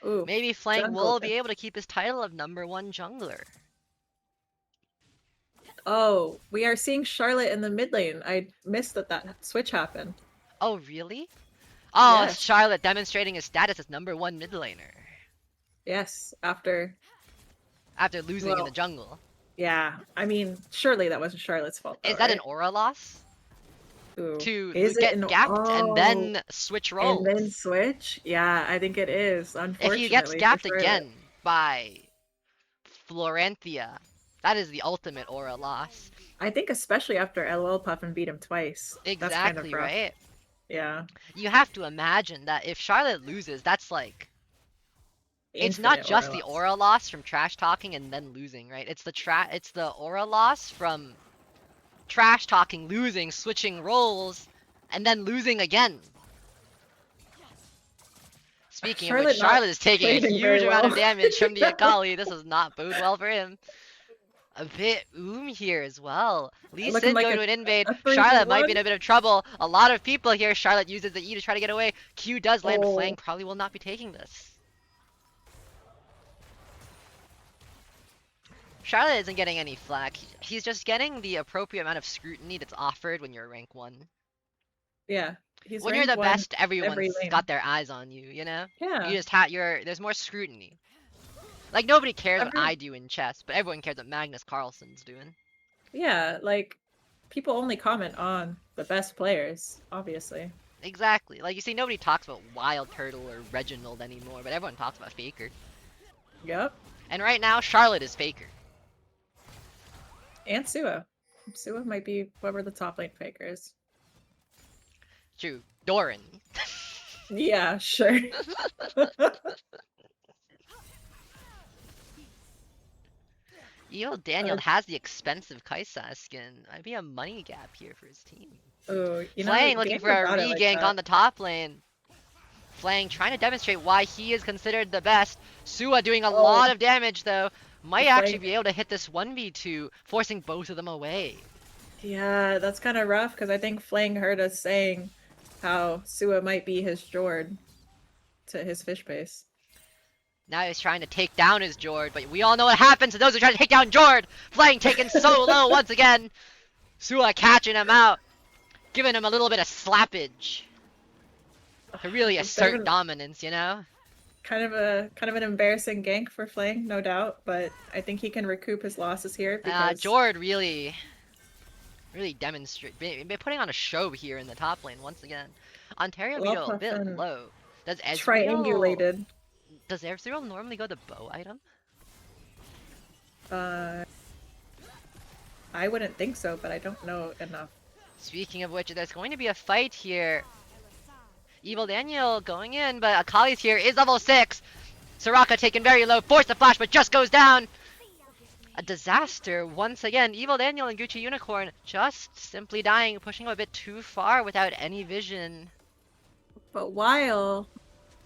Ooh, Maybe Flang jungle will diff. be able to keep his title of #1 jungler. Oh, we are seeing Charlotte in the mid lane. I missed that switch happened. Oh, really? Oh, Yes. Charlotte demonstrating his status as #1 mid laner Yes, after. after losing in Well, the jungle. Yeah, I mean, surely that wasn't Charlotte's fault. Is though, that an right? aura loss? Ooh. To Is it get an- gapped and oh, then switch roles. And then switch? Yeah, I think it is, If unfortunately. he gets for gapped Charlotte. again by Florentia, that is the ultimate aura loss. I think especially after LOL Puffin beat him twice. That's kind of Exactly, rough. right? Yeah. You have to imagine that if Charlotte loses, that's like... It's not Infinite just the loss. aura loss from trash talking and then losing, right? It's the aura loss from trash talking, losing, switching roles, and then losing again. Speaking of which, Charlotte not Charlotte is taking a trading huge very amount of well. damage from the Akali. This does not bode well for him. A bit here as well. Lee Looking Sin like going a- to an invade. a 3v1. Charlotte might be in a bit of trouble. A lot of people here. Charlotte uses the E to try to get away. Q does land. Oh. Flang probably will not be taking this. Charlotte isn't getting any flack. He's just getting the appropriate amount of scrutiny that's offered when you're rank 1. Yeah. He's When you're the ranked one best, everyone's lane. got their eyes on you, you know? Yeah. You just there's more scrutiny. Like nobody cares what Every- I do in chess, but everyone cares what Magnus Carlsen's doing. Yeah, like people only comment on the best players, obviously. Exactly. Like you see, nobody talks about Wild Turtle or Reginald anymore, but everyone talks about Faker. Yep. And right now, Charlotte is Faker. And Sua. Sua might be whoever the top lane faker is. True. Doran. Yeah, sure. Evil Daniel has the expensive Kaisa skin. Might be a money gap here for his team. Ooh, you know, Flang looking for a Daniel got it like regank that. on the top lane. Flang trying to demonstrate why he is considered the best. Sua doing a Oh. lot of damage though. Might Flang- actually be able to hit this 1v2, forcing both of them away. Yeah, that's kind of rough because I think Flang heard us saying how Sua might be his Jord to his fish base. Now he's trying to take down his Jord, but we all know what happens to those who try to take down Jord! Flang taken so low once again! Sua catching him out, giving him a little bit of slappage. To really It's assert even- dominance, you know? kind of an embarrassing gank for Flang, no doubt, but I think he can recoup his losses here because Jord really demonstrate putting on a show here in the top lane once again. Ontario Beetle a bit Lawpuffin low. Does Ezreal triangulated. normally go the bow item? Uh, I wouldn't think so, but I don't know enough. Speaking of which, there's going to be a fight here. Evil Daniel going in, but Akali's here is level 6. Soraka taken very low, forced the flash, but just goes down. A disaster once again. Evil Daniel and Gucci Unicorn just simply dying, pushing him a bit too far without any vision. But while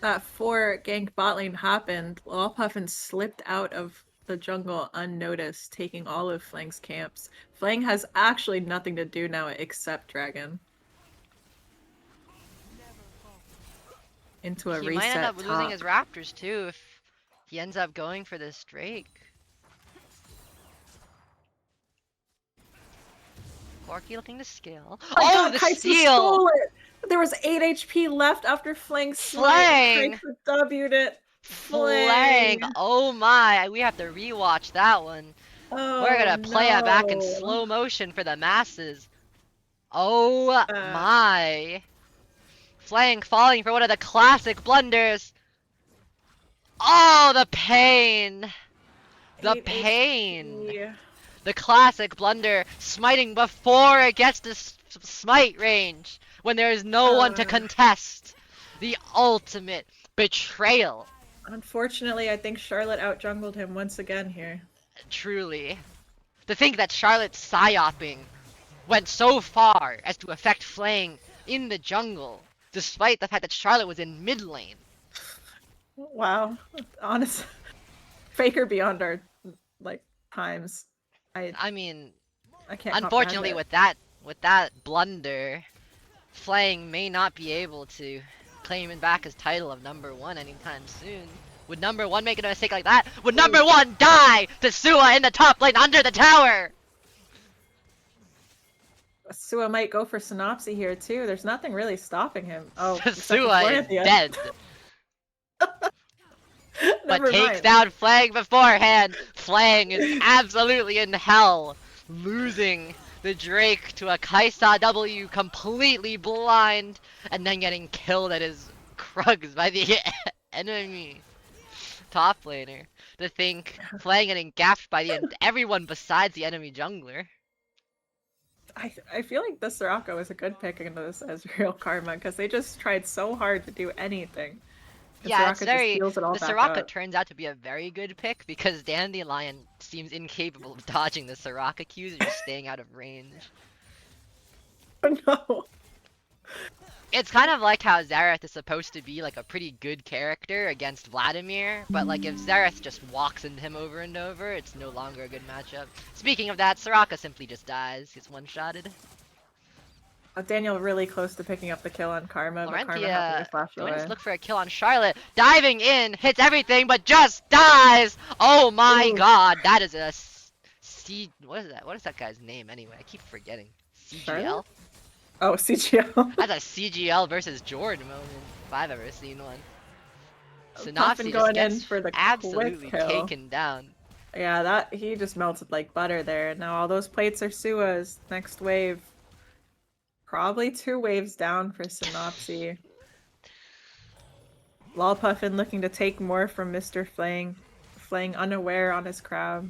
that 4 gank bot lane happened, Lawpuffin slipped out of the jungle unnoticed, taking all of Flang's camps. Flang has actually nothing to do now except Dragon. Into a He reset might end up top. losing his Raptors too if he ends up going for this Drake. Corky looking to scale. Oh, the Kai'Sa steal! stole it! There was 8 HP left after Flang Flang! W'd it. Flang! Oh my, we have to rewatch that one. Oh, We're gonna play it back in no. slow motion for the masses. Oh my. Flang falling for one of the classic blunders. Oh, the pain. The 8 pain. HP. The classic blunder, smiting before it gets to smite range, when there is no one to contest. The ultimate betrayal. Unfortunately, I think Charlotte out-jungled him once again here. Truly. To think that Charlotte's psyoping went so far as to affect Flang in the jungle, despite the fact that Charlotte was in mid lane. Wow. Honest. Faker beyond our, times. I mean, I can't unfortunately comprehend with that blunder, Flang may not be able to claim it back his title of #1 anytime soon. Would #1 make a mistake like that? Would #1 die to Sua in the top lane under the tower? it. Sua might go for Synopsy here too. There's nothing really stopping him. Oh, except for Sua is Florentia. dead. But Never takes mind. down Flang beforehand. Flang is absolutely in hell, losing the Drake to a Kai'Sa W completely blind, and then getting killed at his Krugs by the enemy top laner. To think Flang getting gaffed by everyone besides the enemy jungler. I feel like the Soraka was a good pick into this Ezreal Karma because they just tried so hard to do anything. And Yeah, Soraka it's very. just it all The back Soraka up. turns out to be a very good pick because Dandelion seems incapable of dodging the Soraka Qs and just staying out of range. Oh no. It's kind of like how Xerath is supposed to be like a pretty good character against Vladimir, but like if Xerath just walks into him over and over, it's no longer a good matchup. Speaking of that, Soraka simply just dies, gets one-shotted. Daniel really close to picking up the kill on Karma, but Karma happily Laurentia flashed going away. to look for a kill on Charlotte, diving in, hits everything, but just dies! Oh my Ooh. god, that is a what is that? What is that guy's name anyway? I keep forgetting. CGL? Charlotte? Oh, CGL. That's a CGL versus Jord moment, if I've ever seen one. Puffin Synopsy just going in gets for the absolutely quick kill. taken down. Yeah, he just melted like butter there. Now all those plates are Sua's. Next wave. Probably 2 waves down for Synopsy. Lawpuffin looking to take more from Mr. Flang. Flang unaware on his crab.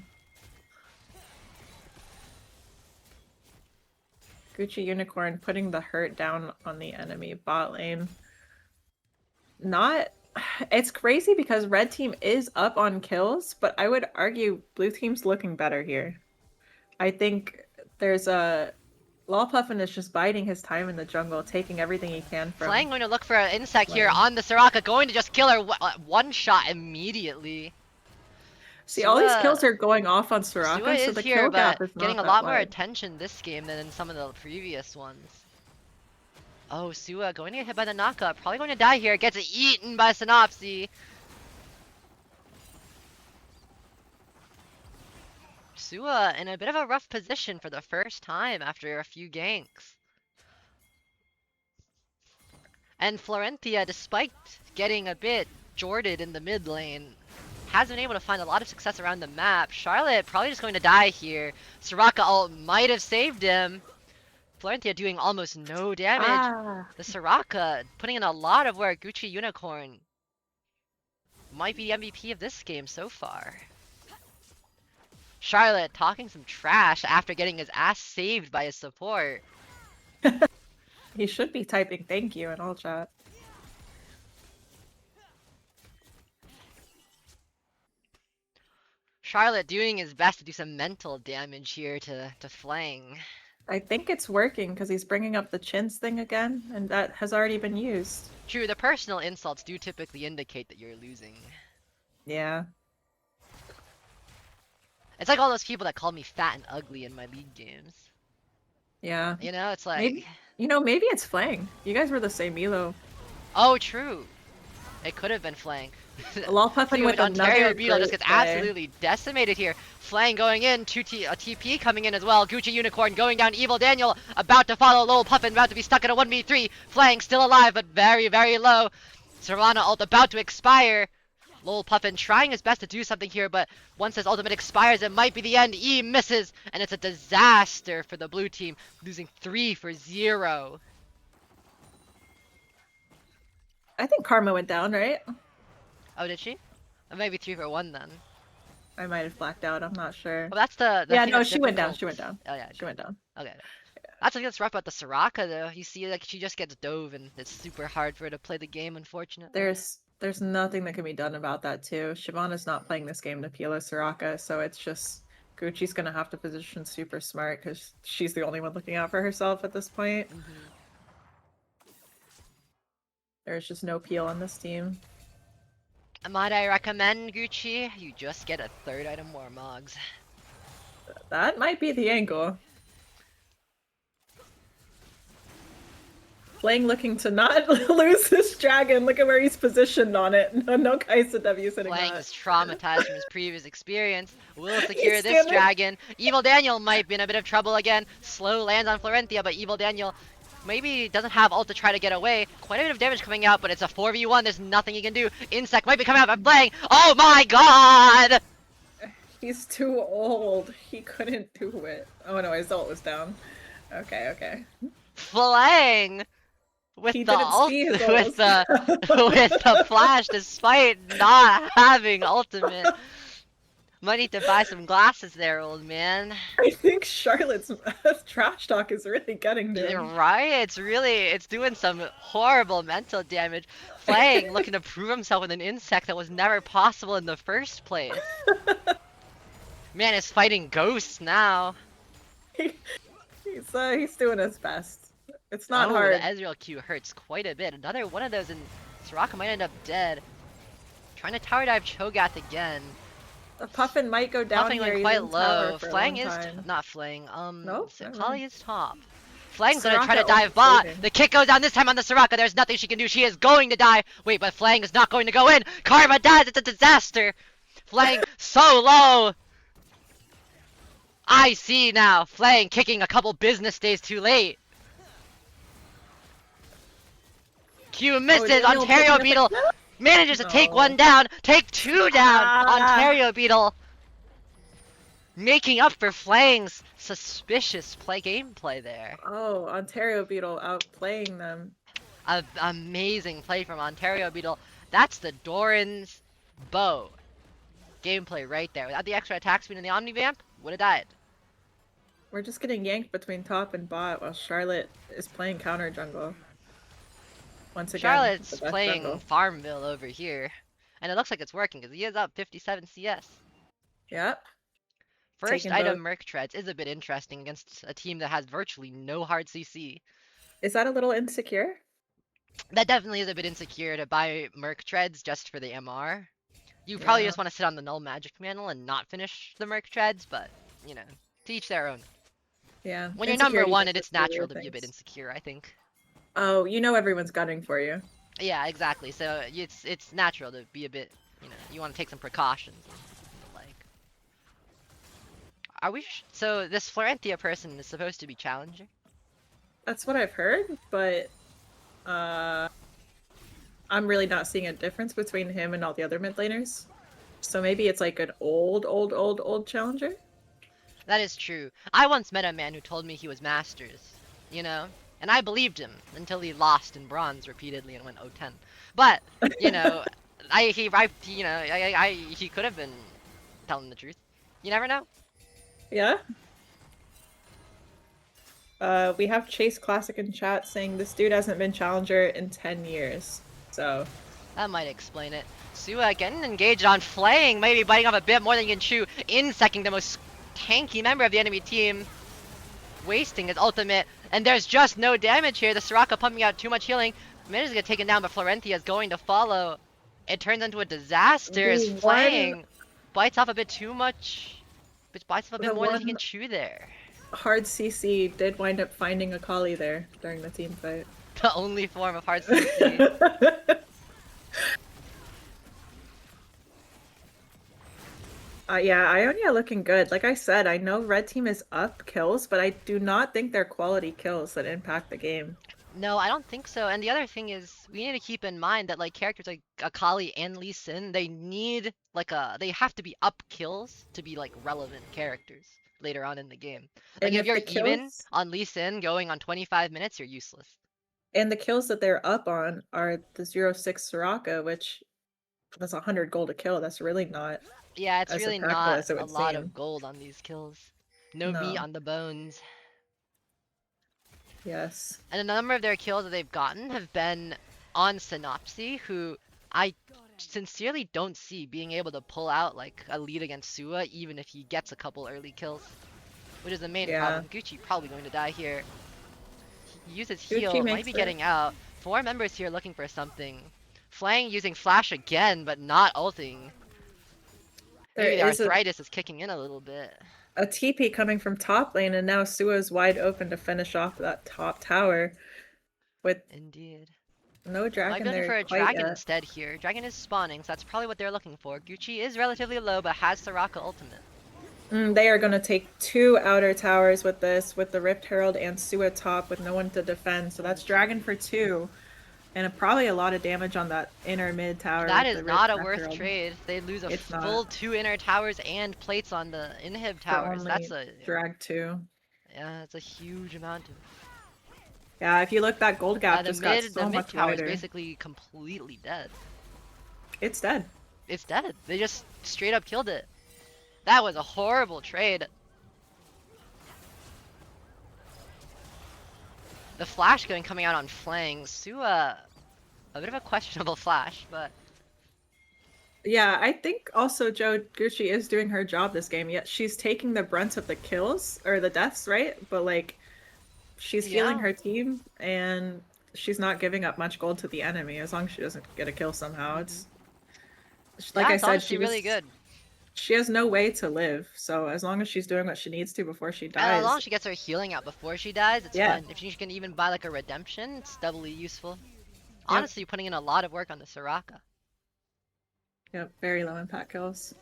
Gucci Unicorn putting the hurt down on the enemy bot lane. It's crazy because red team is up on kills, but I would argue blue team's looking better here. I think there's Lawpuffin is just biding his time in the jungle, taking everything he can from Flang going to look for an insect here on the Soraka, going to just kill her one shot immediately. See, all these Sua- kills are going off on Soraka, Sua so is the here, kill gap but is not getting a that lot more wide. attention this game than in some of the previous ones. Oh, Sua going to get hit by the knockup. Probably going to die here. Gets eaten by Synopsy. Sua in a bit of a rough position for the first time after a few ganks. And Florentia, despite getting a bit Jordan in the mid lane. Has been able to find a lot of success around the map. Charlotte probably just going to die here. Soraka ult might have saved him. Florentia doing almost no damage. Ah, The Soraka putting in a lot of work. Gucci Unicorn might be the MVP of this game so far. Charlotte talking some trash after getting his ass saved by his support. he should be typing thank you in all chat. Charlotte doing his best to do some mental damage here to Flang. I think it's working because he's bringing up the chins thing again, and that has already been used. True, the personal insults do typically indicate that you're losing. Yeah. It's like all those people that call me fat and ugly in my league games. Yeah. You know, it's like... Maybe, maybe it's Flang. You guys were the same elo. Oh, true. It could have been Flang. Lol Puffin with Ontario another Beetle just gets great play. absolutely decimated here. Flang going in, a TP coming in as well. Gucci Unicorn going down. Evil Daniel about to follow. Lowell Puffin about to be stuck in a 1v3. Flang still alive, but very, very low. Serrana ult about to expire. Lowell Puffin trying his best to do something here, but once his ultimate expires, it might be the end. E misses, and it's a disaster for the blue team, losing 3-0. I think Karma went down, right? Oh, did she? Maybe 3-1 then. I might have blacked out. I'm not sure. Well, that's the Yeah, thing no, that's she went down. difficult. She went down. Oh yeah, She went down. Okay. That's the thing that's rough about the Soraka though. You see, like she just gets dove, and it's super hard for her to play the game. Unfortunately. There's nothing that can be done about that too. Shyvana's not playing this game to Pila Soraka, so it's just Gucci's gonna have to position super smart because she's the only one looking out for herself at this point. There's just no peel on this team. Might I recommend, Gucci? You just get a 3rd item more Mogs. That might be the angle. Flang looking to not lose this dragon. Look at where he's positioned on it. No Kaisa W sitting on Flang it. is traumatized from his previous experience. Will secure He's this standing- dragon. Evil Daniel might be in a bit of trouble again. Slow lands on Florentia, but Evil Daniel maybe doesn't have ult to try to get away. Quite a bit of damage coming out, but it's a 4v1. There's nothing he can do. Insect might be coming out by Flang. Oh my god! He's too old. He couldn't do it. Oh no, his ult was down. Okay. Flang! With He the didn't ult, see his with ult. with the flash, despite not having ultimate. Might need to buy some glasses there, old man. I think Charlotte's trash talk is really getting to You're him. right, it's doing some horrible mental damage. Flang looking to prove himself with an insect that was never possible in the first place. Man is fighting ghosts now. He's doing his best. It's not Oh, hard. the Ezreal Q hurts quite a bit. Another one of those, and Soraka might end up dead. Trying to tower dive Cho'Gath again. The Puffin might go down Puffing here. like He's quite in tower low. for a Flang long is time. not Flang. Nope, so never Kali mind. is top. Flang's gonna try to Soraka dive ult bot. saving. The kick goes down this time on the Soraka. There's nothing she can do. She is going to die. Wait, but Flang is not going to go in. Karma dies. It's a disaster. Flang so low. I see now. Flang kicking a couple business days too late. Q misses. Daniel Ontario picking up Beetle the- manages to take No. one down. Take 2 down. Ah. Ontario Beetle making up for Flang's suspicious gameplay there. Oh, Ontario Beetle outplaying them. Amazing play from Ontario Beetle. That's the Doran's bow. Gameplay right there. Without the extra attack speed and the Omnivamp, would have died. We're just getting yanked between top and bot while Charlotte is playing counter jungle. Once again, Charlotte's the best playing jungle. Farmville over here. And it looks like it's working because he is up 57 CS. Yep. First Taking item both. Merc Treads is a bit interesting against a team that has virtually no hard CC. Is that a little insecure? That definitely is a bit insecure to buy Merc Treads just for the MR. You probably Yeah. just want to sit on the Null Magic Mantle and not finish the Merc Treads, but, you know, to each their own. Yeah. When you're number Insecurity one, gets it's us through natural weird to be a bit things. insecure, I think. Oh, you know everyone's gunning for you. Yeah, exactly. So it's natural to be a bit, you know, you want to take some precautions. Like, are we? So this Florentia person is supposed to be challenger. That's what I've heard, but I I'm really not seeing a difference between him and all the other mid laners. So maybe it's like an old challenger. That is true. I once met a man who told me he was Masters, you know? And I believed him until he lost in Bronze repeatedly and went 0-10. But, you know, he could have been telling the truth. You never know. Yeah. We have Chase Classic in chat saying this dude hasn't been challenger in 10 years. So That might explain it. Sua getting engaged on flaying, maybe biting off a bit more than he can chew, insecting the most tanky member of the enemy team, wasting his ultimate, and there's just no damage here. The Soraka pumping out too much healing. Mid is gonna get taken down, but Florentia is going to follow. It turns into a disaster as The flaying bites off a bit too much, but bites off a bit the more than he one- can chew there. hard CC did wind up finding a Kali there during the team fight. The only form of hard CC. Yeah, Ionia looking good. Like I said, I know red team is up kills, but I do not think they're quality kills that impact the game. No, I don't think so. And the other thing is, we need to keep in mind that like characters like Akali and Lee Sin, they need they have to be up kills to be like relevant characters later on in the game. Like And if if you're the even kills on Lee Sin going on 25 minutes, you're useless. and the kills that they're up on are the 0-6 Soraka, which that's 100 gold a kill. That's really not Yeah, it's as really impactful not as it a would lot seem. of gold on these kills. No meat No. on the bones. Yes. And a number of their kills that they've gotten have been on Synopsy, who I sincerely don't see being able to pull out like a lead against Sua, even if he gets a couple early kills. Which is the main Yeah. problem. Gucci probably going to die here. He uses Gucci heal, might makes be it. getting out. 4 members here looking for something. Flang using flash again, but not ulting. Maybe the There is arthritis is kicking in a little bit. a TP coming from top lane, and now Sua's wide open to finish off that top tower with Indeed. no Might dragon be looking there for a quite dragon yet. instead here. Dragon is spawning, so that's probably what they're looking for. Gucci is relatively low, but has Soraka ultimate. They are going to take 2 outer towers with this, with the Rift Herald and Sua top with no one to defend. So that's dragon for 2. And probably a lot of damage on that inner mid tower. That with is the not a Rift worth Herald. trade. They lose a It's full not. 2 inner towers and plates on the inhib For towers. That's only a drag 2. yeah, that's a huge amount of. Yeah, if you look, that gold gap The just got mid so much tower is wider. basically completely dead. It's dead. It's dead. They just straight up killed it. That was a horrible trade. The flash coming out on flank. Sua, a bit of a questionable flash, but Yeah, I think also Joe Gucci is doing her job this game. Yet she's taking the brunt of the kills or the deaths, right? But like, she's healing Yeah. her team, and she's not giving up much gold to the enemy as long as she doesn't get a kill somehow. It's like yeah, I it's said, honestly really good. She has no way to live, so as long as she's doing what she needs to before she And as long dies, as she gets her healing out before she dies, it's Yeah. fine. If she can even buy like a redemption, it's doubly useful. Honestly, putting in a lot of work on the Soraka. yep, very low impact kills.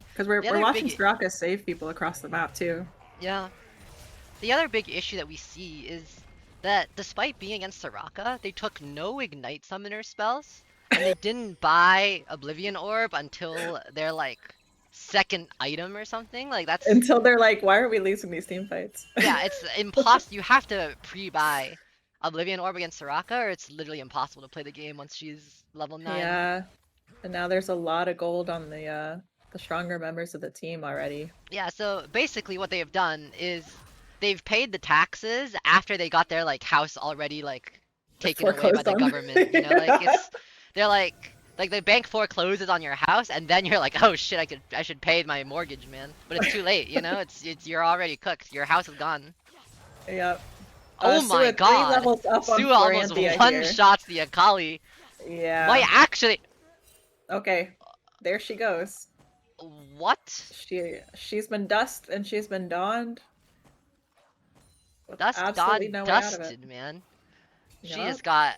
Because we're The other watching big- Soraka save people across the map too. Yeah. The other big issue that we see is that despite being against Soraka, they took no Ignite Summoner spells, and they didn't buy Oblivion Orb until their like second item or something. Like that's Until they're like, why are we losing these team fights? yeah, it's impossible. You have to pre-buy Oblivion Orb against Soraka, or it's literally impossible to play the game once she's level 9. Yeah, and now there's a lot of gold on the stronger members of the team already. Yeah, so basically what they have done is they've paid the taxes after they got their like house already like taken away by Foreclosed the on. government. You know, like they're like the bank forecloses on your house and then you're like, oh shit, I should pay my mortgage, man. But it's too late, you know, it's you're already cooked. Your house is gone. Yep. Oh Sua my 3 god. levels up on Sua almost Florantia one here. shots the Akali. Yeah. Why actually Okay, there she goes. what? She's been dust and she's been dawned. With Dust absolutely God no way out of it. dusted, man. She Yup. just got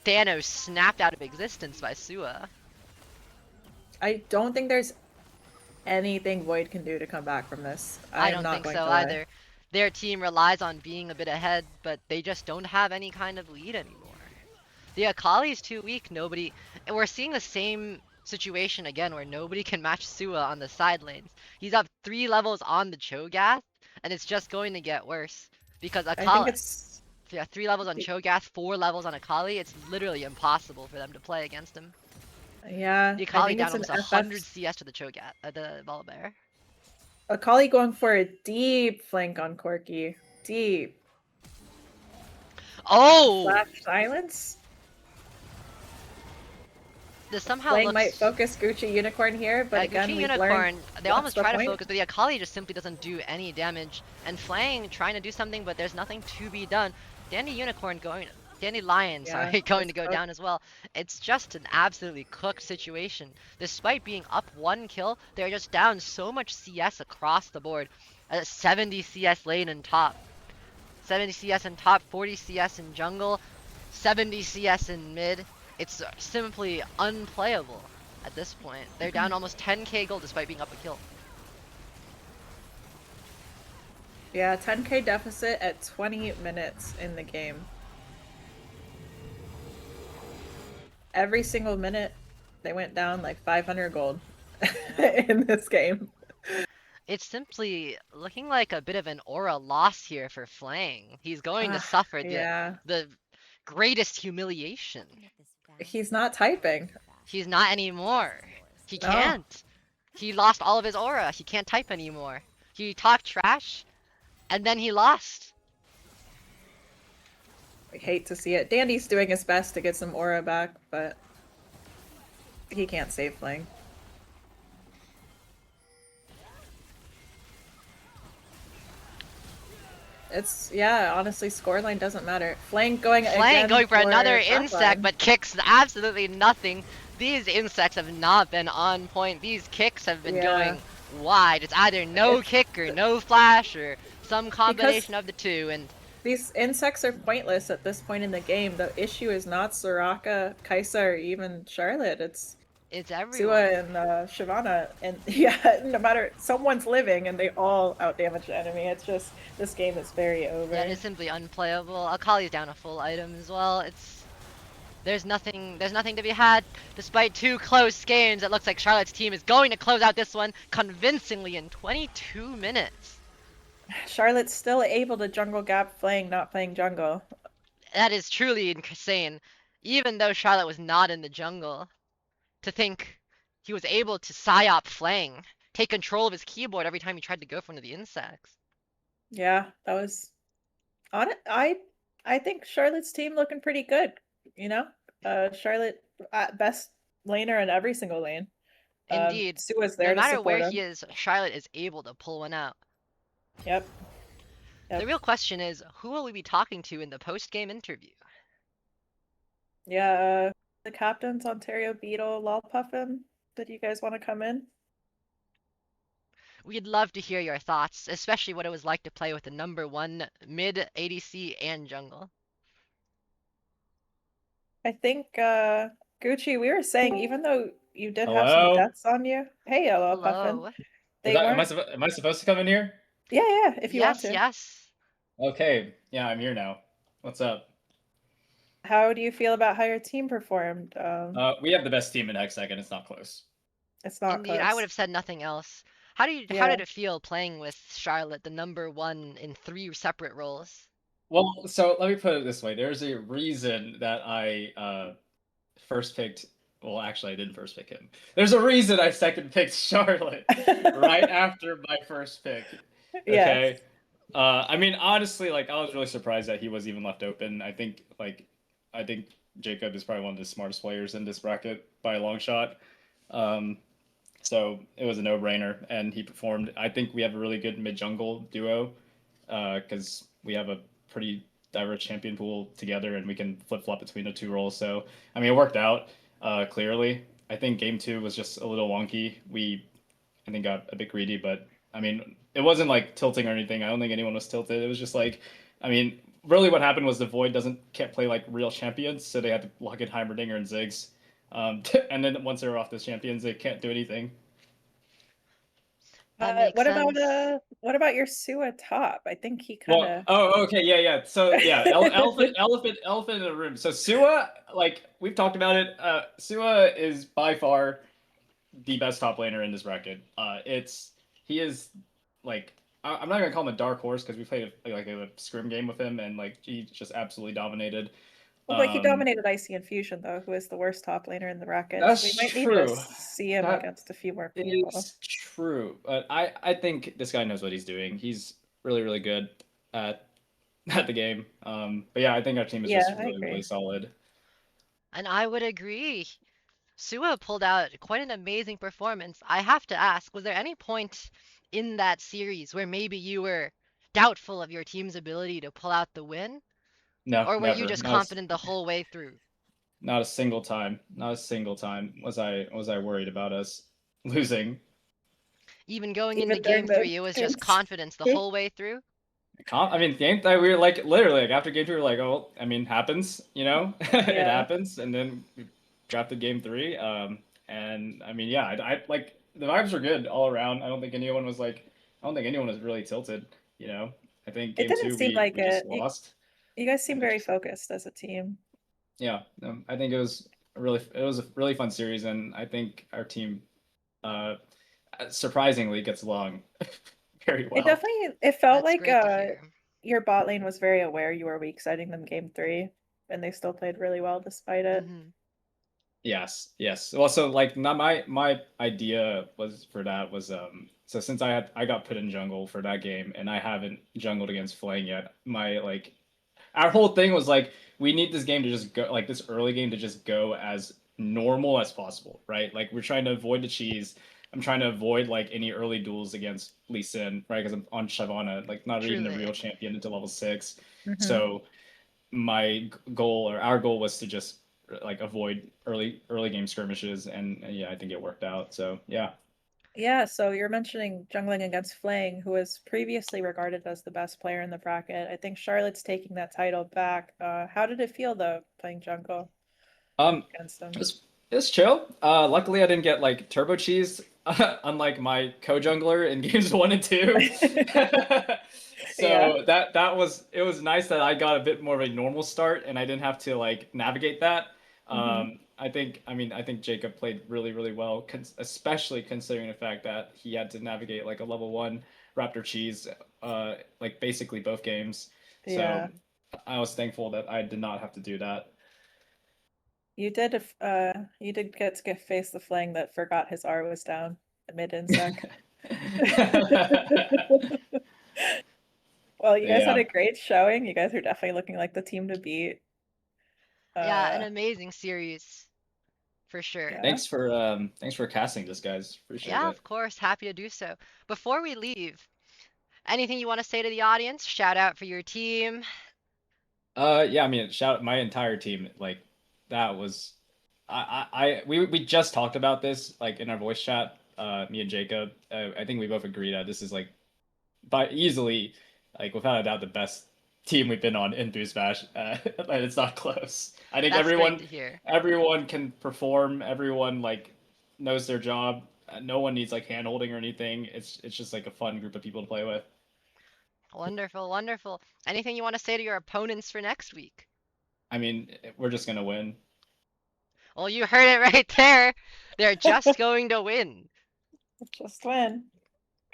Thanos snapped out of existence by Sua. I don't think there's anything Void can do to come back from this. I I'm don't not think going so to lie. either. Their team relies on being a bit ahead, but they just don't have any kind of lead anymore. The Akali's too weak. Nobody, and we're seeing the same situation again where nobody can match Sua on the side lanes. He's up 3 levels on the Cho'Gath, and it's just going to get worse because I think Akali, it's yeah, 3 levels on Cho'Gath, 4 levels on Akali. It's literally impossible for them to play against him. yeah. The I Akali think down it's an almost FF. 100 CS to the Cho'Gath, the Volibear. Akali going for a deep flank on Corki. Deep. Oh! Flash silence. This somehow Flang looks. might focus Gucci Unicorn here, but again, Gucci we've Unicorn, learned they what's almost the try to point. focus, but the Akali just simply doesn't do any damage. And Flang trying to do something, but there's nothing to be done. Dandy Lion, Yeah, sorry, going it's to go cooked. down as well. It's just an absolutely cooked situation. Despite being up 1 kill, they're just down so much CS across the board. 70 CS lane and top. 70 CS in top, 40 CS in jungle, 70 CS in mid. It's simply unplayable at this point. They're down almost 10k gold despite being up a kill. Yeah, 10k deficit at 20 minutes in the game. Every single minute, they went down like 500 gold in this game. It's simply looking like a bit of an aura loss here for Flang. He's going to suffer Yeah, the greatest humiliation. he's not typing. He's not anymore. He No. can't. He lost all of his aura. He can't type anymore. He talked trash, and then he lost. I hate to see it. Dandy's doing his best to get some aura back, but he can't save Flang. It's, yeah, honestly, scoreline doesn't matter. Flang going again Going for another top insect, line. but kicks absolutely nothing. These insects have not been on point. These kicks have been going wide. It's either no kick or no flash or some combination of the two. And these insects are pointless at this point in the game. The issue is not Soraka, Kaisa, or even Charlotte. It's everyone. Sua and Shyvana, and yeah, no matter, someone's living and they all outdamage the enemy. It's just, this game is very over. Yeah, it's simply unplayable. Akali's down a full item as well. There's nothing to be had. Despite 2 close games, it looks like Charlotte's team is going to close out this one convincingly in 22 minutes. Charlotte's still able to jungle gap Flang, not playing jungle. That is truly insane. Even though Charlotte was not in the jungle, to think he was able to psyop Flang, take control of his keyboard every time he tried to go for one of the insects. Yeah, that was on it. I think Charlotte's team looking pretty good. You know, Charlotte best laner in every single lane. Indeed. Sua's there no matter to support where him. he is, Charlotte is able to pull one out. Yep. The real question is, who will we be talking to in the post-game interview? Yeah, the captains, Ontario Beetle, Lolpuffin. Did you guys want to come in? We'd love to hear your thoughts, especially what it was like to play with the #1 mid ADC and jungle. I think Gucci, we were saying, even though you did have some deaths on you. Hey, Lolpuffin. They weren't... Am I supposed to come in here? Yeah, if you want to. Yes. Okay, yeah, I'm here now. What's up? How do you feel about how your team performed? We have the best team in Hextech, and it's not close. It's not Indeed, close. I would have said nothing else. How did it feel playing with Charlotte, the #1 in 3 separate roles? Well, so let me put it this way. There's a reason that I first picked... Well, actually, I didn't first pick him. There's a reason I second picked Charlotte right after my first pick. Okay? Yes. I mean, honestly, like, I was really surprised that he was even left open. I think Jacob is probably one of the smartest players in this bracket by a long shot. So it was a no-brainer, and he performed. I think we have a really good mid-jungle duo, because we have a pretty diverse champion pool together, and we can flip-flop between the 2 roles. So, I mean, it worked out, clearly. I think game 2 was just a little wonky. I think, got a bit greedy, but, I mean, it wasn't, like, tilting or anything. I don't think anyone was tilted. It was just, like, I mean, really what happened was the Void can't play, like, real champions, so they had to lock in Heimerdinger and Ziggs. And then once they're off the champions, they can't do anything. That makes What sense. about What about your Sua top? I think he kind Well, of. oh, okay, yeah. So yeah, elephant in the room. So Sua, like we've talked about it. Sua is by far the best top laner in this bracket. He is like I'm not gonna call him a dark horse because we played a scrim game with him and like he just absolutely dominated. Well, but he dominated Icy Infusion though, who is the worst top laner in the bracket. So we That's might need to true. see him That against a few more people. is true, but I think this guy knows what he's doing. He's really good at at the game. But yeah, I think our team is just Yeah, I really agree. solid. And I would agree. Sua pulled out quite an amazing performance. I have to ask, was there any point in that series where maybe you were doubtful of your team's ability to pull out the win? No, Or were you never. just confident the whole way through? Not a single time. Not a single time was I worried about us losing. Even going into Even game during the 3, it was just games. confidence the whole way through? I mean, game that we were like literally like after game two, we were like, oh, I mean, happens, you know, it Yeah. happens, and then we drafted game three. And I mean, yeah, I like the vibes were good all around. I don't think anyone was like, I don't think anyone was really tilted, you know. I think It game didn't two seem like we just it. lost. You guys seem And very focused as a team. yeah, I think it was a really fun series, and I think our team, uh, surprisingly gets along very well. It felt That's like great to hear. your bot lane was very aware you were weak siding them game 3, and they still played really well despite it. Yes. Well, so like not my idea was for that was so since I got put in jungle for that game and I haven't jungled against Flang yet, my like our whole thing was like we need this game to just go like this early game to just go as normal as possible, right? Like we're trying to avoid the cheese. I'm trying to avoid like any early duels against Lee Sin, right? Because I'm on Shyvana, like not even the real Truly. champion until level 6. Mm-hmm. So my goal or our goal was to just like avoid early game skirmishes and yeah, I think it worked out. So yeah. Yeah, so you're mentioning jungling against Flang, who was previously regarded as the best player in the bracket. I think Charlotte's taking that title back. How did it feel though, playing jungle Um against him? it's chill. Luckily I didn't get like turbo cheese unlike my co-jungler in games 1 and 2. Yeah. So that was it was nice that I got a bit more of a normal start and I didn't have to like navigate that. Mm-hmm. I think Jacob played really well, especially considering the fact that he had to navigate like a level 1 Raptor cheese like basically both games. So Yeah. I was thankful that I did not have to do that. You did get to face the Flang that forgot his R was down mid insec. Well, you guys had Yeah. a great showing. You guys are definitely looking like the team to beat. Yeah, an Uh, amazing series for sure. yeah. Thanks for casting this, guys. Appreciate Yeah, it. of course, happy to do so. Before we leave, anything you want to say to the audience? Shout out for your team. Yeah, I mean, shout out my entire team. Like, that was, we just talked about this like in our voice chat. Me and Jacob. I think we both agree that this is like, by easily, like without a doubt, the best team we've been on in Boost Bash. And it's not close. I think That's great to hear. everyone can perform. Everyone like knows their job. No one needs like hand holding or anything. It's just like a fun group of people to play with. Wonderful, wonderful. Anything you want to say to your opponents for next week? I mean, we're just gonna win. Well, you heard it right there. They're just going to win. Just win.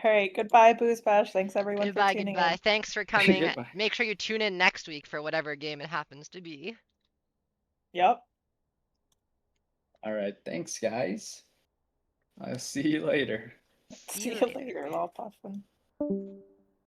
All right, goodbye, Booze Bash. Thanks everyone for Goodbye, tuning goodbye. in. Thanks for coming. Goodbye. Make sure you tune in next week for whatever game it happens to be. Yep. All right, thanks, guys. I'll see you later. See See you you later. later, Lolpuffin.